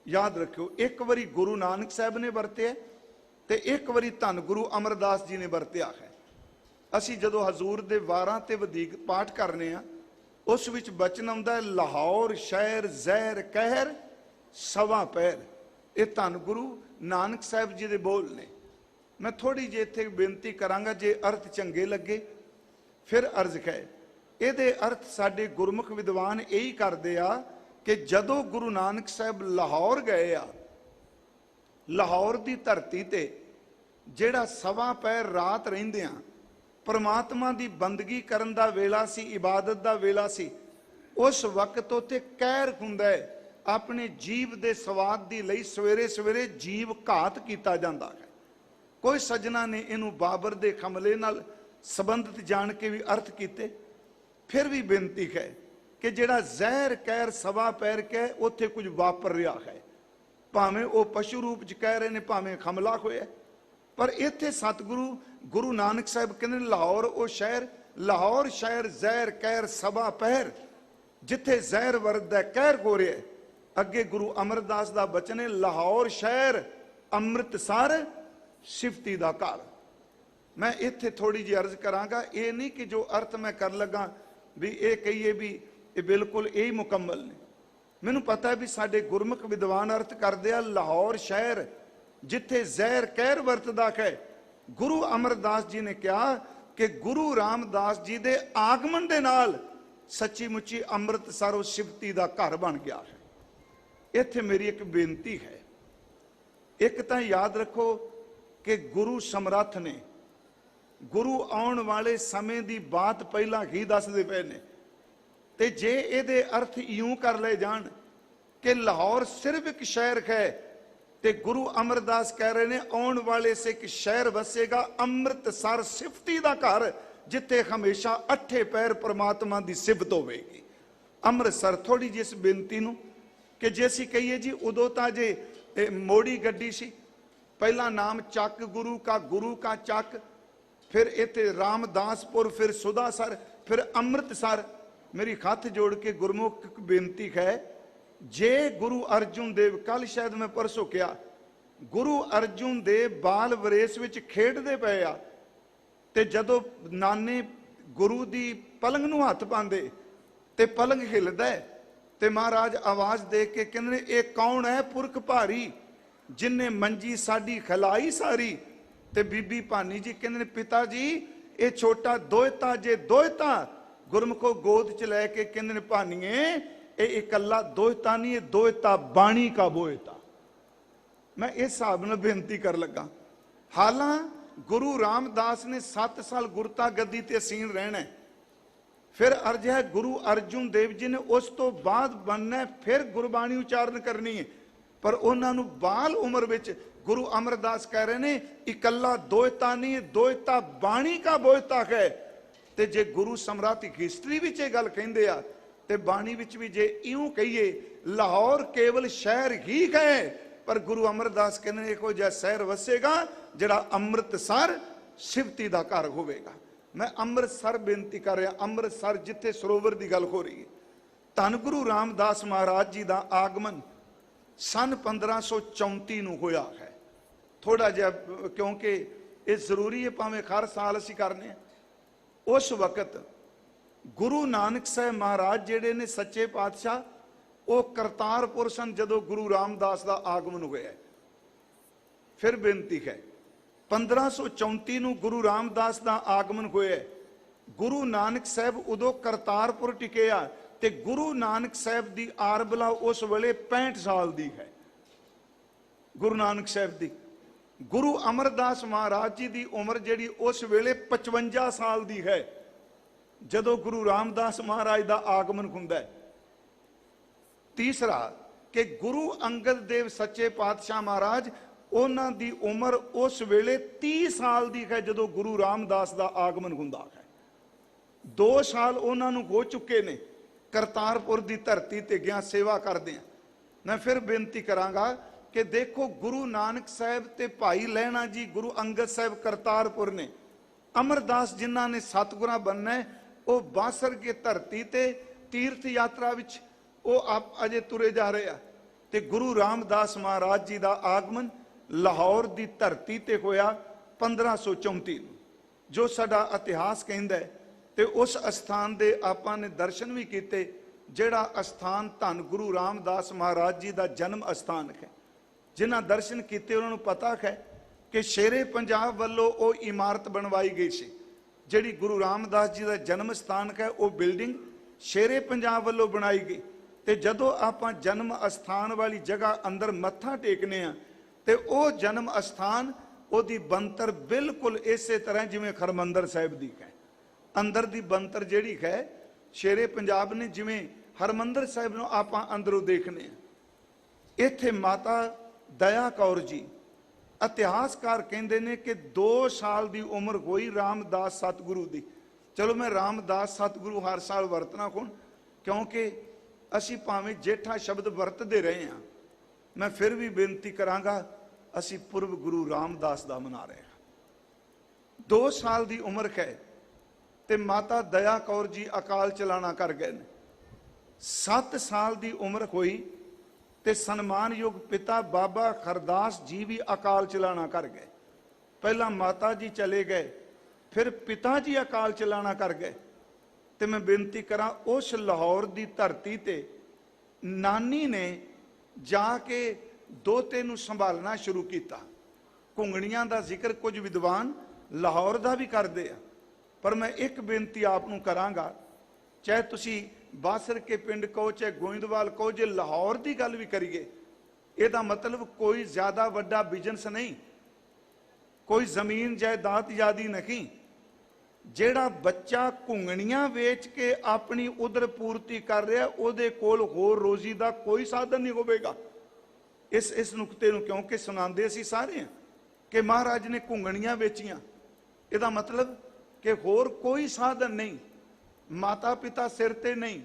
ਯਾਦ ਰੱਖਿਓ, ਇੱਕ ਵਾਰੀ ਗੁਰੂ ਨਾਨਕ ਸਾਹਿਬ ਨੇ ਵਰਤਿਆ ਤੇ ਇੱਕ ਵਾਰੀ ਧੰਨ ਗੁਰੂ ਅਮਰਦਾਸ ਜੀ ਨੇ ਵਰਤਿਆ ਹੈ। ਅਸੀਂ ਜਦੋਂ ਹਜ਼ੂਰ ਦੇ ਵਾਰਾਂ ਤੇ ਵਧੇਕ ਪਾਠ ਕਰਨੇ ਆ, ਉਸ ਵਿੱਚ ਬਚਨ ਆਉਂਦਾ ਲਾਹੌਰ ਸ਼ਹਿਰ ਜ਼ਹਿਰ ਕਹਿਰ ਸਵਾ ਪੈਰ। ਇਹ ਧੰਨ ਗੁਰੂ ਨਾਨਕ ਸਾਹਿਬ ਜੀ ਦੇ ਬੋਲ ਨੇ। ਮੈਂ ਥੋੜੀ ਜਿਹੀ ਇੱਥੇ ਬੇਨਤੀ ਕਰਾਂਗਾ, ਜੇ ਅਰਥ ਚੰਗੇ ਲੱਗੇ ਫਿਰ ਅਰਜ਼ ਹੈ। ਇਹਦੇ ਅਰਥ ਸਾਡੇ ਗੁਰਮੁਖ ਵਿਦਵਾਨ ਇਹੀ ਕਰਦੇ ਆ ਕਿ ਜਦੋਂ ਗੁਰੂ ਨਾਨਕ ਸਾਹਿਬ ਲਾਹੌਰ ਗਏ ਆ, ਲਾਹੌਰ ਦੀ ਧਰਤੀ ਤੇ ਜਿਹੜਾ ਸਵਾ ਪੈਰ ਰਾਤ ਰਹਿੰਦੇ ਆ, ਪਰਮਾਤਮਾ ਦੀ ਬੰਦਗੀ ਕਰਨ ਦਾ ਵੇਲਾ ਸੀ, ਇਬਾਦਤ ਦਾ ਵੇਲਾ ਸੀ। ਉਸ ਵਕਤ ਉੱਤੇ ਕਹਿਰ ਹੁੰਦਾ ਹੈ, ਆਪਣੇ ਜੀਵ ਦੇ ਸਵਾਦ ਦੀ ਲਈ ਸਵੇਰੇ ਸਵੇਰੇ ਜੀਵ ਘਾਤ ਕੀਤਾ ਜਾਂਦਾ ਹੈ। ਕੋਈ ਸੱਜਣਾ ਨੇ ਇਹਨੂੰ ਬਾਬਰ ਦੇ ਹਮਲੇ ਨਾਲ ਸੰਬੰਧਿਤ ਜਾਣ ਕੇ ਵੀ ਅਰਥ ਕੀਤੇ। ਫਿਰ ਵੀ ਬੇਨਤੀ ਹੈ ਕਿ ਜਿਹੜਾ ਜ਼ਹਿਰ ਕਹਿਰ ਸਵਾ ਪੈਰ ਕਹਿ, ਉੱਥੇ ਕੁਝ ਵਾਪਰ ਰਿਹਾ ਹੈ। ਭਾਵੇਂ ਉਹ ਪਸ਼ੂ ਰੂਪ ਚ ਕਹਿ ਰਹੇ ਨੇ, ਭਾਵੇਂ ਹਮਲਾ ਹੋਇਆ, ਪਰ ਇੱਥੇ ਸਤਿਗੁਰੂ ਗੁਰੂ ਨਾਨਕ ਸਾਹਿਬ ਕਹਿੰਦੇ ਲਾਹੌਰ ਉਹ ਸ਼ਹਿਰ, ਲਾਹੌਰ ਸ਼ਹਿਰ ਜ਼ਹਿਰ ਕਹਿਰ ਸਵਾ ਪਹਿਰ, ਜਿੱਥੇ ਜ਼ਹਿਰ ਵਰਦਾ ਕਹਿਰ ਹੋ ਰਿਹਾ। ਅੱਗੇ ਗੁਰੂ ਅਮਰਦਾਸ ਦਾ ਬਚਨ ਹੈ ਲਾਹੌਰ ਸ਼ਹਿਰ ਅੰਮ੍ਰਿਤਸਰ ਸਿਫਤੀ ਦਾ ਘਰ। ਮੈਂ ਇੱਥੇ ਥੋੜੀ ਜਿਹੀ ਅਰਜ਼ ਕਰਾਂਗਾ, ਇਹ ਨਹੀਂ ਕਿ ਜੋ ਅਰਥ ਮੈਂ ਕਰ ਲੱਗਾ ਵੀ ਇਹ ਕਹੀਏ ਵੀ ਇਹ ਬਿਲਕੁਲ ਇਹੀ ਮੁਕੰਮਲ ਨੇ। ਮੈਨੂੰ ਪਤਾ ਵੀ ਸਾਡੇ ਗੁਰਮੁਖ ਵਿਦਵਾਨ ਅਰਥ ਕਰਦੇ ਆ ਲਾਹੌਰ ਸ਼ਹਿਰ ਜਿੱਥੇ ਜ਼ਹਿਰ ਕਹਿਰ ਵਰਤਦਾ ਹੈ। ਗੁਰੂ ਅਮਰਦਾਸ ਜੀ ਨੇ ਕਿਹਾ ਕਿ ਗੁਰੂ ਰਾਮਦਾਸ ਜੀ ਦੇ ਆਗਮਨ ਦੇ ਨਾਲ ਸੱਚੀ ਮੁੱਚੀ ਅੰਮ੍ਰਿਤਸਰ ਉਹ ਸਿਫਤੀ ਦਾ ਘਰ ਬਣ ਗਿਆ ਹੈ। ਇੱਥੇ ਮੇਰੀ ਇੱਕ ਬੇਨਤੀ ਹੈ, ਇੱਕ ਤਾਂ ਯਾਦ ਰੱਖੋ ਕਿ ਗੁਰੂ ਸਮਰੱਥ ਨੇ, ਗੁਰੂ ਆਉਣ ਵਾਲੇ ਸਮੇਂ ਦੀ ਬਾਤ ਪਹਿਲਾਂ ਹੀ ਦੱਸਦੇ ਪਏ ਨੇ। ਤੇ ਜੇ ਇਹਦੇ ਅਰਥ ਇਉਂ ਕਰ ਲਏ ਜਾਣ ਕਿ ਲਾਹੌਰ ਸਿਰਫ ਇੱਕ ਸ਼ਹਿਰ ਹੈ ਤੇ ਗੁਰੂ ਅਮਰਦਾਸ ਕਹਿ ਰਹੇ ਨੇ ਆਉਣ ਵਾਲੇ ਸੇ ਇੱਕ ਸ਼ਹਿਰ ਵਸੇਗਾ ਅੰਮ੍ਰਿਤਸਰ ਸਿਫਤੀ ਦਾ ਘਰ, ਜਿੱਥੇ ਹਮੇਸ਼ਾ 8 ਪੈਰ ਪ੍ਰਮਾਤਮਾ ਦੀ ਸਿਫਤ ਹੋਵੇਗੀ। ਅੰਮ੍ਰਿਤਸਰ ਥੋੜੀ ਜਿਹੀ ਇਸ ਬੇਨਤੀ ਨੂੰ ਕਿ ਜੇ ਅਸੀਂ ਕਹੀਏ ਜੀ ਉਦੋਂ ਤਾਂ ਜੇ ਮੋੜੀ ਗੱਡੀ ਸੀ, ਪਹਿਲਾ ਨਾਮ ਚੱਕ ਗੁਰੂ ਕਾ ਚੱਕ, ਫਿਰ ਇੱਥੇ ਰਾਮਦਾਸਪੁਰ, ਫਿਰ ਸੁਦਾਸਰ, ਫਿਰ ਅੰਮ੍ਰਿਤਸਰ। ਮੇਰੀ ਹੱਥ ਜੋੜ ਕੇ ਗੁਰਮੁਖ ਬੇਨਤੀ ਹੈ, ਜੇ ਗੁਰੂ ਅਰਜੁਨ ਦੇਵ, ਕੱਲ ਸ਼ਾਇਦ ਮੈਂ ਪਰਸੋਂ ਕਿਹਾ, ਗੁਰੂ ਅਰਜੁਨ ਦੇਵ ਬਾਲ ਵਰੇਸ ਵਿੱਚ ਖੇਡਦੇ ਪਏ ਆ ਤੇ ਜਦੋਂ ਨਾਨੇ ਗੁਰੂ ਦੀ ਪਲੰਗ ਨੂੰ ਹੱਥ ਪਾਉਂਦੇ ਤੇ ਪਲੰਗ ਹਿੱਲਦਾ ਤੇ ਮਹਾਰਾਜ ਆਵਾਜ਼ ਦੇ ਕੇ ਕਹਿੰਦੇ ਇਹ ਕੌਣ ਹੈ ਪੁਰਖ ਭਾਰੀ ਜਿਨਨੇ ਮੰਜੀ ਸਾਡੀ ਖਲਾਈ ਸਾਰੀ। ਤੇ ਬੀਬੀ ਭਾਨੀ ਜੀ ਕਹਿੰਦੇ ਨੇ ਪਿਤਾ ਜੀ ਇਹ ਛੋਟਾ ਦੋਹਤਾ, ਜੇ ਦੋਹਤਾ ਗੁਰਮੁਖੋ ਗੋਦ ਚ ਲੈ ਕੇ ਕਹਿੰਦੇ ਨੇ ਭਾਨੀਏ ਇਹ ਇਕੱਲਾ ਦੋਹਤਾ ਨਹੀਂ, ਇਹ ਦੋਹਤਾ ਬਾਣੀ ਕਾ ਬੋਹਤਾ। ਮੈਂ ਇਸ ਹਿਸਾਬ ਨਾਲ ਬੇਨਤੀ ਕਰ ਲੱਗਾ। ਹਾਲਾਂ ਗੁਰੂ ਰਾਮਦਾਸ ਨੇ 7 ਸਾਲ ਗੁਰਤਾ ਗੱਦੀ ਤੇ ਅਸੀਨ ਰਹਿਣਾ, ਫਿਰ ਅਰਜ ਹੈ ਗੁਰੂ ਅਰਜੁਨ ਦੇਵ ਜੀ ਨੇ ਉਸ ਤੋਂ ਬਾਅਦ ਬਣਨਾ, ਫਿਰ ਗੁਰਬਾਣੀ ਉਚਾਰਨ ਕਰਨੀ ਹੈ। ਪਰ ਉਹਨਾਂ ਨੂੰ ਬਾਲ ਉਮਰ ਵਿੱਚ गुरु अमरदास कह रहे ने इकल्ला दोयता नहीं, दोयता बाणी का बोयता है। ते जे गुरु सम्राटिक हिस्टरी विच ये गल कहिंदे आ ते बाणी विच भी जे इउं कहिए लाहौर केवल शहर ही है, पर गुरु अमरदास कहने ने कोई जिहा शहर वसेगा जिहड़ा अमृतसर शिवती दा घर होवेगा। मैं अमृतसर बेनती कर रहा, अमृतसर जिथे सरोवर की गल हो रही है। धन गुरु रामदास महाराज जी का आगमन सन 1534 ਨੂੰ होया है। थोड़ा जिहा क्योंकि ये जरूरी है, भावें हर साल असीं करने हैं। उस वक्त गुरु नानक साहब महाराज जिहड़े ने सच्चे पातशाह वो करतारपुर सन जदों गुरु रामदास का आगमन होया। फिर बेनती है 1534 ਨੂੰ गुरु रामदास का आगमन होया। गुरु नानक साहब उदों करतारपुर टिके आ ते गुरु नानक साहब की आरबला उस वेले 65 साल की है। गुरु नानक साहब की, गुरु अमरदास महाराज जी की उम्र जिहड़ी उस वेले 55 साल की है जदों गुरु रामदास महाराज का आगमन हुंदा है। तीसरा कि गुरु अंगद देव सच्चे पातशाह महाराज उन्हां दी उम्र उस वेले 30 साल की है जदों गुरु रामदास का आगमन हुंदा है। 2 साल उन्होंने हो चुके ने करतारपुर की धरती ते गया सेवा करते हैं। मैं फिर बेनती करांगा कि देखो गुरु नानक साहब ते भाई लहणा जी गुरु अंगद साहब करतारपुर ने, अमरदास जिन्हां ने सतगुरा बनना है वो बासर की धरती ते तीर्थ यात्रा विच वो आप अजे तुरे जा रहे हैं। ते गुरु रामदास महाराज जी का आगमन लाहौर की धरती ते होया 1534 जो साडा इतिहास कहंदा है। ते उस अस्थान दे आपां ने दर्शन भी किए, जिहड़ा अस्थान धन गुरु रामदास महाराज जी का जन्म अस्थान है। जिन्हां दर्शन किए उन्होंने पता है कि शेरे पंजाब वालों वो इमारत बनवाई गई सी, जिहड़ी गुरु रामदास जी का जन्म स्थान है वो बिल्डिंग शेरे पंजाब वालों बनाई गई। ते जदों आपां जन्म अस्थान वाली जगह अंदर मत्था टेकने आ ते वो जन्म अस्थान ओदी बनतर बिल्कुल इसे तरह जिवें हरमंदर साहिब दी है। अंदर दी बनतर जिहड़ी है शेरे पंजाब ने जिवें हरमंदर साहिब नूं आपां अंदरों देखने आ। इत्थे माता दया कौर जी इतिहासकार कहते हैं कि 2 साल की उम्र होई रामदास सतगुरु की। चलो मैं रामदास सतगुरु हर साल वरतना कौन, क्योंकि असी भावें जेठा शब्द वरतते रहे हैं। मैं फिर भी बेनती करांगा असी पूर्व गुरु रामदास का मना रहे हैं। 2 साल की उम्र है ते माता दया कौर जी अकाल चलाना कर गए। 7 साल की उम्र हुई ते सन्मानयोग पिता बाबा खरदास जी भी अकाल चलाना कर गए। पहला माता जी चले गए, फिर पिता जी अकाल चलाना कर गए। ते मैं बेनती करा उस लाहौर की धरती ते नानी ने जाके दोते नूं संभालना शुरू किया। घुंगणियां का जिक्र कुछ विद्वान लाहौर का भी करते हैं, पर मैं एक बेनती आपनूं करांगा, चाहे तुसी बासर के पिंड कहो चाहे गोइंदवाल कहो, जे लाहौर की गल भी करिए यदा मतलब कोई ज्यादा वड्डा बिजनेस नहीं, कोई जमीन जायदाद यादी नहीं। जेड़ा बच्चा घुंगणियां वेच के अपनी उधर पूर्ति कर रहा उहदे कोल होर रोजी का कोई साधन नहीं होगा। इस नुकते नूं क्योंकि सुनाते असीं सारे हैं कि महाराज ने घुंगणियां वेचियां, इहदा मतलब कि होर कोई साधन नहीं, माता पिता सिर ते नहीं,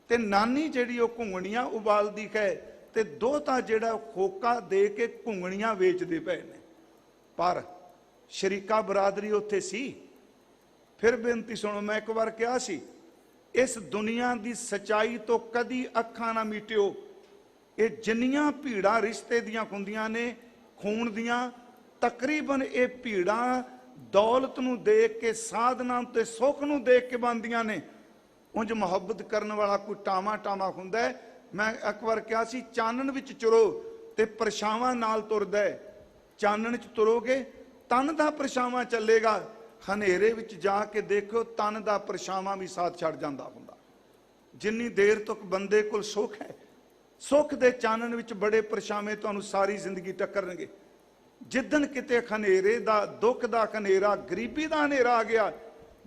ते नानी जिहड़ी वो घुंगणियां उबालदी है ते दोता जिहड़ा खोका दे के घुंगणियां वेचदे पए ने। पर शरीका बरादरी उत्थे सी। फिर बेनती सुनो, मैं एक बार कहा सी इस दुनिया की सच्चाई तो कदी अखां ना मीटियो। ये जिन्नियां भीड़ां रिश्ते दियां हुंदियां ने खून दियां, तकरीबन ये भीड़ां दौलत नूं देख के साधना ते सुख नूं देख के बनदियां ने। उंज मुहब्बत करने वाला कोई टामा टामा हुंदा है। मैं एक बार कहा सी चानन विच चुरो ते परछावां नाल तुरदा है। चानन च तुरोगे तन दा परछावां चलेगा, हनेरे विच जाके देखो तन दा परछावां भी साथ छड़ जांदा हुंदा। जिन्नी देर तक बंदे कोल सुख है, सुख दे चानन विच बड़े परछावे तुहानूं सारी जिंदगी टक्करनगे। जिदन किते खनेरे दा दुख दा खनेरा गरीबी दा हनेरा आ गया,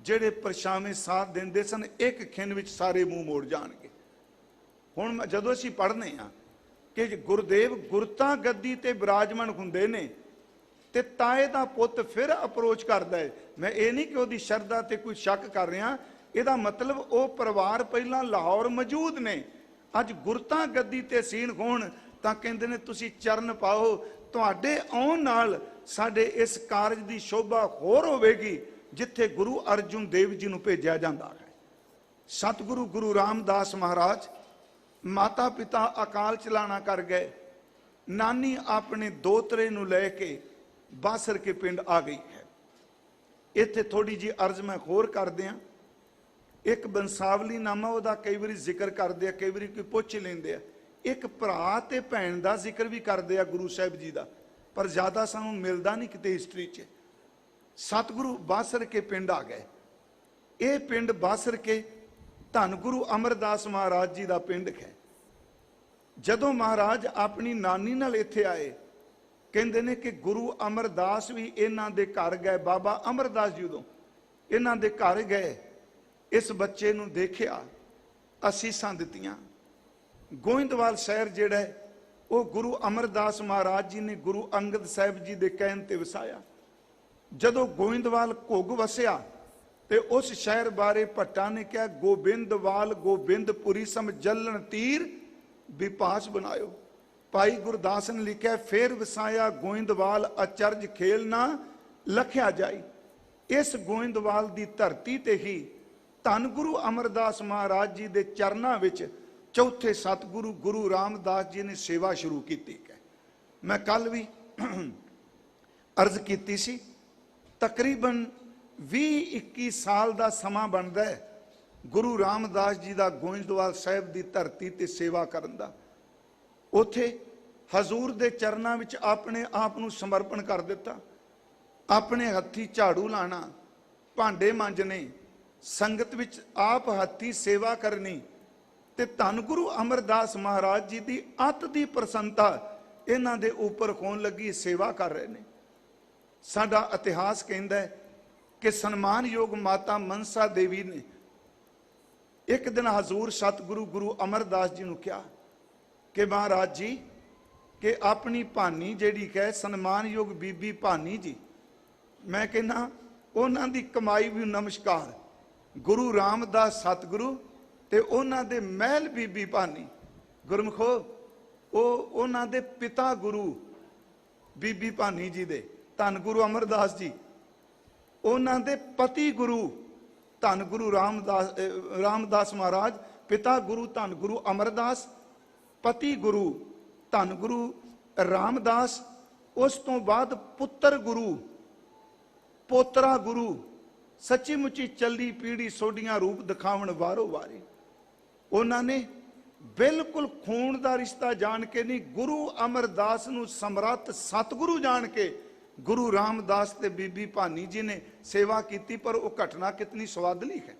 जेड़े परछावे साथ देंदे सन एक खिन विच सारे मूँह मोड़ जाणगे। हुण जदों असीं पढ़ने आ ਕਿ ਗੁਰਦੇਵ ਗੁਰਤਾ ਗੱਦੀ ਤੇ ਬਿਰਾਜਮਾਨ ਹੁੰਦੇ ਨੇ ਤੇ ਤਾਏ ਦਾ ਪੁੱਤ ਫਿਰ ਅਪਰੋਚ ਕਰਦਾ ਹੈ। ਮੈਂ ਇਹ ਨਹੀਂ ਕਿ ਉਹਦੀ ਸ਼ਰਧਾ ਤੇ ਕੋਈ ਸ਼ੱਕ ਕਰ ਰਿਹਾ, ਇਹਦਾ ਮਤਲਬ ਉਹ ਪਰਿਵਾਰ ਪਹਿਲਾਂ ਲਾਹੌਰ ਮੌਜੂਦ ਨੇ, ਅੱਜ ਗੁਰਤਾ ਗੱਦੀ ਤੇ ਅਸੀਨ ਹੋਣ ਤਾਂ ਕਹਿੰਦੇ ਨੇ ਤੁਸੀਂ ਚਰਨ ਪਾਓ, ਤੁਹਾਡੇ ਆਉਣ ਨਾਲ ਸਾਡੇ ਇਸ ਕਾਰਜ ਦੀ ਸ਼ੋਭਾ ਹੋਰ ਹੋਵੇਗੀ ਜਿੱਥੇ ਗੁਰੂ ਅਰਜਨ ਦੇਵ ਜੀ ਨੂੰ ਭੇਜਿਆ ਜਾਂਦਾ ਹੈ। ਸਤਿਗੁਰੂ ਗੁਰੂ ਰਾਮਦਾਸ ਮਹਾਰਾਜ ਮਾਤਾ ਪਿਤਾ ਅਕਾਲ ਚਲਾਣਾ ਕਰ ਗਏ, ਨਾਨੀ ਆਪਣੇ ਦੋਤਰੇ ਨੂੰ ਲੈ ਕੇ ਬਾਸਰ ਕੇ ਪਿੰਡ ਆ ਗਈ ਹੈ। ਇੱਥੇ ਥੋੜੀ ਜੀ ਅਰਜ਼ ਮੈਂ ਹੋਰ ਕਰਦੇ ਆ। ਇੱਕ ਬੰਸਾਵਲੀ ਨਾਮਾ ਉਹਦਾ ਕਈ ਵਾਰੀ ਜ਼ਿਕਰ ਕਰਦੇ ਆ, ਕਈ ਵਾਰੀ ਕੋਈ ਪੁੱਛ ਲੈਂਦੇ ਆ। ਇੱਕ ਭਰਾ ਤੇ ਭੈਣ ਦਾ ਜ਼ਿਕਰ ਵੀ ਕਰਦੇ ਆ ਗੁਰੂ ਸਾਹਿਬ ਜੀ ਦਾ, ਪਰ ਜ਼ਿਆਦਾ ਸਾਨੂੰ ਮਿਲਦਾ ਨਹੀਂ ਕਿਤੇ ਹਿਸਟਰੀ 'ਚ। ਸਤਿਗੁਰੂ ਬਾਸਰ ਕੇ ਪਿੰਡ ਆ ਗਏ। ਇਹ ਪਿੰਡ ਬਾਸਰ ਕੇ ਧੰਨ ਗੁਰੂ ਅਮਰਦਾਸ ਮਹਾਰਾਜ ਜੀ ਦਾ ਪਿੰਡ ਹੈ। ਜਦੋਂ ਮਹਾਰਾਜ ਆਪਣੀ ਨਾਨੀ ਨਾਲ ਇੱਥੇ ਆਏ, ਕਹਿੰਦੇ ਨੇ ਕਿ ਗੁਰੂ ਅਮਰਦਾਸ ਵੀ ਇਹਨਾਂ ਦੇ ਘਰ ਗਏ। ਬਾਬਾ ਅਮਰਦਾਸ ਜੀ ਉਦੋਂ ਇਹਨਾਂ ਦੇ ਘਰ ਗਏ, ਇਸ ਬੱਚੇ ਨੂੰ ਦੇਖਿਆ, ਅਸੀਸਾਂ ਦਿੱਤੀਆਂ। ਗੋਇੰਦਵਾਲ ਸ਼ਹਿਰ ਜਿਹੜਾ ਹੈ ਉਹ ਗੁਰੂ ਅਮਰਦਾਸ ਮਹਾਰਾਜ ਜੀ ਨੇ ਗੁਰੂ ਅੰਗਦ ਸਾਹਿਬ ਜੀ ਦੇ ਕਹਿਣ ਤੇ ਵਸਾਇਆ। ਜਦੋਂ ਗੋਇੰਦਵਾਲ ਘੁੱਗ ਵਸਿਆ ਤੇ ਉਸ ਸ਼ਹਿਰ ਬਾਰੇ ਭੱਟਾਂ ਨੇ ਕਿਹਾ, ਗੋਬਿੰਦਵਾਲ ਗੋਬਿੰਦਪੁਰੀ ਸਮ ਜਲਣ ਤੀਰ ਵਿਪਾਸ ਬਣਾਇਓ। ਭਾਈ ਗੁਰਦਾਸ ਨੇ ਲਿਖਿਆ, ਫੇਰ ਵਸਾਇਆ ਗੋਇੰਦਵਾਲ ਅਚਰਜ ਖੇਲ ਨਾ ਲਖਿਆ ਜਾਈ। ਇਸ ਗੋਇੰਦਵਾਲ ਦੀ ਧਰਤੀ ਤੇ ਹੀ ਧੰਨ ਗੁਰੂ ਅਮਰਦਾਸ ਮਹਾਰਾਜ ਜੀ ਦੇ ਚਰਨਾਂ ਵਿੱਚ ਚੌਥੇ ਸਤਿਗੁਰੂ ਗੁਰੂ ਰਾਮਦਾਸ ਜੀ ਨੇ ਸੇਵਾ ਸ਼ੁਰੂ ਕੀਤੀ ਹੈ। ਮੈਂ ਕੱਲ ਵੀ ਅਰਜ਼ ਕੀਤੀ ਸੀ, ਤਕਰੀਬਨ 20-21 ਸਾਲ ਦਾ ਸਮਾਂ ਬਣਦਾ ਹੈ ਗੁਰੂ ਰਾਮਦਾਸ ਜੀ ਦਾ ਗੋਇੰਦਵਾਲ ਸਾਹਿਬ ਦੀ ਧਰਤੀ ਤੇ ਸੇਵਾ ਕਰਨ ਦਾ। ਉਥੇ ਹਜ਼ੂਰ ਦੇ ਚਰਨਾਂ ਵਿੱਚ ਆਪਣੇ ਆਪ ਨੂੰ ਸਮਰਪਣ ਕਰ ਦਿੱਤਾ। ਆਪਣੇ ਹੱਥੀ ਝਾੜੂ ਲਾਣਾ, ਭਾਂਡੇ ਮਾਂਜਣੇ, ਸੰਗਤ ਵਿੱਚ ਆਪ ਹੱਥੀ ਸੇਵਾ ਕਰਨੀ ਤੇ ਧੰਨ ਗੁਰੂ ਅਮਰਦਾਸ ਮਹਾਰਾਜ ਜੀ ਦੀ ਅਤ ਦੀ ਪ੍ਰਸੰਨਤਾ ਇਹਨਾਂ ਦੇ ਉੱਪਰ ਹੋਣ ਲੱਗੀ, ਸੇਵਾ ਕਰ ਰਹੇ ਨੇ। ਸਾਡਾ ਇਤਿਹਾਸ ਕਹਿੰਦਾ ਹੈ ਕਿ ਸਨਮਾਨਯੋਗ ਮਾਤਾ ਮਨਸਾ ਦੇਵੀ ਨੇ ਇੱਕ ਦਿਨ ਹਜ਼ੂਰ ਸਤਿਗੁਰੂ ਗੁਰੂ ਅਮਰਦਾਸ ਜੀ ਨੂੰ ਕਿਹਾ ਕਿ ਮਹਾਰਾਜ ਜੀ, ਕਿ ਆਪਣੀ ਭਾਨੀ ਜਿਹੜੀ ਹੈ ਸਨਮਾਨਯੋਗ ਬੀਬੀ ਭਾਨੀ ਜੀ, ਮੈਂ ਕਹਿੰਦਾ ਉਹਨਾਂ ਦੀ ਕਮਾਈ ਵੀ ਨਮਸਕਾਰ। ਗੁਰੂ ਰਾਮਦਾਸ ਸਤਿਗੁਰੂ ਤੇ ਉਹਨਾਂ ਦੇ ਮਹਿਲ ਬੀਬੀ ਭਾਨੀ, ਗੁਰਮੁਖੋ ਉਹ ਉਹਨਾਂ ਦੇ ਪਿਤਾ ਗੁਰੂ ਬੀਬੀ ਭਾਨੀ ਜੀ ਦੇ ਧੰਨ ਗੁਰੂ ਅਮਰਦਾਸ ਜੀ, ਉਹਨਾਂ ਦੇ ਪਤੀ ਗੁਰੂ ਧੰਨ ਗੁਰੂ ਰਾਮਦਾਸ ਮਹਾਰਾਜ, ਪਿਤਾ ਗੁਰੂ ਧੰਨ ਗੁਰੂ ਅਮਰਦਾਸ, ਪਤੀ ਗੁਰੂ ਧੰਨ ਗੁਰੂ ਰਾਮਦਾਸ, ਉਸ ਤੋਂ ਬਾਅਦ ਪੁੱਤਰ ਗੁਰੂ, ਪੋਤਰਾ ਗੁਰੂ, ਸੱਚੀ ਮੁੱਚੀ ਚੱਲੀ ਪੀੜੀ ਸੋਡੀਆਂ ਰੂਪ ਦਿਖਾਵਣ ਵਾਰੋ ਵਾਰੀ। ਉਹਨਾਂ ਨੇ ਬਿਲਕੁਲ ਖੂਨ ਦਾ ਰਿਸ਼ਤਾ ਜਾਣ ਕੇ ਨਹੀਂ, ਗੁਰੂ ਅਮਰਦਾਸ ਨੂੰ ਸਮਰੱਥ ਸਤਿਗੁਰੂ ਜਾਣ ਕੇ ਗੁਰੂ ਰਾਮਦਾਸ ਤੇ ਬੀਬੀ ਭਾਨੀ ਜੀ ਨੇ ਸੇਵਾ ਕੀਤੀ। ਪਰ ਉਹ ਘਟਨਾ ਕਿਤਨੀ ਸਵਾਦਲੀ ਹੈ।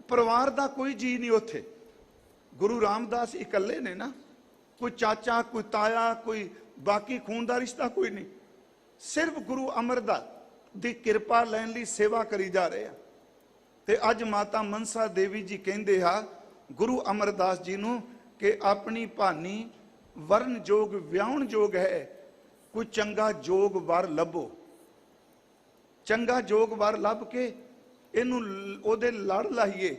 ਪਰਿਵਾਰ ਦਾ ਕੋਈ ਜੀ ਨਹੀਂ ਉੱਥੇ, ਗੁਰੂ ਰਾਮਦਾਸ ਇਕੱਲੇ ਨੇ ਨਾ, ਕੋਈ ਚਾਚਾ, ਕੋਈ ਤਾਇਆ, ਕੋਈ ਬਾਕੀ ਖੂਨ ਦਾ ਰਿਸ਼ਤਾ ਕੋਈ ਨਹੀਂ। ਸਿਰਫ ਗੁਰੂ ਅਮਰਦਾਸ ਦੀ ਕਿਰਪਾ ਲੈਣ ਲਈ ਸੇਵਾ ਕਰੀ ਜਾ ਰਹੇ ਆ। ਤੇ ਅੱਜ ਮਾਤਾ ਮਨਸਾ ਦੇਵੀ ਜੀ ਕਹਿੰਦੇ ਆ ਗੁਰੂ ਅਮਰਦਾਸ ਜੀ ਨੂੰ ਕਿ ਆਪਣੀ ਭਾਨੀ ਵਰਨ ਜੋਗ ਵਿਆਹਣ ਜੋਗ ਹੈ, ਕੋਈ ਚੰਗਾ ਜੋਗ ਵਰ ਲੱਭੋ। ਚੰਗਾ ਜੋਗ ਵਰ ਲੱਭ ਕੇ ਇਹਨੂੰ ਉਹਦੇ ਲੜ ਲਾਈਏ।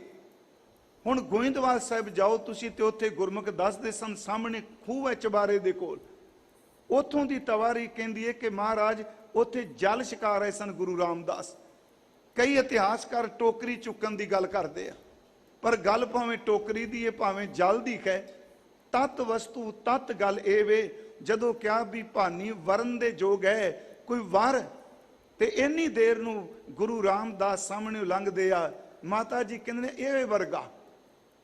ਹੁਣ ਗੋਇੰਦਵਾਲ ਸਾਹਿਬ ਜਾਓ ਤੁਸੀਂ ਤੇ ਉੱਥੇ ਗੁਰਮੁਖ ਦੱਸਦੇ ਸਨ, ਸਾਹਮਣੇ ਖੂਹ ਹੈ ਚਬਾਰੇ ਦੇ ਕੋਲ, ਉੱਥੋਂ ਦੀ ਤਵਾਰੀ ਕਹਿੰਦੀ ਹੈ ਕਿ ਮਹਾਰਾਜ ਉੱਥੇ ਜਲ ਛਕਾ ਰਹੇ ਸਨ ਗੁਰੂ ਰਾਮਦਾਸ। ਕਈ ਇਤਿਹਾਸਕਾਰ ਟੋਕਰੀ ਚੁੱਕਣ ਦੀ ਗੱਲ ਕਰਦੇ ਆ, ਪਰ ਗੱਲ ਭਾਵੇਂ ਟੋਕਰੀ ਦੀ ਹੈ ਭਾਵੇਂ ਜਲ ਦੀ ਹੈ, ਤਤ ਵਸਤੂ ਤਤ ਗੱਲ ਇਹ ਵੇ ਜਦੋਂ ਕਿਹਾ ਵੀ ਭਾਨੀ ਵਰਨ ਦੇ ਜੋਗ ਹੈ ਕੋਈ ਵਰ, ਤੇ ਇੰਨੀ ਦੇਰ ਨੂੰ ਗੁਰੂ ਰਾਮਦਾਸ ਸਾਹਮਣੇ ਲੰਘਦੇ ਆ। ਮਾਤਾ ਜੀ ਕਹਿੰਦੇ ਨੇ ਇਹ ਵਰਗਾ,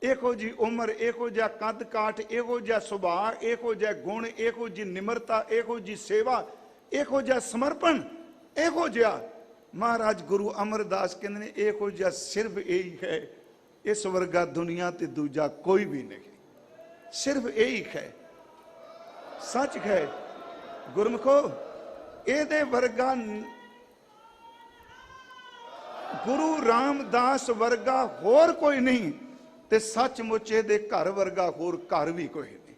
ਇਹੋ ਜੀ ਉਮਰ, ਇਹੋ ਜਿਹਾ ਕੱਦ ਕਾਠ, ਇਹੋ ਜਿਹਾ ਸੁਭਾਅ, ਇਹੋ ਜਿਹਾ ਗੁਣ, ਇਹੋ ਜੀ ਨਿਮਰਤਾ, ਇਹੋ ਜੀ ਸੇਵਾ, ਇਹੋ ਜਿਹਾ ਸਮਰਪਣ, ਇਹੋ ਜਿਹਾ ਮਹਾਰਾਜ ਗੁਰੂ ਅਮਰਦਾਸ ਕਹਿੰਦੇ ਨੇ ਇਹੋ ਜਿਹਾ ਸਿਰਫ ਇਹੀ ਹੈ, ਇਸ ਵਰਗਾ ਦੁਨੀਆ ਤੇ ਦੂਜਾ ਕੋਈ ਵੀ ਨਹੀਂ, ਸਿਰਫ ਇਹੀ ਹੈ, ਸੱਚ ਹੈ। ਗੁਰਮੁਖੋ ਇਹਦੇ ਵਰਗਾ ਗੁਰੂ ਰਾਮਦਾਸ ਵਰਗਾ ਹੋਰ ਕੋਈ ਨਹੀਂ, ਤੇ ਸੱਚਮੁੱਚ ਇਹਦੇ ਘਰ ਵਰਗਾ ਹੋਰ ਘਰ ਵੀ ਕੋਈ ਨਹੀਂ।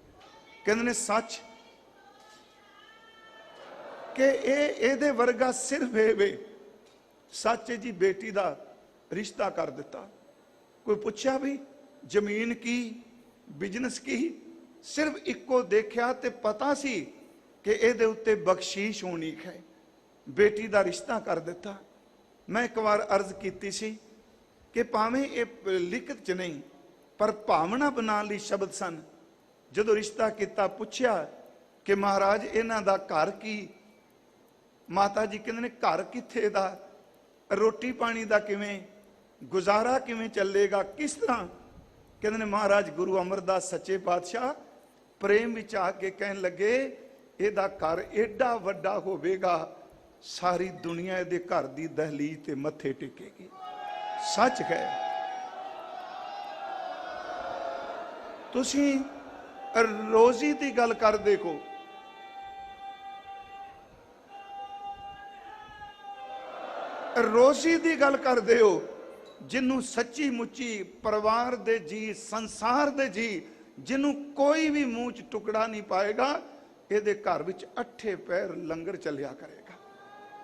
ਕਹਿੰਦੇ ਨੇ ਸੱਚ ਕਿ ਇਹਦੇ ਵਰਗਾ ਸਿਰਫ ਇਹ ਵੇ। ਸੱਚ ਹੈ ਜੀ, ਬੇਟੀ ਦਾ ਰਿਸ਼ਤਾ ਕਰ ਦਿੱਤਾ। ਕੋਈ ਪੁੱਛਿਆ ਵੀ ਜ਼ਮੀਨ ਕੀ, ਬਿਜ਼ਨਸ ਕੀ? ਸਿਰਫ ਇੱਕੋ ਦੇਖਿਆ ਤੇ ਪਤਾ ਸੀ ਕਿ ਇਹਦੇ ਉੱਤੇ ਬਖਸ਼ੀਸ਼ ਹੋਣੀ ਹੈ। ਬੇਟੀ ਦਾ ਰਿਸ਼ਤਾ ਕਰ ਦਿੱਤਾ। ਮੈਂ ਇੱਕ ਵਾਰ ਅਰਜ਼ ਕੀਤੀ ਸੀ ਕਿ ਭਾਵੇਂ ਇਹ ਲਿਖਤ 'ਚ ਨਹੀਂ ਪਰ ਭਾਵਨਾ ਬਣਾਉਣ ਲਈ ਸ਼ਬਦ ਸਨ। ਜਦੋਂ ਰਿਸ਼ਤਾ ਕੀਤਾ, ਪੁੱਛਿਆ ਕਿ ਮਹਾਰਾਜ ਇਹਨਾਂ ਦਾ ਘਰ ਕੀ? ਮਾਤਾ ਜੀ ਕਹਿੰਦੇ ਨੇ ਘਰ ਕਿੱਥੇ ਦਾ, ਰੋਟੀ ਪਾਣੀ ਦਾ ਕਿਵੇਂ, ਗੁਜ਼ਾਰਾ ਕਿਵੇਂ ਚੱਲੇਗਾ, ਕਿਸ ਤਰ੍ਹਾਂ? ਕਹਿੰਦੇ ਨੇ ਮਹਾਰਾਜ ਗੁਰੂ ਅਮਰਦਾਸ ਸੱਚੇ ਪਾਤਸ਼ਾਹ ਪ੍ਰੇਮ ਵਿੱਚ ਆ ਕੇ ਕਹਿਣ ਲੱਗੇ, ਇਹਦਾ ਘਰ ਏਡਾ ਵੱਡਾ ਹੋਵੇਗਾ, ਸਾਰੀ ਦੁਨੀਆ ਇਹਦੇ ਘਰ ਦੀ ਦਹਲੀਜ਼ ਤੇ ਮੱਥੇ ਟੇਕੇਗੀ। ਸੱਚ ਹੈ। ਤੁਸੀਂ ਰੋਜ਼ੀ ਦੀ ਗੱਲ ਕਰ ਦੇਖੋ, ਰੋਜ਼ੀ ਦੀ ਗੱਲ ਕਰਦੇ ਹੋ, ਜਿਹਨੂੰ ਸੱਚੀ ਮੁੱਚੀ ਪਰਿਵਾਰ ਦੇ ਜੀ, ਸੰਸਾਰ ਦੇ ਜੀ, ਜਿਹਨੂੰ ਕੋਈ ਵੀ ਮੂੰਹ 'ਚ ਟੁਕੜਾ ਨਹੀਂ ਪਾਏਗਾ, ਇਹਦੇ ਘਰ ਵਿੱਚ 8 ਪਹਿਰ ਲੰਗਰ ਚੱਲਿਆ ਕਰੇਗਾ।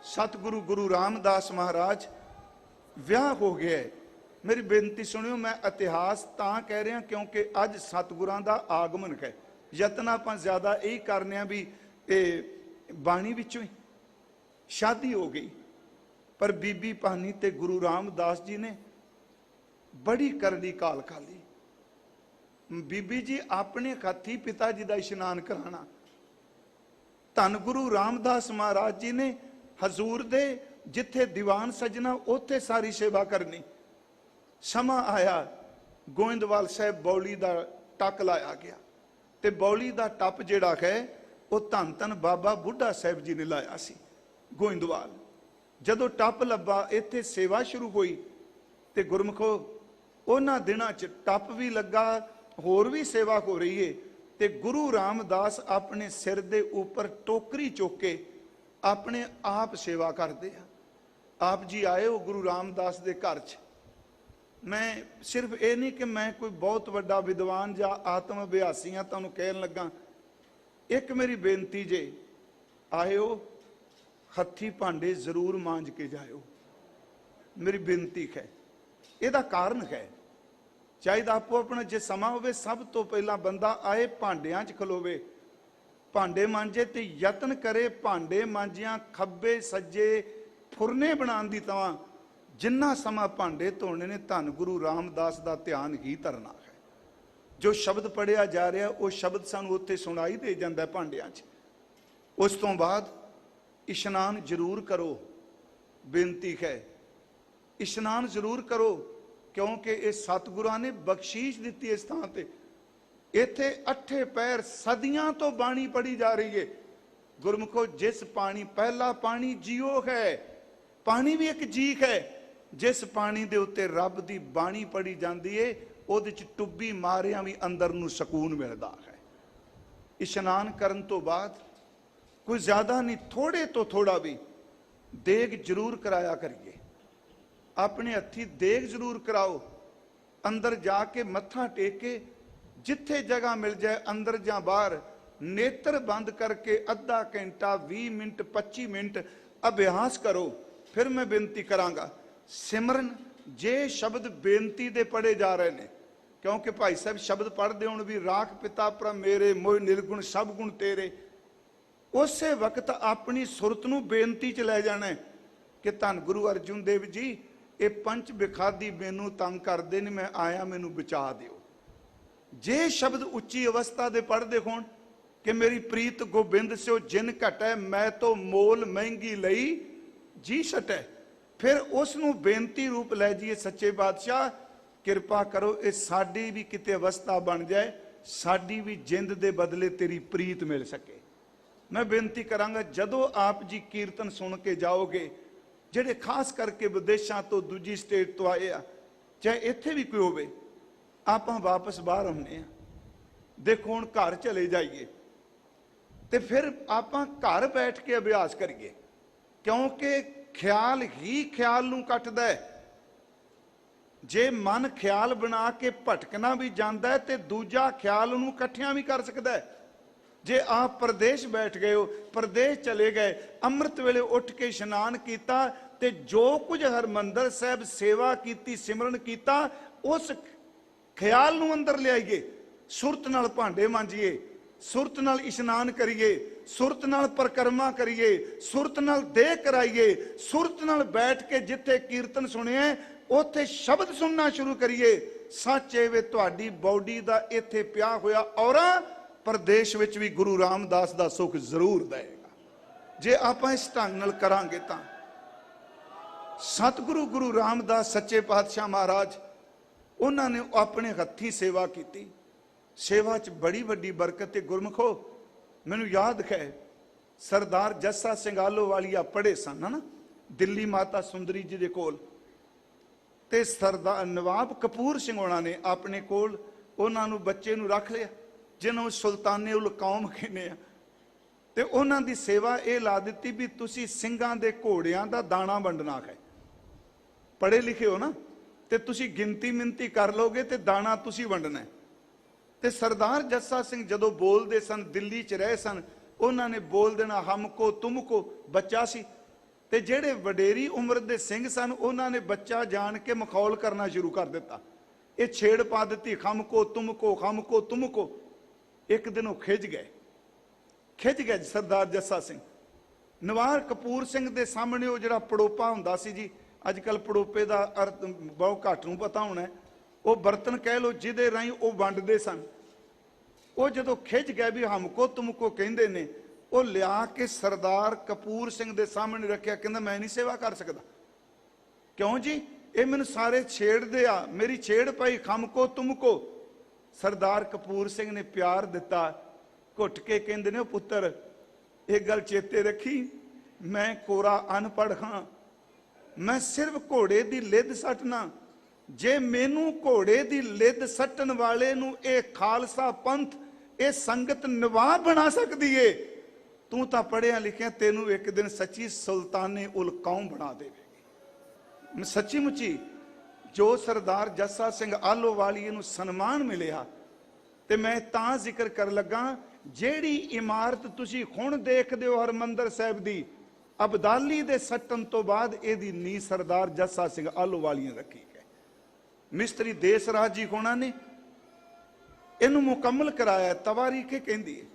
ਸਤਿਗੁਰੂ ਗੁਰੂ ਰਾਮਦਾਸ ਮਹਾਰਾਜ ਵਿਆਹ ਹੋ ਗਿਆ। ਮੇਰੀ ਬੇਨਤੀ ਸੁਣਿਓ, ਮੈਂ ਇਤਿਹਾਸ ਤਾਂ ਕਹਿ ਰਿਹਾ ਕਿਉਂਕਿ ਅੱਜ ਸਤਿਗੁਰਾਂ ਦਾ ਆਗਮਨ ਹੈ। ਯਤਨ ਆਪਾਂ ਜ਼ਿਆਦਾ ਇਹ ਕਰਨੇ ਆ ਵੀ ਇਹ ਬਾਣੀ ਵਿੱਚੋਂ ਹੀ ਸ਼ਾਦੀ ਹੋ ਗਈ, ਪਰ ਬੀਬੀ ਭਾਨੀ ਤੇ ਗੁਰੂ ਰਾਮਦਾਸ ਜੀ ਨੇ ਬੜੀ ਕਰਨੀ ਕਾਲ ਖਾਲੀ। ਬੀਬੀ ਜੀ ਆਪਣੇ ਹੱਥੀਂ ਪਿਤਾ ਜੀ ਦਾ ਇਸ਼ਨਾਨ ਕਰਾਣਾ। ਧੰਨ ਗੁਰੂ ਰਾਮਦਾਸ ਮਹਾਰਾਜ ਜੀ ਨੇ ਹਜ਼ੂਰ ਦੇ ਜਿੱਥੇ ਦੀਵਾਨ ਸਜਣਾ ਉੱਥੇ ਸਾਰੀ ਸੇਵਾ ਕਰਨੀ। ਸਮਾਂ ਆਇਆ, ਗੋਇੰਦਵਾਲ ਸਾਹਿਬ ਬੌਲੀ ਦਾ ਟੱਕ ਲਾਇਆ ਗਿਆ ਤੇ ਬੌਲੀ ਦਾ ਟੱਪ ਜਿਹੜਾ ਹੈ ਉਹ ਧੰਨ ਧੰਨ ਬਾਬਾ ਬੁੱਢਾ ਸਾਹਿਬ ਜੀ ਨੇ ਲਾਇਆ ਸੀ ਗੋਇੰਦਵਾਲ। ਜਦੋਂ ਟੱਪ ਲੱਭਾ, ਇੱਥੇ ਸੇਵਾ ਸ਼ੁਰੂ ਹੋਈ ਤੇ ਗੁਰਮਖੋ ਉਹਨਾਂ ਦਿਨਾਂ 'ਚ ਟੱਪ ਵੀ ਲੱਗਾ, ਹੋਰ ਵੀ ਸੇਵਾ ਹੋ ਰਹੀ ਏ ਤੇ ਗੁਰੂ ਰਾਮਦਾਸ ਆਪਣੇ ਸਿਰ ਦੇ ਉੱਪਰ ਟੋਕਰੀ ਚੁੱਕ ਕੇ ਆਪਣੇ ਆਪ ਸੇਵਾ ਕਰਦੇ ਆ। ਆਪ ਜੀ ਆਏ ਹੋ ਗੁਰੂ ਰਾਮਦਾਸ ਦੇ ਘਰ 'ਚ। ਮੈਂ ਸਿਰਫ ਇਹ ਨਹੀਂ ਕਿ ਮੈਂ ਕੋਈ ਬਹੁਤ ਵੱਡਾ ਵਿਦਵਾਨ ਜਾਂ ਆਤਮ ਅਭਿਆਸੀ ਹਾਂ, ਤੁਹਾਨੂੰ ਕਹਿਣ ਲੱਗਾ, ਇੱਕ ਮੇਰੀ ਬੇਨਤੀ ਜੇ, ਆਇਓ ਹੱਥੀ ਭਾਂਡੇ ਜ਼ਰੂਰ ਮਾਂਜ ਕੇ ਜਾਇਓ। ਮੇਰੀ ਬੇਨਤੀ ਹੈ। ਇਹਦਾ ਕਾਰਨ ਹੈ, ਚਾਹੀਦਾ ਆਪੋ ਆਪਣਾ ਜੇ ਸਮਾਂ ਹੋਵੇ, ਸਭ ਤੋਂ ਪਹਿਲਾਂ ਬੰਦਾ ਆਏ ਭਾਂਡਿਆਂ 'ਚ ਖਲੋਵੇ, ਭਾਂਡੇ ਮਾਂਜੇ ਤੇ ਯਤਨ ਕਰੇ ਭਾਂਡੇ ਮਾਂਜਿਆਂ ਖੱਬੇ ਸੱਜੇ ਫੁਰਨੇ ਬਣਾਉਣ ਦੀ ਤਾਂ ਜਿੰਨਾ ਸਮਾਂ ਭਾਂਡੇ ਧੋਣੇ ਨੇ ਧੰਨ ਗੁਰੂ ਰਾਮਦਾਸ ਦਾ ਧਿਆਨ ਹੀ ਧਰਨਾ ਹੈ। ਜੋ ਸ਼ਬਦ ਪੜਿਆ ਜਾ ਰਿਹਾ ਉਹ ਸ਼ਬਦ ਸਾਨੂੰ ਉੱਥੇ ਸੁਣਾਈ ਦੇ ਜਾਂਦਾ ਭਾਂਡਿਆਂ 'ਚ। ਉਸ ਤੋਂ ਬਾਅਦ ਇਸ਼ਨਾਨ ਜ਼ਰੂਰ ਕਰੋ। ਬੇਨਤੀ ਹੈ, ਇਸ਼ਨਾਨ ਜ਼ਰੂਰ ਕਰੋ ਕਿਉਂਕਿ ਇਹ ਸਤਿਗੁਰਾਂ ਨੇ ਬਖਸ਼ੀਸ਼ ਦਿੱਤੀ ਇਸ ਥਾਂ ਤੇ। ਇੱਥੇ 8 ਪਹਿਰ ਸਦੀਆਂ ਤੋਂ ਬਾਣੀ ਪੜੀ ਜਾ ਰਹੀ ਹੈ। ਗੁਰਮੁਖੋ, ਜਿਸ ਪਾਣੀ, ਪਹਿਲਾ ਪਾਣੀ ਜੀਓ ਹੈ, ਪਾਣੀ ਵੀ ਇੱਕ ਜੀਕ ਹੈ। ਜਿਸ ਪਾਣੀ ਦੇ ਉੱਤੇ ਰੱਬ ਦੀ ਬਾਣੀ ਪੜੀ ਜਾਂਦੀ ਏ, ਉਹਦੇ 'ਚ ਟੁੱਬੀ ਮਾਰਿਆਂ ਵੀ ਅੰਦਰ ਨੂੰ ਸਕੂਨ ਮਿਲਦਾ ਹੈ। ਇਸ਼ਨਾਨ ਕਰਨ ਤੋਂ ਬਾਅਦ ਕੋਈ ਜ਼ਿਆਦਾ ਨਹੀਂ, ਥੋੜੇ ਤੋਂ ਥੋੜਾ ਵੀ ਦੇਗ ਜ਼ਰੂਰ ਕਰਾਇਆ ਕਰੀਏ। ਆਪਣੇ ਹੱਥੀ ਦੇਗ ਜ਼ਰੂਰ ਕਰਾਓ। ਅੰਦਰ ਜਾ ਕੇ ਮੱਥਾ ਟੇਕ ਕੇ ਜਿੱਥੇ ਜਗ੍ਹਾ ਮਿਲ ਜਾਏ, ਅੰਦਰ ਜਾਂ ਬਾਹਰ, ਨੇਤਰ ਬੰਦ ਕਰਕੇ ਅੱਧਾ ਘੰਟਾ 20 ਮਿੰਟ 25 ਮਿੰਟ ਅਭਿਆਸ ਕਰੋ। ਫਿਰ ਮੈਂ ਬੇਨਤੀ ਕਰਾਂਗਾ, ਸਿਮਰਨ ਜੇ ਸ਼ਬਦ ਬੇਨਤੀ ਦੇ ਪੜੇ ਜਾ ਰਹੇ ਨੇ, ਕਿਉਂਕਿ ਭਾਈ ਸਾਹਿਬ ਸ਼ਬਦ ਪੜ੍ਹਦੇ ਹੋਣ ਵੀ ਰਾਖ ਪਿਤਾ ਪਰ ਮੇਰੇ ਮੋਹ ਨਿਰਗੁਣ ਸਭ ਗੁਣ ਤੇਰੇ, ਉਸੇ ਵਕਤ ਆਪਣੀ ਸੁਰਤ ਨੂੰ ਬੇਨਤੀ 'ਚ ਲੈ ਜਾਣਾ ਕਿ ਧੰਨ ਗੁਰੂ ਅਰਜੁਨ ਦੇਵ ਜੀ, ਇਹ ਪੰਚ ਬਿਖਾਦੀ ਮੈਨੂੰ ਤੰਗ ਕਰਦੇ ਨੇ, ਮੈਂ ਆਇਆ, ਮੈਨੂੰ ਬਚਾ ਦਿਓ। ਜੇ ਸ਼ਬਦ ਉੱਚੀ ਅਵਸਥਾ ਦੇ ਪੜ੍ਹਦੇ ਹੋਣ ਕਿ ਮੇਰੀ ਪ੍ਰੀਤ ਗੋਬਿੰਦ ਸਿਓ ਜਿਨ ਘਟੈ, ਮੈਂ ਤੋਂ ਮੋਲ ਮਹਿੰਗੀ ਲਈ ਜੀ ਛਟੈ, ਫਿਰ ਉਸ ਨੂੰ ਬੇਨਤੀ ਰੂਪ ਲੈ ਜਾਈਏ, ਸੱਚੇ ਬਾਦਸ਼ਾਹ ਕਿਰਪਾ ਕਰੋ, ਇਹ ਸਾਡੀ ਵੀ ਕਿਤੇ ਅਵਸਥਾ ਬਣ ਜਾਏ, ਸਾਡੀ ਵੀ ਜਿੰਦ ਦੇ ਬਦਲੇ ਤੇਰੀ ਪ੍ਰੀਤ ਮਿਲ ਸਕੇ। ਮੈਂ ਬੇਨਤੀ ਕਰਾਂਗਾ, ਜਦੋਂ ਆਪ ਜੀ ਕੀਰਤਨ ਸੁਣ ਕੇ ਜਾਓਗੇ, ਜਿਹੜੇ ਖਾਸ ਕਰਕੇ ਵਿਦੇਸ਼ਾਂ ਤੋਂ, ਦੂਜੀ ਸਟੇਟ ਤੋਂ ਆਏ ਆ, ਚਾਹੇ ਇੱਥੇ ਵੀ ਕੋਈ ਹੋਵੇ, ਆਪਾਂ ਵਾਪਸ ਬਾਹਰ ਆਉਂਦੇ ਆ। ਦੇਖੋ ਹੁਣ ਘਰ ਚਲੇ ਜਾਈਏ ਤੇ ਫਿਰ ਆਪਾਂ ਘਰ ਬੈਠ ਕੇ ਅਭਿਆਸ ਕਰੀਏ, ਕਿਉਂਕਿ ਖਿਆਲ ਹੀ ਖਿਆਲ ਨੂੰ ਕੱਟਦਾ ਹੈ। ਜੇ ਮਨ ਖਿਆਲ ਬਣਾ ਕੇ ਭਟਕਣਾ ਵੀ ਜਾਂਦਾ ਹੈ ਤੇ ਦੂਜਾ ਖਿਆਲ ਨੂੰ ਇਕੱਠਿਆਂ ਵੀ ਕਰ ਸਕਦਾ ਹੈ। ਜੇ ਆਪ ਪ੍ਰਦੇਸ਼ ਬੈਠ ਗਏ ਹੋ, ਪ੍ਰਦੇਸ਼ ਚਲੇ ਗਏ, ਅੰਮ੍ਰਿਤ ਵੇਲੇ ਉੱਠ ਕੇ ਇਸ਼ਨਾਨ ਕੀਤਾ ਤੇ ਜੋ ਕੁਝ ਹਰਮੰਦਰ ਸਾਹਿਬ ਸੇਵਾ ਕੀਤੀ, ਸਿਮਰਨ ਕੀਤਾ, ਉਸ ਖਿਆਲ ਨੂੰ ਅੰਦਰ ਲਿਆਈਏ। ਸੁਰਤ ਨਾਲ ਭਾਂਡੇ ਮਾਂਜੀਏ, ਸੁਰਤ ਨਾਲ ਇਸ਼ਨਾਨ ਕਰੀਏ, ਸੁਰਤ ਨਾਲ ਪਰਿਕਰਮਾ ਕਰੀਏ, ਸੁਰਤ ਨਾਲ ਦੇਹ ਕਰਾਈਏ, ਸੁਰਤ ਨਾਲ ਬੈਠ ਕੇ ਜਿੱਥੇ ਕੀਰਤਨ ਸੁਣਿਆ ਉੱਥੇ ਸ਼ਬਦ ਸੁਣਨਾ ਸ਼ੁਰੂ ਕਰੀਏ। ਸੱਚ ਇਹ ਵੇ ਤੁਹਾਡੀ ਬਾਡੀ ਦਾ ਇੱਥੇ ਪਿਆ ਹੋਇਆ ਔਰਾ ਪ੍ਰਦੇਸ਼ ਵਿੱਚ ਵੀ ਗੁਰੂ ਰਾਮਦਾਸ ਦਾ ਸੁਖ ਜ਼ਰੂਰ ਦੇਗਾ, ਜੇ ਆਪਾਂ ਇਸ ਢੰਗ ਨਾਲ ਕਰਾਂਗੇ ਤਾਂ। ਸਤਿਗੁਰੂ ਗੁਰੂ ਰਾਮਦਾਸ ਸੱਚੇ ਪਾਤਸ਼ਾਹ ਮਹਾਰਾਜ, ਉਹਨਾਂ ਨੇ ਆਪਣੇ ਹੱਥੀਂ ਸੇਵਾ ਕੀਤੀ। ਸੇਵਾ 'ਚ ਬੜੀ ਵੱਡੀ ਬਰਕਤ ਤੇ ਗੁਰਮਖੋ, ਮੈਨੂੰ ਯਾਦ ਹੈ ਸਰਦਾਰ ਜੱਸਾ ਸਿੰਘ ਆਲੋਵਾਲੀਆ ਪੜ੍ਹੇ ਸਨ ਨਾ ਦਿੱਲੀ ਮਾਤਾ ਸੁੰਦਰੀ ਜੀ ਦੇ ਕੋਲ, ਤੇ ਸਰਦਾਰ ਨਵਾਬ ਕਪੂਰ ਸਿੰਘ ਹੋਣਾ ਨੇ ਆਪਣੇ ਕੋਲ ਉਹਨਾਂ ਨੂੰ ਬੱਚੇ ਨੂੰ ਰੱਖ ਲਿਆ, ਜਿਹਨੂੰ ਸੁਲਤਾਨੇ ਉਲ ਕੌਮ ਕਹਿੰਦੇ ਆ। ਤੇ ਉਹਨਾਂ ਦੀ ਸੇਵਾ ਇਹ ਲਾ ਦਿੱਤੀ ਵੀ ਤੁਸੀਂ ਸਿੰਘਾਂ ਦੇ ਘੋੜਿਆਂ ਦਾ ਦਾਣਾ ਵੰਡਣਾ ਹੈ। ਪੜ੍ਹੇ ਲਿਖੇ ਹੋ ਨਾ, ਤੇ ਤੁਸੀਂ ਗਿਣਤੀ ਮਿੰਤੀ ਕਰ ਲੋਗੇ ਤੇ ਦਾਣਾ ਤੁਸੀਂ ਵੰਡਣਾ। ਤੇ ਸਰਦਾਰ ਜੱਸਾ ਸਿੰਘ ਜਦੋਂ ਬੋਲਦੇ ਸਨ, ਦਿੱਲੀ 'ਚ ਰਹੇ ਸਨ, ਉਹਨਾਂ ਨੇ ਬੋਲ ਦੇਣਾ ਹਮ ਕੋ ਤੁਮ ਕੋ, ਬੱਚਾ ਸੀ। ਤੇ ਜਿਹੜੇ ਵਡੇਰੀ ਉਮਰ ਦੇ ਸਿੰਘ ਸਨ, ਉਹਨਾਂ ਨੇ ਬੱਚਾ ਜਾਣ ਕੇ ਮਖੌਲ ਕਰਨਾ ਸ਼ੁਰੂ ਕਰ ਦਿੱਤਾ, ਇਹ ਛੇੜ ਪਾ ਦਿੱਤੀ, ਹਮ ਕੋ ਤੁਮ ਕੋ, ਹਮ ਕੋ ਤੁਮ ਕੋ। ਇੱਕ ਦਿਨ ਉਹ ਖਿੱਚ ਗਏ ਸਰਦਾਰ ਜੱਸਾ ਸਿੰਘ। ਨਵਾਰ ਕਪੂਰ ਸਿੰਘ ਦੇ ਸਾਹਮਣੇ ਉਹ ਜਿਹੜਾ ਪੜੋਪਾ ਹੁੰਦਾ ਸੀ ਜੀ, ਅੱਜ ਕੱਲ ਪੜੋਪੇ ਦਾ ਅਰਥ ਬਹੁਤ ਘੱਟ ਨੂੰ ਪਤਾ ਹੋਣਾ, ਉਹ ਬਰਤਨ ਕਹਿ ਲੋ ਜਿਹਦੇ ਰਾਹੀਂ ਉਹ ਵੰਡਦੇ ਸਨ। ਉਹ ਜਦੋਂ ਖਿੱਚ ਗਏ ਵੀ ਹਮ ਕੋ ਤੁਮ ਕੋ ਕਹਿੰਦੇ ਨੇ, ਉਹ ਲਿਆ ਕੇ ਸਰਦਾਰ ਕਪੂਰ ਸਿੰਘ ਦੇ ਸਾਹਮਣੇ ਰੱਖਿਆ, ਕਹਿੰਦਾ ਮੈਂ ਨਹੀਂ ਸੇਵਾ ਕਰ ਸਕਦਾ। ਕਿਉਂ ਜੀ? ਇਹ ਮੈਨੂੰ ਸਾਰੇ ਛੇੜਦੇ ਆ, ਮੇਰੀ ਛੇੜ ਪਈ, ਹਮ ਕੋ ਤੁਮ ਕੋ। ਸਰਦਾਰ ਕਪੂਰ ਸਿੰਘ ਨੇ ਪਿਆਰ ਦਿੱਤਾ, ਘੁੱਟ ਕੇ ਕਹਿੰਦੇ ਨੇ, ਉਹ ਪੁੱਤਰ ਇਹ ਗੱਲ ਚੇਤੇ ਰੱਖੀ, ਮੈਂ ਕੋਰਾ ਅਨਪੜ੍ਹ ਹਾਂ, ਮੈਂ ਸਿਰਫ ਘੋੜੇ ਦੀ ਲਿੱਦ ਸੱਟਣਾ। ਜੇ ਮੈਨੂੰ ਘੋੜੇ ਦੀ ਲਿੱਦ ਸੱਟਣ ਵਾਲੇ ਨੂੰ ਇਹ ਖਾਲਸਾ ਪੰਥ, ਇਹ ਸੰਗਤ ਨਵਾਬ ਬਣਾ ਸਕਦੀ ਏ, ਤੂੰ ਤਾਂ ਪੜ੍ਹਿਆ ਲਿਖਿਆ, ਤੈਨੂੰ ਇੱਕ ਦਿਨ ਸੱਚੀ ਸੁਲਤਾਨੇ ਉਲ ਕੌਮ ਬਣਾ ਦੇਵੇਗੀ। ਸੱਚੀ ਮੁੱਚੀ ਜੋ ਸਰਦਾਰ ਜੱਸਾ ਸਿੰਘ ਆਲੋਵਾਲੀਏ ਨੂੰ ਸਨਮਾਨ ਮਿਲਿਆ, ਤੇ ਮੈਂ ਤਾਂ ਜ਼ਿਕਰ ਕਰ ਲੱਗਾ, ਜਿਹੜੀ ਇਮਾਰਤ ਤੁਸੀਂ ਹੁਣ ਦੇਖਦੇ ਹੋ ਹਰਮੰਦਰ ਸਾਹਿਬ ਦੀ, ਅਬਦਾਲੀ ਦੇ ਸੱਟਣ ਤੋਂ ਬਾਅਦ ਇਹਦੀ ਨੀਂਹ ਸਰਦਾਰ ਜੱਸਾ ਸਿੰਘ ਆਲੋਵਾਲੀਏ ਨੇ ਰੱਖੀ ਹੈ। ਮਿਸਤਰੀ ਦੇਸ ਰਾਜ ਜੀ ਹੋਣਾ ਨੇ ਇਹਨੂੰ ਮੁਕੰਮਲ ਕਰਾਇਆ। ਤਵਾਰੀਖੇ ਕਹਿੰਦੀ ਹੈ,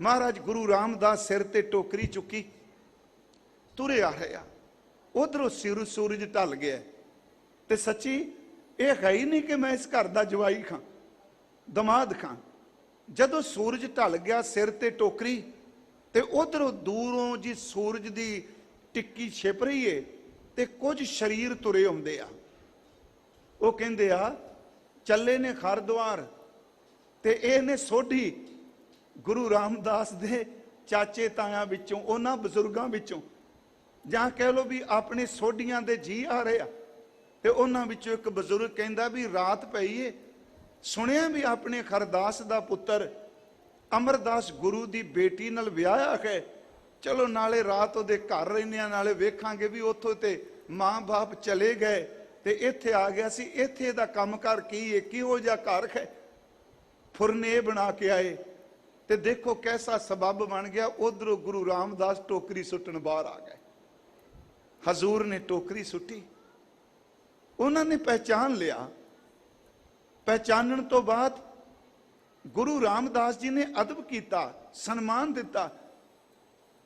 ਮਹਾਰਾਜ ਗੁਰੂ ਰਾਮਦਾਸ ਸਿਰ ਤੇ ਟੋਕਰੀ ਚੁੱਕੀ ਤੁਰੇ ਆ ਰਿਹਾ, ਉਧਰੋਂ ਸੂਰਜ ਢਲ ਗਿਆ। ਤੇ ਸੱਚੀ ਇਹ ਹੈ ਹੀ ਨਹੀਂ ਕਿ ਮੈਂ ਇਸ ਘਰ ਦਾ ਜਵਾਈ ਖਾਂ, ਦਮਾਦ ਖਾਂ। ਜਦੋਂ ਸੂਰਜ ਢਲ ਗਿਆ, ਸਿਰ ਤੇ ਟੋਕਰੀ, ਤੇ ਉਧਰੋਂ ਦੂਰੋਂ ਜੀ ਸੂਰਜ ਦੀ ਟਿੱਕੀ ਛਿਪ ਰਹੀ ਏ, ਤੇ ਕੁਝ ਸ਼ਰੀਰ ਤੁਰੇ ਆਉਂਦੇ ਆ। ਉਹ ਕਹਿੰਦੇ ਆ ਚੱਲੇ ਨੇ ਹਰਿਦੁਆਰ, ਤੇ ਇਹ ਨੇ ਸੋਢੀ ਗੁਰੂ ਰਾਮਦਾਸ ਦੇ ਚਾਚੇ ਤਾਇਆਂ ਵਿੱਚੋਂ, ਉਹਨਾਂ ਬਜ਼ੁਰਗਾਂ ਵਿੱਚੋਂ, ਜਾਂ ਕਹਿ ਲੋ ਵੀ ਆਪਣੇ ਸੋਢੀਆਂ ਦੇ ਜੀ ਆ ਰਹੇ ਆ। ਤੇ ਉਹਨਾਂ ਵਿੱਚੋਂ ਇੱਕ ਬਜ਼ੁਰਗ ਕਹਿੰਦਾ ਵੀ ਰਾਤ ਪਈ ਏ, ਸੁਣਿਆ ਵੀ ਆਪਣੇ ਖਰਦਾਸ ਦਾ ਪੁੱਤਰ ਅਮਰਦਾਸ ਗੁਰੂ ਦੀ ਬੇਟੀ ਨਾਲ ਵਿਆਹਿਆ ਹੈ, ਚਲੋ ਨਾਲੇ ਰਾਤ ਉਹਦੇ ਘਰ ਰਹਿੰਦੇ ਆ, ਨਾਲੇ ਵੇਖਾਂਗੇ ਵੀ ਉੱਥੋਂ ਤੇ ਮਾਂ-ਬਾਪ ਚਲੇ ਗਏ ਤੇ ਇੱਥੇ ਆ ਗਿਆ ਸੀ, ਇੱਥੇ ਦਾ ਕੰਮਕਾਰ ਕੀ ਹੈ, ਕਿਹੋ ਜਿਹਾ ਘਰ ਹੈ। ਫੁਰਨੇ ਬਣਾ ਕੇ ਆਏ, ਤੇ ਦੇਖੋ ਕੈਸਾ ਸਬਬ ਬਣ ਗਿਆ। ਉਧਰੋਂ ਗੁਰੂ ਰਾਮਦਾਸ ਟੋਕਰੀ ਸੁੱਟਣ ਬਾਹਰ ਆ ਗਏ। ਹਜ਼ੂਰ ਨੇ ਟੋਕਰੀ ਸੁੱਟੀ, ਉਹਨਾਂ ਨੇ ਪਹਿਚਾਨ ਲਿਆ। ਪਹਿਚਾਨਣ ਤੋਂ ਬਾਅਦ ਗੁਰੂ ਰਾਮਦਾਸ ਜੀ ਨੇ ਅਦਬ ਕੀਤਾ, ਸਨਮਾਨ ਦਿੱਤਾ,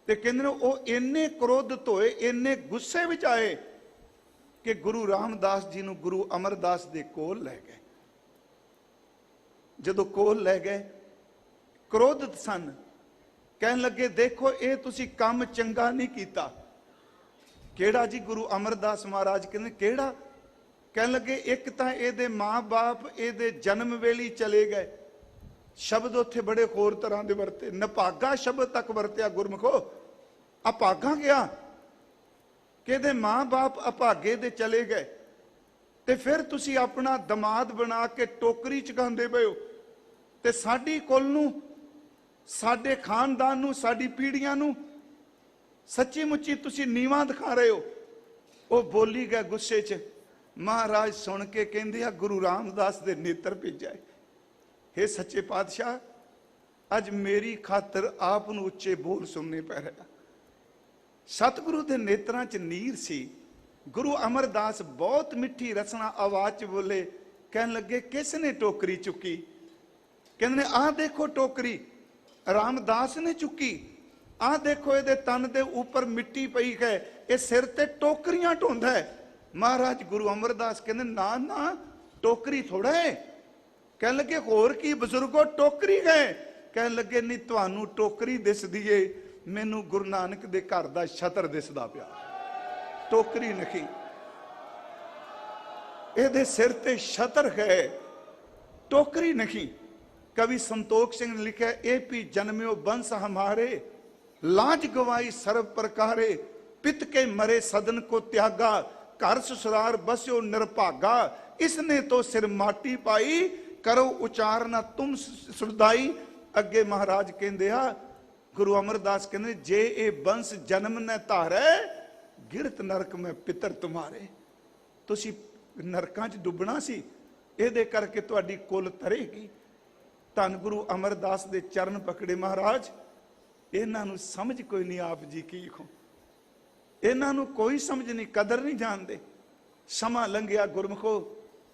ਤੇ ਕਹਿੰਦੇ ਨੇ ਉਹ ਇੰਨੇ ਕ੍ਰੋਧਿਤ ਹੋਏ, ਇੰਨੇ ਗੁੱਸੇ ਵਿੱਚ ਆਏ ਕਿ ਗੁਰੂ ਰਾਮਦਾਸ ਜੀ ਨੂੰ ਗੁਰੂ ਅਮਰਦਾਸ ਦੇ ਕੋਲ ਲੈ ਗਏ। ਜਦੋਂ ਕੋਲ ਲੈ ਗਏ, ਕ੍ਰੋਧਿਤ ਸਨ, ਕਹਿਣ ਲੱਗੇ ਦੇਖੋ ਇਹ ਤੁਸੀਂ ਕੰਮ ਚੰਗਾ ਨਹੀਂ ਕੀਤਾ। ਕਿਹੜਾ ਜੀ? ਗੁਰੂ ਅਮਰਦਾਸ ਮਹਾਰਾਜ ਕਹਿੰਦੇ ਕਿਹੜਾ? ਕਹਿਣ ਲੱਗੇ ਇੱਕ ਤਾਂ ਇਹਦੇ ਮਾਂ-ਬਾਪ ਇਹਦੇ ਜਨਮ ਵੇਲੇ ਚਲੇ ਗਏ। ਸ਼ਬਦ ਉੱਥੇ ਬੜੇ ਹੋਰ ਤਰ੍ਹਾਂ ਦੇ ਵਰਤੇ, ਨਭਾਗਾ ਸ਼ਬਦ ਤੱਕ ਵਰਤਿਆ ਗੁਰਮੁਖੋ। ਅਭਾਗਾ ਗਿਆ ਕਿ ਇਹਦੇ ਮਾਂ-ਬਾਪ ਅਭਾਗੇ ਦੇ ਚਲੇ ਗਏ, ਤੇ ਫਿਰ ਤੁਸੀਂ ਆਪਣਾ ਦਮਾਦ ਬਣਾ ਕੇ ਟੋਕਰੀ ਚ ਗਾਉਂਦੇ ਪਏ ਹੋ, ਤੇ ਸਾਡੀ ਕੁਲ ਨੂੰ, ਸਾਡੇ ਖਾਨਦਾਨ ਨੂੰ, ਸਾਡੀ ਪੀੜ੍ਹੀਆਂ ਨੂੰ ਸੱਚੀ ਮੁੱਚੀ ਤੁਸੀਂ ਨੀਵਾਂ ਦਿਖਾ ਰਹੇ ਹੋ। ਉਹ ਬੋਲੀ ਗਿਆ ਗੁੱਸੇ 'ਚ। ਮਹਾਰਾਜ ਸੁਣ ਕੇ ਕਹਿੰਦੇ ਆ ਗੁਰੂ ਰਾਮਦਾਸ ਦੇ ਨੇਤਰ ਭੇਜਿਆ, ਹੇ ਸੱਚੇ ਪਾਤਸ਼ਾਹ, ਅੱਜ ਮੇਰੀ ਖਾਤਰ ਆਪ ਨੂੰ ਉੱਚੇ ਬੋਲ ਸੁਣਨੇ ਪੈ ਰਿਹਾ। ਸਤਿਗੁਰੂ ਦੇ ਨੇਤਰਾਂ 'ਚ ਨੀਰ ਸੀ। ਗੁਰੂ ਅਮਰਦਾਸ ਬਹੁਤ ਮਿੱਠੀ ਰਸਨਾ ਆਵਾਜ਼ 'ਚ ਬੋਲੇ, ਕਹਿਣ ਲੱਗੇ ਕਿਸ ਨੇ ਟੋਕਰੀ ਚੁੱਕੀ? ਕਹਿੰਦੇ ਨੇ ਆਹ ਦੇਖੋ ਟੋਕਰੀ ਰਾਮਦਾਸ ਨੇ ਚੁੱਕੀ। ਆਹ ਦੇਖੋ ਇਹਦੇ ਤਨ ਦੇ ਉੱਪਰ ਮਿੱਟੀ ਪਈ ਹੈ, ਇਹ ਸਿਰ ਤੇ ਟੋਕਰੀਆਂ ਢੋਂਦਾ ਹੈ। ਮਹਾਰਾਜ ਗੁਰੂ ਅਮਰਦਾਸ ਕਹਿੰਦੇ ਨਾ ਨਾ ਟੋਕਰੀ ਥੋੜਾ ਹੈ। ਕਹਿਣ ਲੱਗੇ ਹੋਰ ਕੀ ਬਜ਼ੁਰਗੋ ਟੋਕਰੀ ਹੈ? ਕਹਿਣ ਲੱਗੇ ਨਹੀਂ ਤੁਹਾਨੂੰ ਟੋਕਰੀ ਦਿਸਦੀ ਏ, ਮੈਨੂੰ ਗੁਰੂ ਨਾਨਕ ਦੇ ਘਰ ਦਾ ਛਤਰ ਦਿਸਦਾ ਪਿਆ, ਟੋਕਰੀ ਨਹੀਂ। ਇਹਦੇ ਸਿਰ ਤੇ ਛਤਰ ਹੈ, ਟੋਕਰੀ नहीं। कवि संतोख सिंह ने लिखा ए पी जन्म्यो बंस हमारे, लाज गवाई सर्व प्रकारे, पित के मरे सदन को त्यागा, घर ससुरार बस्यो निरभागा, इसने तो सिर माटी पाई, करो उचार ना तुम सुरदाई। अगे महाराज कहते आ गुरु अमरदास कहते जे ए बंस जन्म ने धारे, गिरत नरक में पितर तुम्हारे। तुसी नरकां च डुबना सी, ਇਹਦੇ ਕਰਕੇ ਤੁਹਾਡੀ ਕੁੱਲ ਤਰੇਗੀ। ਧੰਨ ਗੁਰੂ ਅਮਰਦਾਸ ਦੇ ਚਰਨ ਪਕੜੇ ਮਹਾਰਾਜ। ਇਹਨਾਂ ਨੂੰ ਸਮਝ ਕੋਈ ਨਹੀਂ ਆਪ ਜੀ ਕੀ ਲਿਖੋ, ਇਹਨਾਂ ਨੂੰ ਕੋਈ ਸਮਝ ਨਹੀਂ, ਕਦਰ ਨਹੀਂ ਜਾਣਦੇ। ਸਮਾਂ ਲੰਘਿਆ ਗੁਰਮੁਖੋ,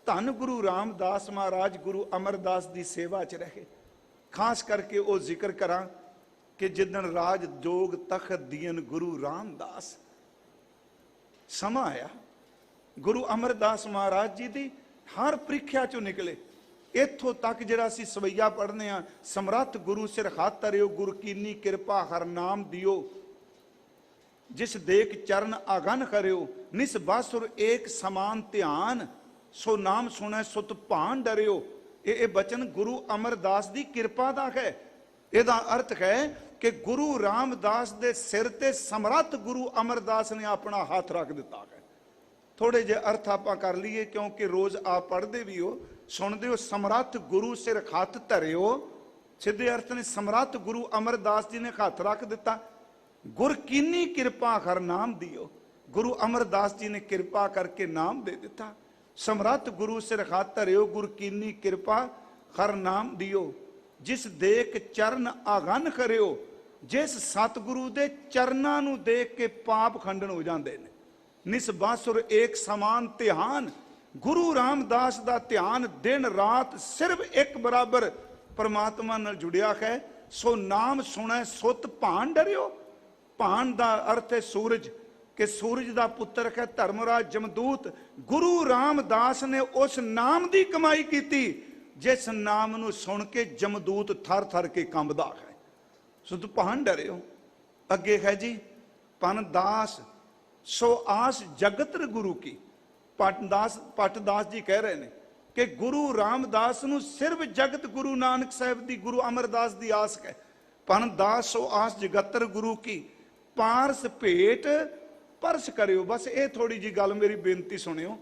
ਧੰਨ ਗੁਰੂ ਰਾਮਦਾਸ ਮਹਾਰਾਜ ਗੁਰੂ ਅਮਰਦਾਸ ਦੀ ਸੇਵਾ 'ਚ ਰਹੇ। ਖਾਸ ਕਰਕੇ ਉਹ ਜ਼ਿਕਰ ਕਰਾਂ ਕਿ ਜਿੱਦਣ ਰਾਜ ਜੋਗ ਤਖਤ ਦੀਨ ਗੁਰੂ ਰਾਮਦਾਸ, ਸਮਾਂ ਆਇਆ ਗੁਰੂ ਅਮਰਦਾਸ ਮਹਾਰਾਜ ਜੀ ਦੀ हर ਪ੍ਰੀਖਿਆ ਚੋਂ ਨਿਕਲੇ। ਇੱਥੋਂ ਤੱਕ ਜਿਹੜਾ ਅਸੀਂ ਸਵਈਆ ਪੜ੍ਹਨੇ ਆ, ਸਮਰੱਥ ਗੁਰੂ ਸਿਰ ਹੱਥ ਧਰਿਓ, ਗੁਰ ਕੀਨੀ ਕਿਰਪਾ ਹਰ ਨਾਮ ਦਿਓ, ਜਿਸ ਦੇਖ ਚਰਨ ਆਗਨ ਕਰਿਓ, ਨਿਸ ਬਾਸੁਰ ਏਕ ਸਮਾਨ ਧਿਆਨ, ਸੋ ਨਾਮ ਸੁਣੈ ਸੁਤ ਭਾਨ ਡਰਿਓ। ਇਹ ਬਚਨ ਗੁਰੂ ਅਮਰਦਾਸ ਦੀ ਕਿਰਪਾ ਦਾ ਹੈ। ਇਹਦਾ ਅਰਥ ਹੈ ਕਿ ਗੁਰੂ ਰਾਮਦਾਸ ਦੇ ਸਿਰ ਤੇ ਸਮਰੱਥ ਗੁਰੂ ਅਮਰਦਾਸ ਨੇ ਆਪਣਾ ਹੱਥ ਰੱਖ ਦਿੱਤਾ ਹੈ। थोड़े जे अर्थ आप कर लीए क्योंकि रोज आप पढ़ते भी हो, सुनते हो। समर्थ गुरु सिर हथ धरियो, सीधे अर्थ ने समर्थ गुरु अमरदास जी ने हथ रख दिता। गुर कीनी कृपा हर नाम दियो, गुरु अमरदास जी ने कृपा करके नाम दे दिता। समर्थ गुरु सिर हथ धरियो, गुर कीनी कृपा हर नाम दियो, जिस देख चरण आगन करियो। जिस सतगुरु दे चरनां नूं देख के पाप खंडन हो जाते हैं। निस बासुर एक समान ध्यान, गुरु रामदास का ध्यान दिन रात सिर्फ एक बराबर परमात्मा नाल जुड़िया है। सो नाम सुनै सुत भान डरियो। भान का अर्थ है सूरज, कि सूरज का पुत्र है धर्मराज जमदूत। गुरु रामदास ने उस नाम की कमाई की जिस नाम नूं सुन के जमदूत थर थर के कंबदा है। सुत भान डरियो। अगे है जी पन दास सो आस जगत गुरु की। पटदास जी कह रहे हैं कि गुरु रामदास नूं सिर्फ जगत गुरु नानक साहब दी, गुरु अमरदास दी आस है। पन दास सो आस जगतर गुरु की, पारस भेट परस करियो। बस ये थोड़ी जी गल मेरी बेनती सुनियो।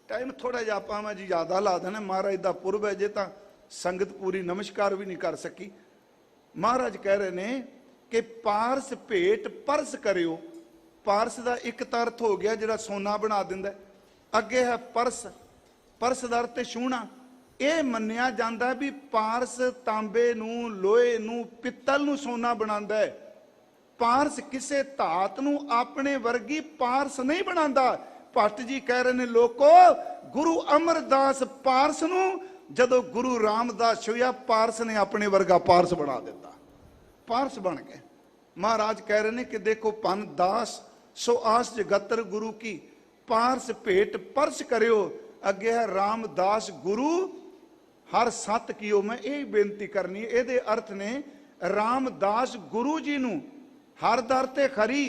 टाइम थोड़ा जिहा आपां मैं जी ज़्यादा ला देना। महाराज का पुरब है, जे तां संगत पूरी नमस्कार भी नहीं कर सकी। महाराज कह रहे हैं कि पारस भेट परस करियो। पारस का एक अर्थ हो गया जिहड़ा सोना बना दिंदा। अगे है परस, परस का अर्थ छूना। यह मन्निया जाता भी पारस तांबे नूं, लोहे नूं, पित्तल नूं सोना बनांदा है। पारस किसे धात नूं अपने वर्गी पारस नहीं बनांदा। भट्ट जी कह रहे हैं लोको गुरु अमरदास पारस नूं जदों गुरु रामदास छुया, पारस ने अपने वर्गा पारस बना दिता, पारस बन गए। महाराज कह रहे हैं कि देखो पन दास सो आस जगतर गुरु की, पारस भेट परस करियो। अगे है रामदास गुरु हर सत कियो। मैं यही बेनती करनी है। ये अर्थ ने रामदास गुरु जी नूं, हर दा अर्थ है खरी,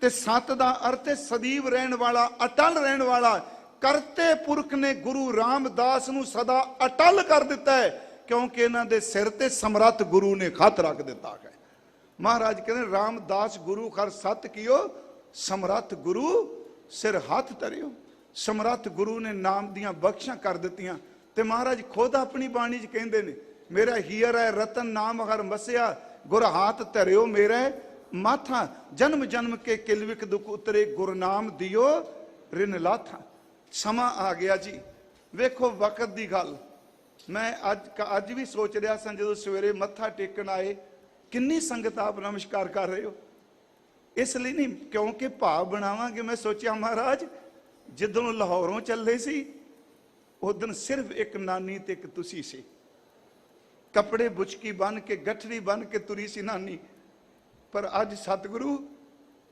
ते सत दा अर्थ है सदैव रहन वाला, अटल रहन वाला। करते पुरख ने गुरु रामदास नूं सदा अटल कर दिता है, क्योंकि इन्हां दे सिर ते समर्थ गुरु ने हथ रख दिता है। महाराज कहते रामदास गुरु हर सत कियो, समर्थ गुरु सिर हाथ धरियो। समर्थ गुरु ने नाम दियां बख्शां कर दित्तियां। ते महाराज खुद अपनी बाणी च कहंदे ने मेरा हीर है रतन नाम हर मसिया, गुर हाथ धरियो मेरा माथा। जन्म जन्म के किलविक दुख उतरे, गुर नाम दियो रिन लाथा। समा आ गया जी। वेखो वक्त दी गल, ਮੈਂ ਅੱਜ ਵੀ ਸੋਚ ਰਿਹਾ ਸਾਂ ਜਦੋਂ ਸਵੇਰੇ ਮੱਥਾ ਟੇਕਣ ਆਏ, ਕਿੰਨੀ ਸੰਗਤ ਆਪ ਨਮਸਕਾਰ ਕਰ ਰਹੇ ਹੋ। ਇਸ ਲਈ ਨਹੀਂ ਕਿਉਂਕਿ ਭਾਵ ਬਣਾਵਾਂਗੇ। ਮੈਂ ਸੋਚਿਆ ਮਹਾਰਾਜ ਜਦੋਂ ਲਾਹੌਰੋਂ ਚੱਲੇ ਸੀ ਉਦੋਂ ਸਿਰਫ ਇੱਕ ਨਾਨੀ ਤੇ ਇੱਕ ਤੁਸੀਂ ਸੀ, ਕੱਪੜੇ ਬੁਚਕੀ ਬੰਨ ਕੇ ਗੱਠੜੀ ਬੰਨ ਕੇ ਤੁਰੀ ਸੀ ਨਾਨੀ। ਪਰ ਅੱਜ ਸਤਿਗੁਰੂ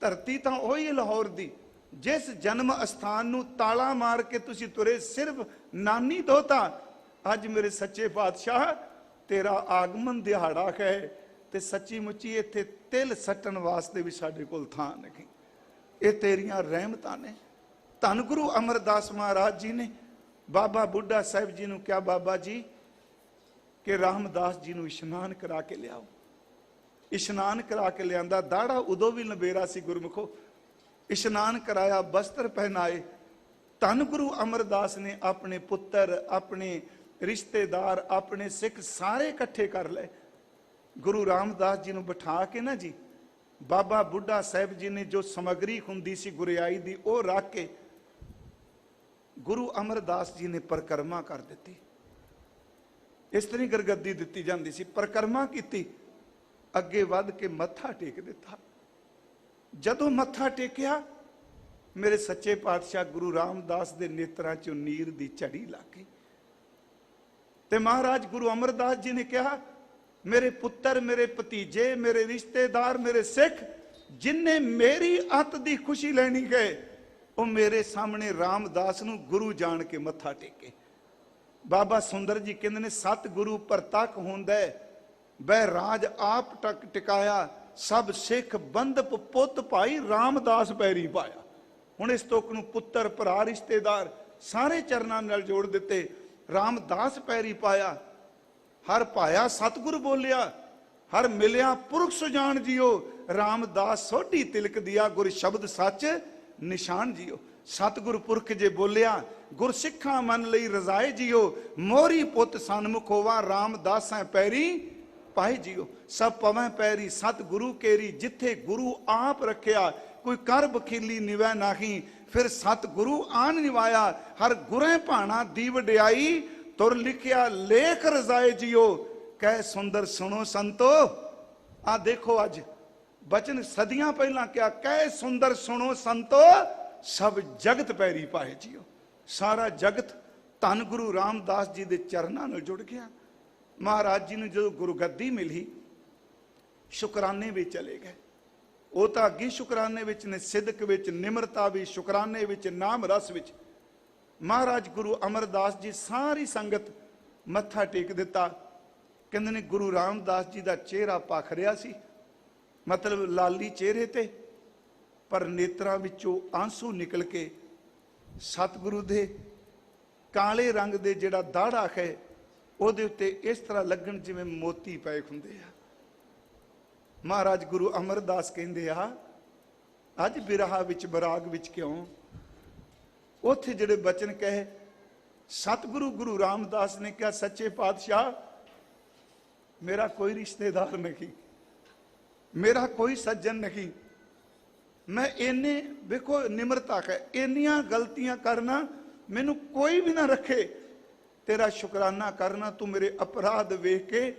ਧਰਤੀ ਤਾਂ ਉਹੀ ਹੈ ਲਾਹੌਰ ਦੀ, ਜਿਸ ਜਨਮ ਅਸਥਾਨ ਨੂੰ ਤਾਲਾ ਮਾਰ ਕੇ ਤੁਸੀਂ ਤੁਰੇ ਸਿਰਫ ਨਾਨੀ ਤੋਂ। ਤਾਂ ਅੱਜ ਮੇਰੇ ਸੱਚੇ ਪਾਤਸ਼ਾਹ ਤੇਰਾ ਆਗਮਨ ਦਿਹਾੜਾ ਹੈ ਤੇ ਸੱਚੀ ਮੁੱਚੀ ਇੱਥੇ ਤਿਲ ਸੱਟਣ ਵਾਸਤੇ ਵੀ ਸਾਡੇ ਕੋਲ ਥਾਂ ਨਹੀਂ। ਇਹ ਤੇਰੀਆਂ ਰਹਿਮਤਾਂ ਨੇ। ਧੰਨ ਗੁਰੂ ਅਮਰਦਾਸ ਮਹਾਰਾਜ ਜੀ ਨੇ ਬਾਬਾ ਬੁੱਢਾ ਸਾਹਿਬ ਜੀ ਨੂੰ ਕਿਹਾ, ਬਾਬਾ ਜੀ ਕਿ ਰਾਮਦਾਸ ਜੀ ਨੂੰ ਇਸ਼ਨਾਨ ਕਰਾ ਕੇ ਲਿਆਓ। ਇਸ਼ਨਾਨ ਕਰਾ ਕੇ ਲਿਆਂਦਾ। ਦਾੜਾ ਉਦੋਂ ਵੀ ਲੰਬੇਰਾ ਸੀ ਗੁਰਮੁਖੋ। ਇਸ਼ਨਾਨ ਕਰਾਇਆ, ਬਸਤਰ ਪਹਿਨਾਏ। ਧੰਨ ਗੁਰੂ ਅਮਰਦਾਸ ਨੇ ਆਪਣੇ ਪੁੱਤਰ, ਆਪਣੇ ਰਿਸ਼ਤੇਦਾਰ, ਆਪਣੇ ਸਿੱਖ ਸਾਰੇ ਇਕੱਠੇ ਕਰ ਲਏ। ਗੁਰੂ ਰਾਮਦਾਸ ਜੀ ਨੂੰ ਬਿਠਾ ਕੇ ਨਾ ਜੀ, ਬਾਬਾ ਬੁੱਢਾ ਸਾਹਿਬ ਜੀ ਨੇ ਜੋ ਸਮੱਗਰੀ ਹੁੰਦੀ ਸੀ ਗੁਰਿਆਈ ਦੀ ਉਹ ਰੱਖ ਕੇ ਗੁਰੂ ਅਮਰਦਾਸ ਜੀ ਨੇ ਪਰਿਕਰਮਾ ਕਰ ਦਿੱਤੀ। ਇਸ ਤਰ੍ਹਾਂ ਗਰਗੱਦੀ ਦਿੱਤੀ ਜਾਂਦੀ ਸੀ। ਪਰਿਕਰਮਾ ਕੀਤੀ, ਅੱਗੇ ਵੱਧ ਕੇ ਮੱਥਾ ਟੇਕ ਦਿੱਤਾ। ਜਦੋਂ ਮੱਥਾ ਟੇਕਿਆ ਮੇਰੇ ਸੱਚੇ ਪਾਤਸ਼ਾਹ ਗੁਰੂ ਰਾਮਦਾਸ ਦੇ ਨੇਤਰਾਂ ਚੋਂ ਨੀਰ ਦੀ ਝੜੀ ਲੱਗ ਗਈ ਤੇ ਮਹਾਰਾਜ ਗੁਰੂ ਅਮਰਦਾਸ ਜੀ ਨੇ ਕਿਹਾ, ਮੇਰੇ ਪੁੱਤਰ, ਮੇਰੇ ਭਤੀਜੇ, ਮੇਰੇ ਰਿਸ਼ਤੇਦਾਰ, ਮੇਰੇ ਸਿੱਖ ਜਿਨਨੇ ਮੇਰੀ ਅੱਤ ਦੀ ਖੁਸ਼ੀ ਲੈਣੀ ਗਏ ਉਹ ਮੇਰੇ ਸਾਹਮਣੇ ਰਾਮਦਾਸ ਨੂੰ ਗੁਰੂ ਜਾਣ ਕੇ ਮੱਥਾ ਟੇਕੇ। ਬਾਬਾ ਸੁੰਦਰ ਜੀ ਕਹਿੰਦੇ ਨੇ, ਸਤਿਗੁਰੂ ਪ੍ਰਤੱਖ ਹੁੰਦਾ ਬੈ ਰਾਜ ਆਪ ਟਕ ਟਿਕਾਇਆ, ਸਭ ਸਿੱਖ ਬੰਦਪ ਪੁੱਤ ਭਾਈ ਰਾਮਦਾਸ ਪੈਰੀ ਪਾਇਆ। ਹੁਣ ਇਸ ਤੁਕ ਨੂੰ ਪੁੱਤਰ, ਭਰਾ, ਰਿਸ਼ਤੇਦਾਰ ਸਾਰੇ ਚਰਨਾਂ ਨਾਲ ਜੋੜ ਦਿੱਤੇ। ਰਾਮਦਾਸ ਪੈਰੀ ਪਾਇਆ, ਹਰ ਪਾਇਆ ਸਤਿਗੁਰ ਬੋਲਿਆ, ਹਰ ਮਿਲਿਆ ਪੁਰਖ ਸੁਜਾਨ ਜੀਓ, ਰਾਮਦਾਸ ਸੋਢੀ ਤਿਲਕ ਦਿਆ, ਗੁਰ ਸ਼ਬਦ ਸੱਚ ਨਿਸ਼ਾਨ ਜੀਓ। ਸਤਿਗੁਰ ਪੁਰਖ ਜੇ ਬੋਲਿਆ, ਗੁਰ ਸਿੱਖਾਂ ਮਨ ਲਈ ਰਜ਼ਾਏ ਜੀਓ, ਮੋਰੀ ਪੁੱਤ ਸਨਮੁਖ ਹੋਵਾ, ਰਾਮਦਾਸਾਂ ਪੈਰੀ ਪਾਏ ਜੀਓ। ਸਭ ਪਵੈ ਪੈਰੀ ਸਤਿਗੁਰੂ ਕੇਰੀ, ਜਿੱਥੇ ਗੁਰੂ ਆਪ ਰੱਖਿਆ, ਕੋਈ ਕਰ ਬਖੀਲੀ ਨਿਵੈ ਨਾਹੀ, ਫਿਰ ਸਤਿਗੁਰੂ ਆਨ ਨਿਵਾਇਆ, ਹਰ ਗੁਰੇ ਭਾਣਾ ਦੀ ਵਡਿਆਈ, ਤੁਰ ਲਿਖਿਆ ਲੇਖ ਰਜ਼ਾਏ ਜੀਓ, ਕਹਿ ਸੁੰਦਰ ਸੁਣੋ ਸੰਤੋ। ਆ ਦੇਖੋ ਅੱਜ ਬਚਨ ਸਦੀਆਂ ਪਹਿਲਾਂ ਕਿਹਾ, ਕਹਿ ਸੁੰਦਰ ਸੁਣੋ ਸੰਤੋ, ਸਭ ਜਗਤ ਪੈਰੀ ਪਾਏ ਜੀਓ। ਸਾਰਾ ਜਗਤ ਧੰਨ ਗੁਰੂ ਰਾਮਦਾਸ ਜੀ ਦੇ ਚਰਨਾਂ ਨਾਲ ਜੁੜ ਗਿਆ। ਮਹਾਰਾਜ ਜੀ ਨੂੰ ਜਦੋਂ ਗੁਰਗੱਦੀ ਮਿਲੀ, ਸ਼ੁਕਰਾਨੇ ਵਿੱਚ ਚਲੇ ਗਏ। ਉਹ ਤਾਂ ਅੱਗੇ ਸ਼ੁਕਰਾਨੇ ਵਿੱਚ ਨੇ, ਸਿਦਕ ਵਿੱਚ, ਨਿਮਰਤਾ ਵਿੱਚ, ਸ਼ੁਕਰਾਨੇ ਵਿੱਚ, ਨਾਮ ਰਸ ਵਿੱਚ। ਮਹਾਰਾਜ ਗੁਰੂ ਅਮਰਦਾਸ ਜੀ ਸਾਰੀ ਸੰਗਤ ਮੱਥਾ ਟੇਕ ਦਿੱਤਾ। ਕਹਿੰਦੇ ਨੇ ਗੁਰੂ ਰਾਮਦਾਸ ਜੀ ਦਾ ਚਿਹਰਾ ਭਖ ਰਿਹਾ ਸੀ, ਮਤਲਬ ਲਾਲੀ ਚਿਹਰੇ ਤੇ, ਪਰ ਨੇਤਰਾਂ ਵਿੱਚੋਂ ਆਂਸੂ ਨਿਕਲ ਕੇ ਸਤਿਗੁਰੂ ਦੇ ਕਾਲੇ ਰੰਗ ਦੇ ਜਿਹੜਾ ਦਾੜਾ ਹੈ ਉਹਦੇ ਉੱਤੇ ਇਸ ਤਰ੍ਹਾਂ ਲੱਗਣ ਜਿਵੇਂ ਮੋਤੀ ਪਏ ਹੁੰਦੇ ਆ। ਮਹਾਰਾਜ ਗੁਰੂ ਅਮਰਦਾਸ ਕਹਿੰਦੇ ਆ, ਅੱਜ ਬਿਰਹਾ ਵਿੱਚ ਬਰਾਗ ਵਿੱਚ ਕਿਉਂ? ਉੱਥੇ ਜਿਹੜੇ ਬਚਨ ਕਹੇ ਸਤਿਗੁਰੂ ਗੁਰੂ ਰਾਮਦਾਸ ਨੇ ਕਿਹਾ, ਸੱਚੇ ਪਾਤਸ਼ਾਹ ਮੇਰਾ ਕੋਈ ਰਿਸ਼ਤੇਦਾਰ ਨਹੀਂ, ਮੇਰਾ ਕੋਈ ਸੱਜਣ ਨਹੀਂ, ਮੈਂ ਇੰਨੇ ਵੇਖੋ ਨਿਮਰਤਾ ਹੈ, ਇੰਨੀਆਂ ਗਲਤੀਆਂ ਕਰਨਾ ਮੈਨੂੰ ਕੋਈ ਵੀ ਨਾ ਰੱਖੇ, ਤੇਰਾ ਸ਼ੁਕਰਾਨਾ ਕਰਨਾ। ਤੂੰ ਮੇਰੇ ਅਪਰਾਧ ਵੇਖ ਕੇ,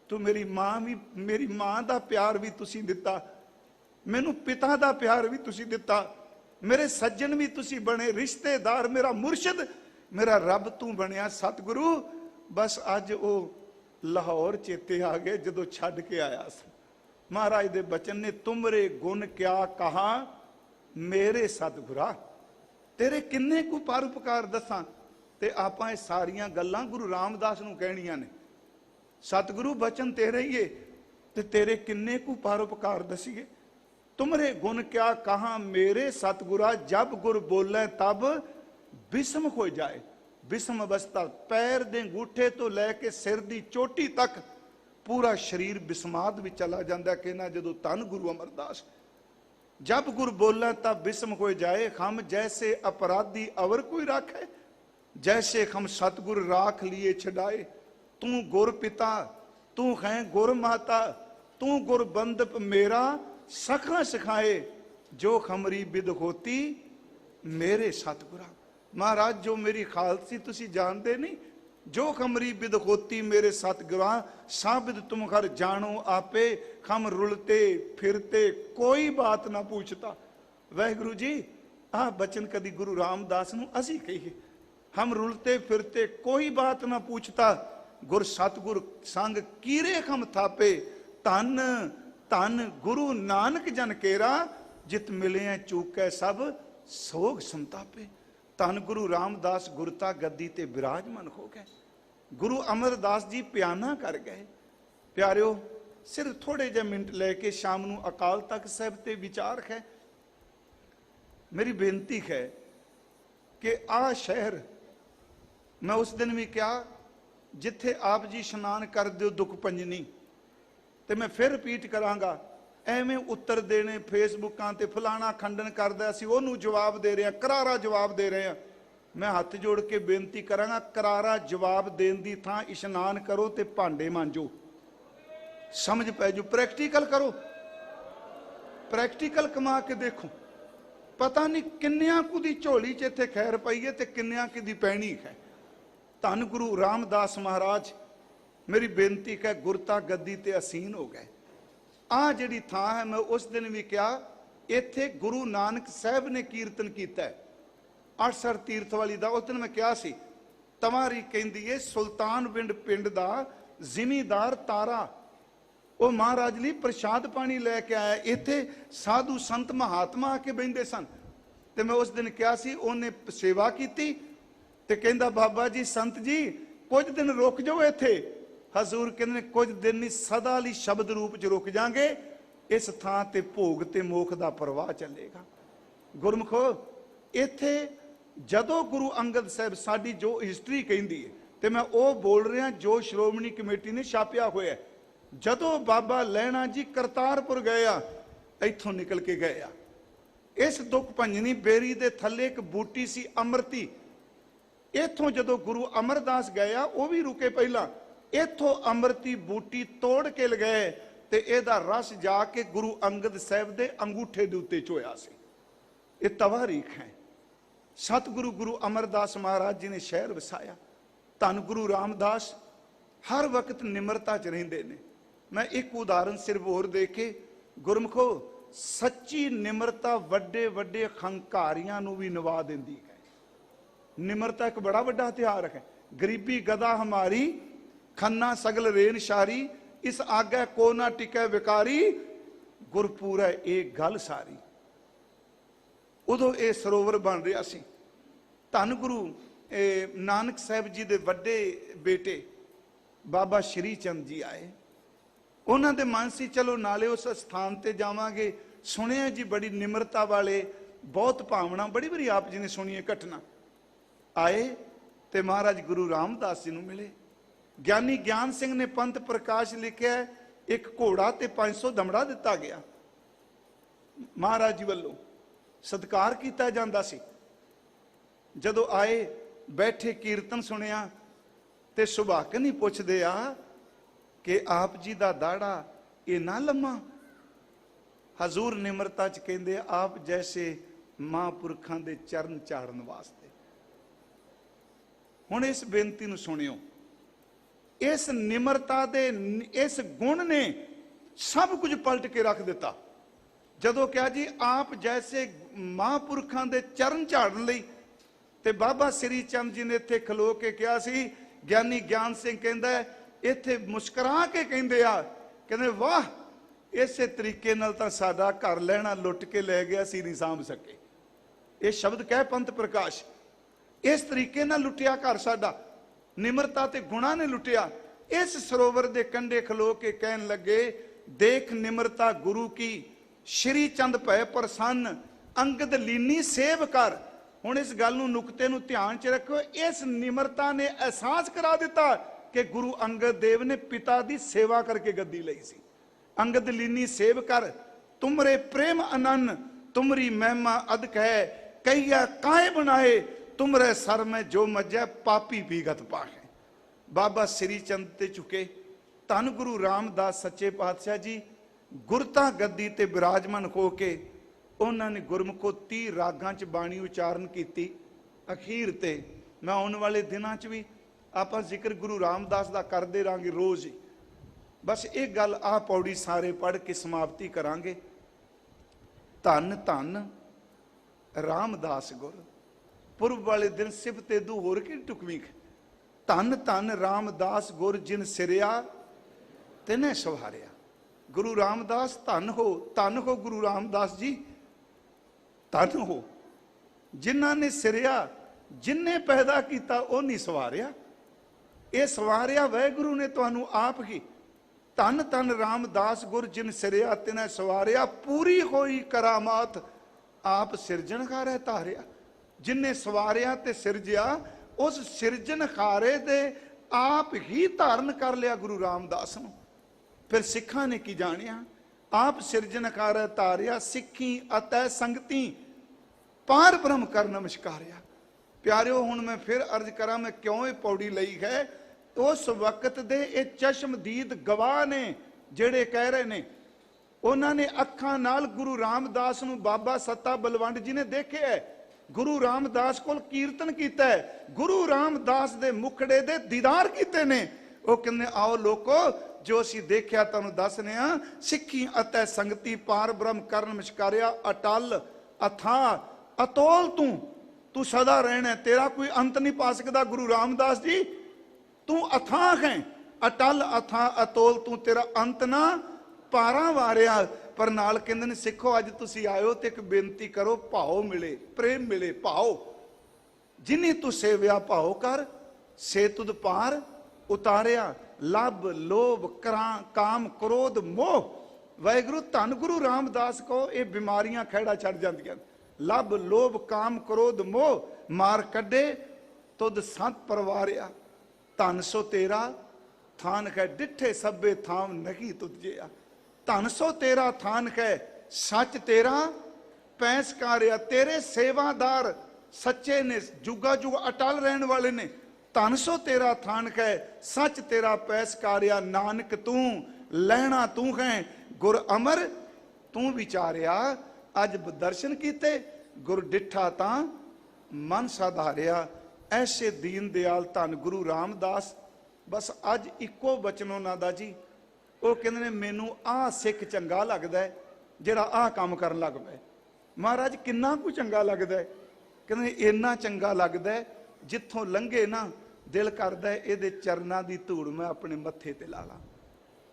ਤੂੰ ਮੇਰੀ ਮਾਂ ਦਾ ਪਿਆਰ ਵੀ ਤੁਸੀਂ ਦਿੱਤਾ, ਮੈਨੂੰ ਪਿਤਾ ਦਾ ਪਿਆਰ ਵੀ ਤੁਸੀਂ ਦਿੱਤਾ, ਮੇਰੇ ਸੱਜਣ ਵੀ ਤੁਸੀਂ ਬਣੇ, ਰਿਸ਼ਤੇਦਾਰ, ਮੇਰਾ ਮੁਰਸ਼ਿਦ, ਮੇਰਾ ਰੱਬ ਤੂੰ ਬਣਿਆ ਸਤਿਗੁਰੂ। ਬਸ ਅੱਜ ਉਹ ਲਾਹੌਰ ਚੇਤੇ ਆ ਗਏ ਜਦੋਂ ਛੱਡ ਕੇ ਆਇਆ ਸੀ। ਮਹਾਰਾਜ ਦੇ ਬਚਨ ਨੇ, ਤੁਮਰੇ ਗੁਣ ਕਿਆ ਕਹਾ ਮੇਰੇ ਸਤਿਗੁਰਾ, ਤੇਰੇ ਕਿੰਨੇ ਕੁ ਪਰਉਪਕਾਰ ਦੱਸਾਂ। ਤੇ ਆਪਾਂ ਇਹ ਸਾਰੀਆਂ ਗੱਲਾਂ ਗੁਰੂ ਰਾਮਦਾਸ ਨੂੰ ਕਹਿਣੀਆਂ ਨੇ। ਸਤਿਗੁਰੂ ਬਚਨ ਤੇਰੇ ਹੀ ਏ ਤੇ ਤੇਰੇ ਕਿੰਨੇ ਕੁ ਪਰਉਪਕਾਰ ਦਸੀਏ। ਤੁਮਰੇ ਗੁਣ ਕਿਆ ਕਹਾ ਮੇਰੇ ਸਤਿਗੁਰਾ, ਜਬ ਗੁਰ ਬੋਲੇ ਤਬ ਬਿਸਮ ਹੋ ਜਾਏ। ਬਿਸਮ ਅਵਸਥਾ, ਪੈਰ ਦੇ ਅੰਗੂਠੇ ਤੋਂ ਲੈ ਕੇ ਸਿਰ ਦੀ ਚੋਟੀ ਤੱਕ ਪੂਰਾ ਸਰੀਰ ਬਿਸਮਾਦ ਵਿੱਚ ਚਲਾ ਜਾਂਦਾ। ਕਹਿਣਾ ਜਦੋਂ ਧੰਨ ਗੁਰੂ ਅਮਰਦਾਸ, ਜਬ ਗੁਰ ਬੋਲੇ ਤਬ ਬਿਸਮ ਹੋ ਜਾਏ, ਹਮ ਜੈਸੇ ਅਪਰਾਧੀ ਅਵਰ ਕੋਈ ਰਾਖੇ, जैसे हम सतगुर राख लिए छड़ाए। तू गुर पिता, तू है गुर माता, तू गुर बंदप मेरा सखा सिखाए, जो खमरी बिद होती मेरे सतगुरा। महाराज जो मेरी खालसी तुसी जानते नहीं, जो खमरी बिद होती मेरे सतगुरा, साबिद तुम घर जानो आपे, हम रुलते फिरते कोई बात ना पूछता। वाहिगुरु जी आ बचन कदी गुरु रामदास नूं असीं कहीए, हम रुलते फिरते कोई बात ना पूछता, गुर सतगुर संग कीरे खम थापे, धन धन गुरु नानक जन केरा, जित मिले चूकै सब सोग संतापे। धन गुरु रामदास गुरता गद्दी ते विराजमान हो गए। गुरु अमरदास जी प्याना कर गए। प्यारिओ सिर्फ थोड़े जे मिनट लेके शाम नूं अकाल तख्त साहिब ते विचार है। मेरी बेनती है कि आ शहर, मैं उस दिन भी कहा जिथे आप जी स्नान कर दिओ दुख पंजनी, ते मैं फिर रिपीट करांगा, एवें उत्तर देने फेसबुकां ते फलाना खंडन करदा सी ओनू जवाब दे रहे हैं, करारा जवाब दे रहे हैं। मैं हाथ जोड़ के बेनती करांगा, करारा जवाब देने दी थां इशनान करो ते भांडे मांजो, समझ पै जू। प्रैक्टिकल करो, प्रैक्टिकल कमा के देखो। पता नहीं किन्नियां कु दी झोली च इत्थे खैर पई है ते किन्नियां की दी पैनी है। धन गुरु रामदास महाराज मेरी बेनती है गुरता गद्दी ते असीन हो गए। आ जिहड़ी थां है, मैं उस दिन भी कहा इत्थे गुरु नानक साहब ने कीर्तन किया है, 8 तीर्थ वाली दा। उस दिन मैं कहा सी तवारी कहंदी है सुल्तान पिंड दा जिमीदार तारा, वो महाराज लिए प्रसाद पानी लैके आया। इत्थे साधु संत महात्मा आके बहिंदे सन, ते मैं उस दिन कहा सी उन्हें सेवा की, ते कहंदा बाबा जी संत जी कुछ दिन रुक जाओ इत्थे। हजूर कहने कुछ दिन नहीं, सदा लई शब्द रूप च रुक जाएंगे, इस थां ते भोग ते मोख दा प्रवाह चलेगा। गुरमुखो इत्थे जदों गुरु अंगद साहब साडी जो हिस्टरी कहंदी है, ते मैं वो बोल रहा जो श्रोमणी कमेटी ने छापिया होया है। जदों बाबा लैणा जी करतारपुर गए आ, इत्थों निकल के गए आ, इस दुख भंजनी बेरी दे थल्ले एक बूटी सी अमरती, इत्थों जदों गुरु अमरदास गए आ वो भी रुके पहला, इत्थों अमरती बूटी तोड़ के लगाए ते इहदा रस जाके गुरु अंगद साहब दे अंगूठे दे उत्ते चोया सी। ये तवारीख है। सतगुरु गुरु अमरदास महाराज जी ने शहर वसाया। धन गुरु रामदास हर वक्त निमरता च रहिंदे ने। मैं एक उदाहरण सिर्फ होर दे के, गुरमुखो सच्ची निमरता वड्डे वड्डे खंकारियां नूं भी नवा दिंदी है। निमरता एक बड़ा वड्डा हथियार है। गरीबी गदा हमारी, खन्ना सगल रेन शारी, इस आगे को ना टिकै विकारी, गुरपुर है एक गल सारी। उदों ये सरोवर बन रहा सी। धन गुरु नानक साहब जी दे वड्डे बेटे बाबा श्री चंद जी आए। उन्होंने दे मन सी चलो नाले उस स्थान ते जावांगे। सुनिया जी बड़ी निमरता वाले, बहुत भावना, बड़ी बड़ी आप जी ने सुनी है घटना। आए ते महाराज गुरु रामदास जी नूं मिले। ज्ञानी ज्ञान सिंह ने पंथ प्रकाश लिखिया, एक घोड़ा ते 500 दमड़ा दिता गया। महाराज जी वालों सत्कार किया जाता सी। जदों आए बैठे कीर्तन सुनिया ते सुभागन ही पुछदे आ कि आप जी दा दाड़ा इना लम्मा। हजूर निमरता च कहंदे आप जैसे महापुरखां दे चरण चाड़न वास्ते। हुण इस बेनती नूं सुनियो। इस निमरता दे इस गुण ने सब कुछ पलट के रख दिता। जदों क्या जी आप जैसे महापुरखां दे चरण झाड़न लई, ते बाबा श्री चंद जी ने इत्थे खलो के कहा सी, ज्ञानी ज्ञान सिंह कहंदा इत्थे मुस्करा के कहंदे आ, कहंदे वाह इसे तरीके नाल तां साडा घर लैणा लुट के लै गया सी नहीं सांभ सके। ये शब्द कह पंथ प्रकाश, इस तरीके नाल लुटिया घर साडा, निमरता ते गुणा ने लुटिया। इस सरोवर दे कंढे खलो के कहन लगे, देख निमरता गुरु की, श्री चंद भय प्रसन्न, अंगद लीनी सेव कर। हुण इस गल नूं नुकते नूं ध्यान च रखो। इस निमरता ने एहसास करा दिता कि गुरु अंगद देव ने पिता दी सेवा करके गद्दी लई सी। अंगद लीनी सेव कर, तुमरे प्रेम अनन, तुमरी महिमा अदक है, कहिया काहे बनाए, तुमरे सर में जो मज्जै पापी पीगत पाहे। बाबा श्री चंद ते चुके। धन गुरु रामदास सच्चे पातशाह जी गुरता गद्दी ते विराजमान हो के उन्होंने गुरमुखो 30 रागां च बाणी उचारण की। अखीर ते मैं आने वाले दिनों च भी ਆਪਾਂ ਜ਼ਿਕਰ ਗੁਰੂ ਰਾਮਦਾਸ ਦਾ ਕਰਦੇ ਰਾਂਗੇ ਰੋਜ਼ ਹੀ। ਬਸ ਇਹ ਗੱਲ ਆਹ ਪੌੜੀ ਸਾਰੇ ਪੜ੍ਹ ਕੇ ਸਮਾਪਤੀ ਕਰਾਂਗੇ। ਧੰਨ ਧੰਨ ਰਾਮਦਾਸ ਗੁਰ, ਪੁਰਬ ਵਾਲੇ ਦਿਨ ਸਿਫਤ ਏਦੂ ਹੋਰ ਕੀ ਟੁਕਵੀਂ। ਧੰਨ ਧੰਨ ਰਾਮਦਾਸ ਗੁਰ, ਜਿਨ ਸਿਰਿਆ ਤਿਨੇ ਸਵਾਰਿਆ। ਗੁਰੂ ਰਾਮਦਾਸ ਧੰਨ ਹੋ ਗੁਰੂ ਰਾਮਦਾਸ ਜੀ, ਧੰਨ ਹੋ ਜਿਨ੍ਹਾਂ ਨੇ ਸਿਰਿਆ, ਜਿਨਨੇ ਪੈਦਾ ਕੀਤਾ ਉਹ ਨਹੀਂ ਸਵਾਰਿਆ, ਇਹ ਸਵਾਰਿਆ ਵਾਹਿਗੁਰੂ ਨੇ ਤੁਹਾਨੂੰ ਆਪ ਹੀ। ਧੰਨ ਧੰਨ ਰਾਮਦਾਸ ਗੁਰ, ਜਿਨ ਸਿਰਿਆ ਤਿਨੇ ਸਵਾਰਿਆ। ਪੂਰੀ ਹੋਈ ਕਰਾਮਾਤ ਆਪ ਸਿਰਜਣਹਾਰੇ ਧਾਰਿਆ। ਜਿਨਨੇ ਸਵਾਰਿਆ ਤੇ ਸਿਰਜਿਆ, ਉਸ ਸਿਰਜਣਹਾਰੇ ਦੇ ਆਪ ਹੀ ਧਾਰਨ ਕਰ ਲਿਆ ਗੁਰੂ ਰਾਮਦਾਸ ਨੂੰ। ਫਿਰ ਸਿੱਖਾਂ ਨੇ ਕੀ ਜਾਣਿਆ? ਆਪ ਸਿਰਜਣਹਾਰੇ ਧਾਰਿਆ, ਸਿੱਖੀ ਅਤੈ ਸੰਗਤੀ ਪਾਰ ਬ੍ਰਹਮ ਕਰ ਨਮਸਕਾਰਿਆ। ਪਿਆਰਿਓ, ਹੁਣ ਮੈਂ ਫਿਰ ਅਰਜ਼ ਕਰਾਂ, ਮੈਂ ਕਿਉਂ ਇਹ ਪੌੜੀ ਲਈ ਹੈ? ਉਸ ਵਕਤ ਦੇ ਇਹ ਚਸ਼ਮਦੀਦ ਗਵਾਹ ਨੇ ਜਿਹੜੇ ਕਹਿ ਰਹੇ ਨੇ, ਉਹਨਾਂ ਨੇ ਅੱਖਾਂ ਨਾਲ ਗੁਰੂ ਰਾਮਦਾਸ ਨੂੰ ਬਾਬਾ ਸੱਤਾ ਬਲਵੰਡ ਜੀ ਨੇ ਦੇਖਿਆ, ਗੁਰੂ ਰਾਮਦਾਸ ਕੋਲ ਕੀਰਤਨ ਕੀਤਾ, ਗੁਰੂ ਰਾਮਦਾਸ ਦੇ ਮੁਖੜੇ ਦੇ ਦੀਦਾਰ ਕੀਤੇ ਨੇ। ਉਹ ਕਹਿੰਦੇ ਆਓ ਲੋਕੋ, ਜੋ ਅਸੀਂ ਦੇਖਿਆ ਤੁਹਾਨੂੰ ਦੱਸਨੇ ਆ। ਸਿੱਖੀ ਅਤੇ ਸੰਗਤੀ ਪਾਰ ਬ੍ਰਹਮ ਕਰ ਨਮਸਕਾਰਿਆ। ਅਟਲ ਅਥਾ ਅਤੋਲ ਤੂੰ ਸਦਾ ਰਹਿਣਾ, ਤੇਰਾ ਕੋਈ ਅੰਤ ਨਹੀਂ ਪਾ ਸਕਦਾ ਗੁਰੂ ਰਾਮਦਾਸ ਜੀ। ਤੂੰ ਅਥਾਹ ਹੈ, ਅਟਲ ਅਥਾ ਅਤੋਲ, ਤੂੰ ਤੇਰਾ ਅੰਤ ਨਾ ਪਾਰਾਂ ਵਾਰਿਆ। ਪਰ ਨਾਲ ਕਹਿੰਦੇ ਨੇ ਸਿੱਖੋ, ਅੱਜ ਤੁਸੀਂ ਆਇਓ ਤੇ ਇੱਕ ਬੇਨਤੀ ਕਰੋ, ਭਾਉ ਮਿਲੇ, ਪ੍ਰੇਮ ਮਿਲੇ। ਭਾਉ ਜਿਨੀ ਤੂੰ ਸੇਵਿਆ ਭਾਉ ਕਰ, ਸੇ ਤੁਧ ਪਾਰ ਉਤਾਰਿਆ। ਲੱਭ ਲੋਭ ਕਾਮ ਕ੍ਰੋਧ ਮੋਹ। ਵਾਹਿਗੁਰੂ ਧੰਨ ਗੁਰੂ ਰਾਮਦਾਸ ਕੋ ਇਹ ਬਿਮਾਰੀਆਂ ਖਹਿੜਾ ਛੱਡ ਜਾਂਦੀਆਂ। ਲੱਭ ਲੋਭ ਕਾਮ ਕ੍ਰੋਧ ਮੋਹ, ਮਾਰ ਕੱਢੇ ਤੁਧ ਸੰਤ ਪਰਵਾਰਿਆ। ਧਨ ਸੋ ਤੇਰਾ ਥਾਨ ਹੈ, ਡਿੱਠੇ ਸਭੇ ਥਾਮ ਨਹੀਂ ਤੁਝਿਆ। ਧਨ ਸੋ ਤੇਰਾ ਥਾਨ ਹੈ, ਸੱਚ ਤੇਰਾ ਪੈਸਕਾਰਿਆ। ਤੇਰੇ ਸੇਵਾਦਾਰ ਸੱਚੇ ਨੇ, ਜੁਗਾ ਜੁਗ ਅਟਲ ਰਹਿਣ ਵਾਲੇ ਨੇ। ਧਨ ਸੋ ਤੇਰਾ ਥਾਨ ਹੈ, ਸੱਚ ਤੇਰਾ ਪੈਸਕਾਰਿਆ। ਨਾਨਕ ਤੂੰ ਲੈਣਾ ਤੂੰ ਹੈ, ਗੁਰ ਅਮਰ ਤੂੰ ਵਿਚਾਰਿਆ। ਅੱਜ ਦਰਸ਼ਨ ਕੀਤੇ, ਗੁਰ ਡਿੱਠਾ ਤਾਂ ਮਨ ਸਾਧਾਰਿਆ। ਐਸੇ ਦੀਨ ਦਿਆਲ ਧੰਨ ਗੁਰੂ ਰਾਮਦਾਸ। ਬਸ ਅੱਜ ਇੱਕੋ ਬਚਨ ਉਹਨਾਂ ਦਾ ਜੀ, ਉਹ ਕਹਿੰਦੇ ਨੇ ਮੈਨੂੰ ਆਹ ਸਿੱਖ ਚੰਗਾ ਲੱਗਦਾ ਜਿਹੜਾ ਆਹ ਕੰਮ ਕਰਨ ਲੱਗ ਪਿਆ। ਮਹਾਰਾਜ ਕਿੰਨਾ ਕੁ ਚੰਗਾ ਲੱਗਦਾ? ਕਹਿੰਦੇ ਇੰਨਾ ਚੰਗਾ ਲੱਗਦਾ ਜਿੱਥੋਂ ਲੰਘੇ ਨਾ ਦਿਲ ਕਰਦਾ ਇਹਦੇ ਚਰਨਾਂ ਦੀ ਧੂੜ ਮੈਂ ਆਪਣੇ ਮੱਥੇ ਤੇ ਲਾ ਲਾਂ।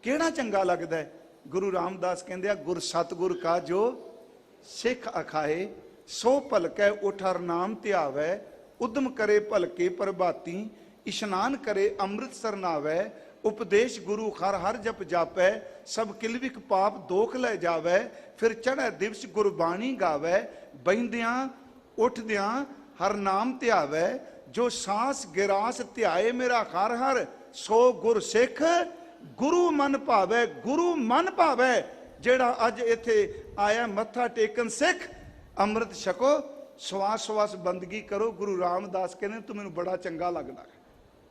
ਕਿਹੜਾ ਚੰਗਾ ਲੱਗਦਾ? ਗੁਰੂ ਰਾਮਦਾਸ ਕਹਿੰਦੇ ਆ, ਗੁਰ ਸਤਿਗੁਰ ਕਾ ਜੋ ਸਿੱਖ ਅਖਾਏ, ਸੋ ਭਲਕੈ ਉਠ ਹਰਿ ਨਾਮ ਧਿਆਵੈ। ਉਦਮ ਕਰੇ ਭਲਕੇ ਪ੍ਰਭਾਤੀ, ਇਸ਼ਨਾਨ ਕਰੇ ਅੰਮ੍ਰਿਤ ਸਰਨਾਵੈ। ਉਪਦੇਸ਼ ਗੁਰੂ ਹਰ ਹਰ ਜਪ ਜਾਪੈ, ਸਭ ਕਿਲਵਿਕ ਪਾਪ ਦੋਖ ਲੈ ਜਾਵੈ। ਫਿਰ ਚੜ੍ਹੈ ਦਿਵਸ ਗੁਰਬਾਣੀ ਗਾਵੈ, ਬਹਿੰਦਿਆਂ ਉੱਠਦਿਆਂ ਹਰ ਨਾਮ ਧਿਆਵੈ। ਜੋ ਸਾਸ ਗਿਰਾਸ ਧਿਆਏ ਮੇਰਾ ਹਰ ਹਰ, ਸੋ ਗੁਰ ਸਿੱਖ ਗੁਰੂ ਮਨ ਭਾਵੈ। ਗੁਰੂ ਮਨ ਭਾਵੈ ਜਿਹੜਾ ਅੱਜ ਇੱਥੇ ਆਇਆ ਮੱਥਾ ਟੇਕਣ ਸਿੱਖ, ਅੰਮ੍ਰਿਤ ਛਕੋ, ਸਵਾਸ ਸਵਾਸ ਬੰਦਗੀ ਕਰੋ। ਗੁਰੂ ਰਾਮਦਾਸ ਕਹਿੰਦੇ ਤੂੰ ਮੈਨੂੰ ਬੜਾ ਚੰਗਾ ਲੱਗਦਾ ਹੈ।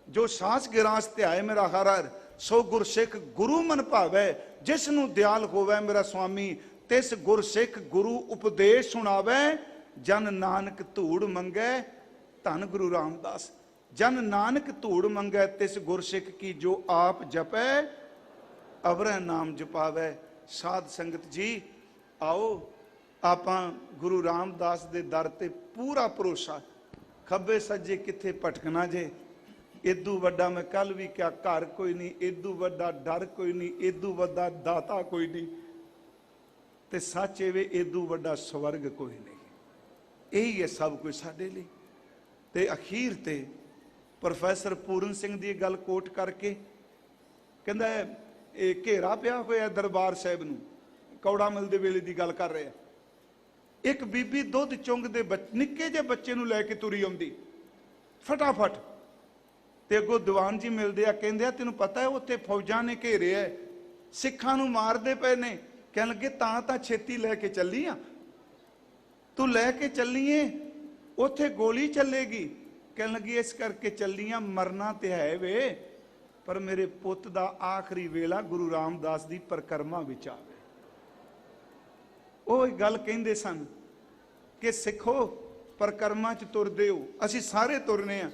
ਜੋ ਸਾਸ ਗਿਰਾਸ ਧਿਆਏ ਮੇਰਾ ਹਰ ਹਰ, ਸੋ ਗੁਰ ਸਿੱਖ ਗੁਰੂ ਮਨ ਭਾਵੈ। ਜਿਸ ਨੂੰ ਦਿਆਲ ਹੋਵੇ ਮੇਰਾ ਸੁਆਮੀ, ਤਿਸ ਗੁਰ ਸਿੱਖ ਗੁਰੂ ਉਪਦੇਸ਼ ਸੁਣਾਵੈ। ਜਨ ਨਾਨਕ ਧੂੜ ਮੰਗੈ, ਧੰਨ ਗੁਰੂ ਰਾਮਦਾਸ। ਜਨ ਨਾਨਕ ਧੂੜ ਮੰਗੈ, ਤਿਸ ਗੁਰ ਸਿੱਖ ਕੀ ਜੋ ਆਪ ਜਪੈ, ਅਵਰੈ ਨਾਮ ਜਪਾਵੈ। ਸਾਧ ਸੰਗਤ ਜੀ ਆਓ, ਆਪਾਂ ਗੁਰੂ ਰਾਮਦਾਸ ਦੇ ਦਰ ਤੇ ਪੂਰਾ ਭਰੋਸਾ। ਖੱਬੇ ਸੱਜੇ ਕਿੱਥੇ ਭਟਕਣਾ ਜੇ। ਇਦੂ ਵੱਡਾ ਮੈਂ ਕੱਲ ਵੀ ਕਿਹਾ, ਘਰ ਕੋਈ ਨਹੀਂ, ਇਦੂ ਵੱਡਾ ਡਰ ਕੋਈ ਨਹੀਂ, ਇਦੂ ਵੱਡਾ ਦਾਤਾ ਕੋਈ ਨਹੀਂ, ਤੇ ਸੱਚ ਇਹ ਇਦੂ ਵੱਡਾ ਸਵਰਗ ਕੋਈ ਨਹੀਂ। ਇਹੀ ਹੈ ਸਭ ਕੁਝ ਸਾਡੇ ਲਈ। ਤੇ ਅਖੀਰ ਤੇ ਪ੍ਰੋਫੈਸਰ ਪੂਰਨ ਸਿੰਘ ਦੀ ਗੱਲ ਕੋਟ ਕਰਕੇ ਕਹਿੰਦਾ ਇਹ ਘੇਰਾ ਪਿਆ ਹੋਇਆ ਦਰਬਾਰ ਸਾਹਿਬ ਨੂੰ, ਕੌੜਾ ਮਿਲ ਦੇ ਵੇਲੇ ਦੀ ਗੱਲ ਕਰ ਰਿਹਾ। ਇੱਕ ਬੀਬੀ ਦੁੱਧ ਚੁੰਗਦੇ ਨਿੱਕੇ ਜਿਹੇ ਬੱਚੇ ਨੂੰ ਲੈ ਕੇ ਤੁਰੀ ਆਉਂਦੀ ਫਟਾਫਟ, ਤੇ ਅੱਗੋਂ ਦੀਵਾਨ ਜੀ ਮਿਲਦੇ ਆ, ਕਹਿੰਦੇ ਆ ਤੈਨੂੰ ਪਤਾ ਹੈ ਉੱਥੇ ਫੌਜਾਂ ਨੇ ਘੇਰਿਆ, ਸਿੱਖਾਂ ਨੂੰ ਮਾਰਦੇ ਪਏ ਨੇ। ਕਹਿਣ ਲੱਗੇ ਤਾਂ ਛੇਤੀ ਲੈ ਕੇ ਚੱਲੀ ਆ, ਤੂੰ ਲੈ ਕੇ ਚੱਲੀਏ ਉੱਥੇ ਗੋਲੀ ਚੱਲੇਗੀ। ਕਹਿਣ ਲੱਗੀ ਇਸ ਕਰਕੇ ਚੱਲੀਆਂ, ਮਰਨਾ ਤੇ ਹੈ ਵੇ, ਪਰ ਮੇਰੇ ਪੁੱਤ ਦਾ ਆਖਰੀ ਵੇਲਾ ਗੁਰੂ ਰਾਮਦਾਸ ਦੀ ਪਰਿਕਰਮਾ ਵਿੱਚ ਆਵੇ। ਉਹ ਗੱਲ ਕਹਿੰਦੇ ਸਨ ਕਿ ਸਿੱਖੋ ਪਰਿਕਰਮਾ ਚ ਤੁਰਦੇ ਹੋ, ਅਸੀਂ ਸਾਰੇ ਤੁਰਨੇ ਆ।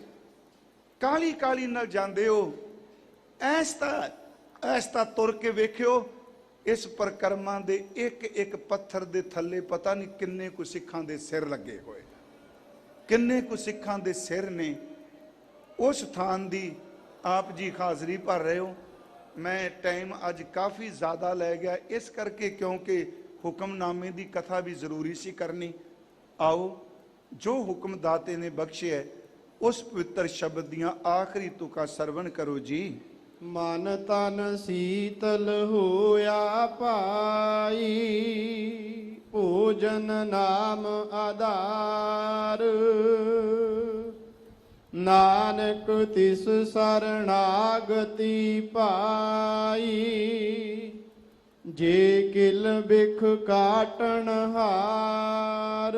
ਕਾਲੀ ਕਾਲੀ ਨਾਲ ਜਾਂਦੇ ਹੋ, ਐਸ ਤਾਂ ਤੁਰ ਕੇ ਵੇਖਿਓ, ਇਸ ਪਰਿਕਰਮਾ ਦੇ ਇੱਕ ਇੱਕ ਪੱਥਰ ਦੇ ਥੱਲੇ ਪਤਾ ਨਹੀਂ ਕਿੰਨੇ ਕੁ ਸਿੱਖਾਂ ਦੇ ਸਿਰ ਲੱਗੇ ਹੋਏ, ਕਿੰਨੇ ਕੁ ਸਿੱਖਾਂ ਦੇ ਸਿਰ ਨੇ। ਉਸ ਥਾਨ ਦੀ ਆਪ ਜੀ ਹਾਜ਼ਰੀ ਭਰ ਰਹੇ ਹੋ। ਮੈਂ ਟਾਈਮ ਅੱਜ ਕਾਫੀ ਜ਼ਿਆਦਾ ਲੈ ਗਿਆ ਇਸ ਕਰਕੇ, ਕਿਉਂਕਿ ਹੁਕਮਨਾਮੇ ਦੀ ਕਥਾ ਵੀ ਜ਼ਰੂਰੀ ਸੀ ਕਰਨੀ। ਆਓ ਜੋ ਹੁਕਮ ਦਾਤੇ ਨੇ ਬਖਸ਼ਿਆ ਉਸ ਪਵਿੱਤਰ ਸ਼ਬਦ ਦੀਆਂ ਆਖਰੀ ਤੁਕਾਂ ਸਰਵਣ ਕਰੋ ਜੀ। ਮਨ ਤਨ ਸੀਤਲ ਹੋਇਆ ਭਾਈ, ਭੋਜਨ ਨਾਮ ਆਧਾਰ। ਨਾਨਕ ਤਿਸ ਸਰਣਾਗਤੀ ਪਾਈ, ਜੇ ਕਿਲ ਬਿਖ ਕਾਟਣ ਹਾਰ।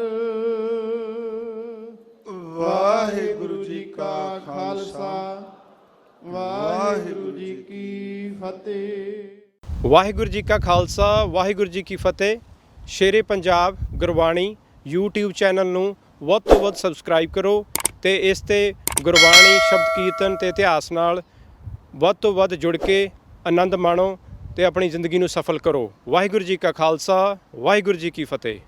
ਵਾਹਿਗੁਰੂ ਜੀ ਕਾ ਖਾਲਸਾ, ਵਾਹਿਗੁਰੂ ਜੀ ਕੀ ਫਤਿਹ। ਵਾਹਿਗੁਰੂ ਜੀ ਕਾ ਖਾਲਸਾ, ਵਾਹਿਗੁਰੂ ਜੀ ਕੀ ਫਤਿਹ। ਸ਼ੇਰੇ ਪੰਜਾਬ ਗੁਰਬਾਣੀ YouTube ਚੈਨਲ ਨੂੰ ਵੱਧ ਤੋਂ ਵੱਧ ਸਬਸਕ੍ਰਾਈਬ ਕਰੋ ਤੇ ਇਸ ਤੇ ਗੁਰਬਾਣੀ, ਸ਼ਬਦ ਕੀਰਤਨ ਤੇ ਇਤਿਹਾਸ ਨਾਲ ਵੱਧ ਤੋਂ ਵੱਧ ਜੁੜ ਕੇ ਆਨੰਦ ਮਾਣੋ ਤੇ ਆਪਣੀ ਜ਼ਿੰਦਗੀ ਨੂੰ ਸਫਲ ਕਰੋ। ਵਾਹਿਗੁਰੂ ਜੀ ਕਾ ਖਾਲਸਾ, ਵਾਹਿਗੁਰੂ ਜੀ ਕੀ ਫਤਿਹ।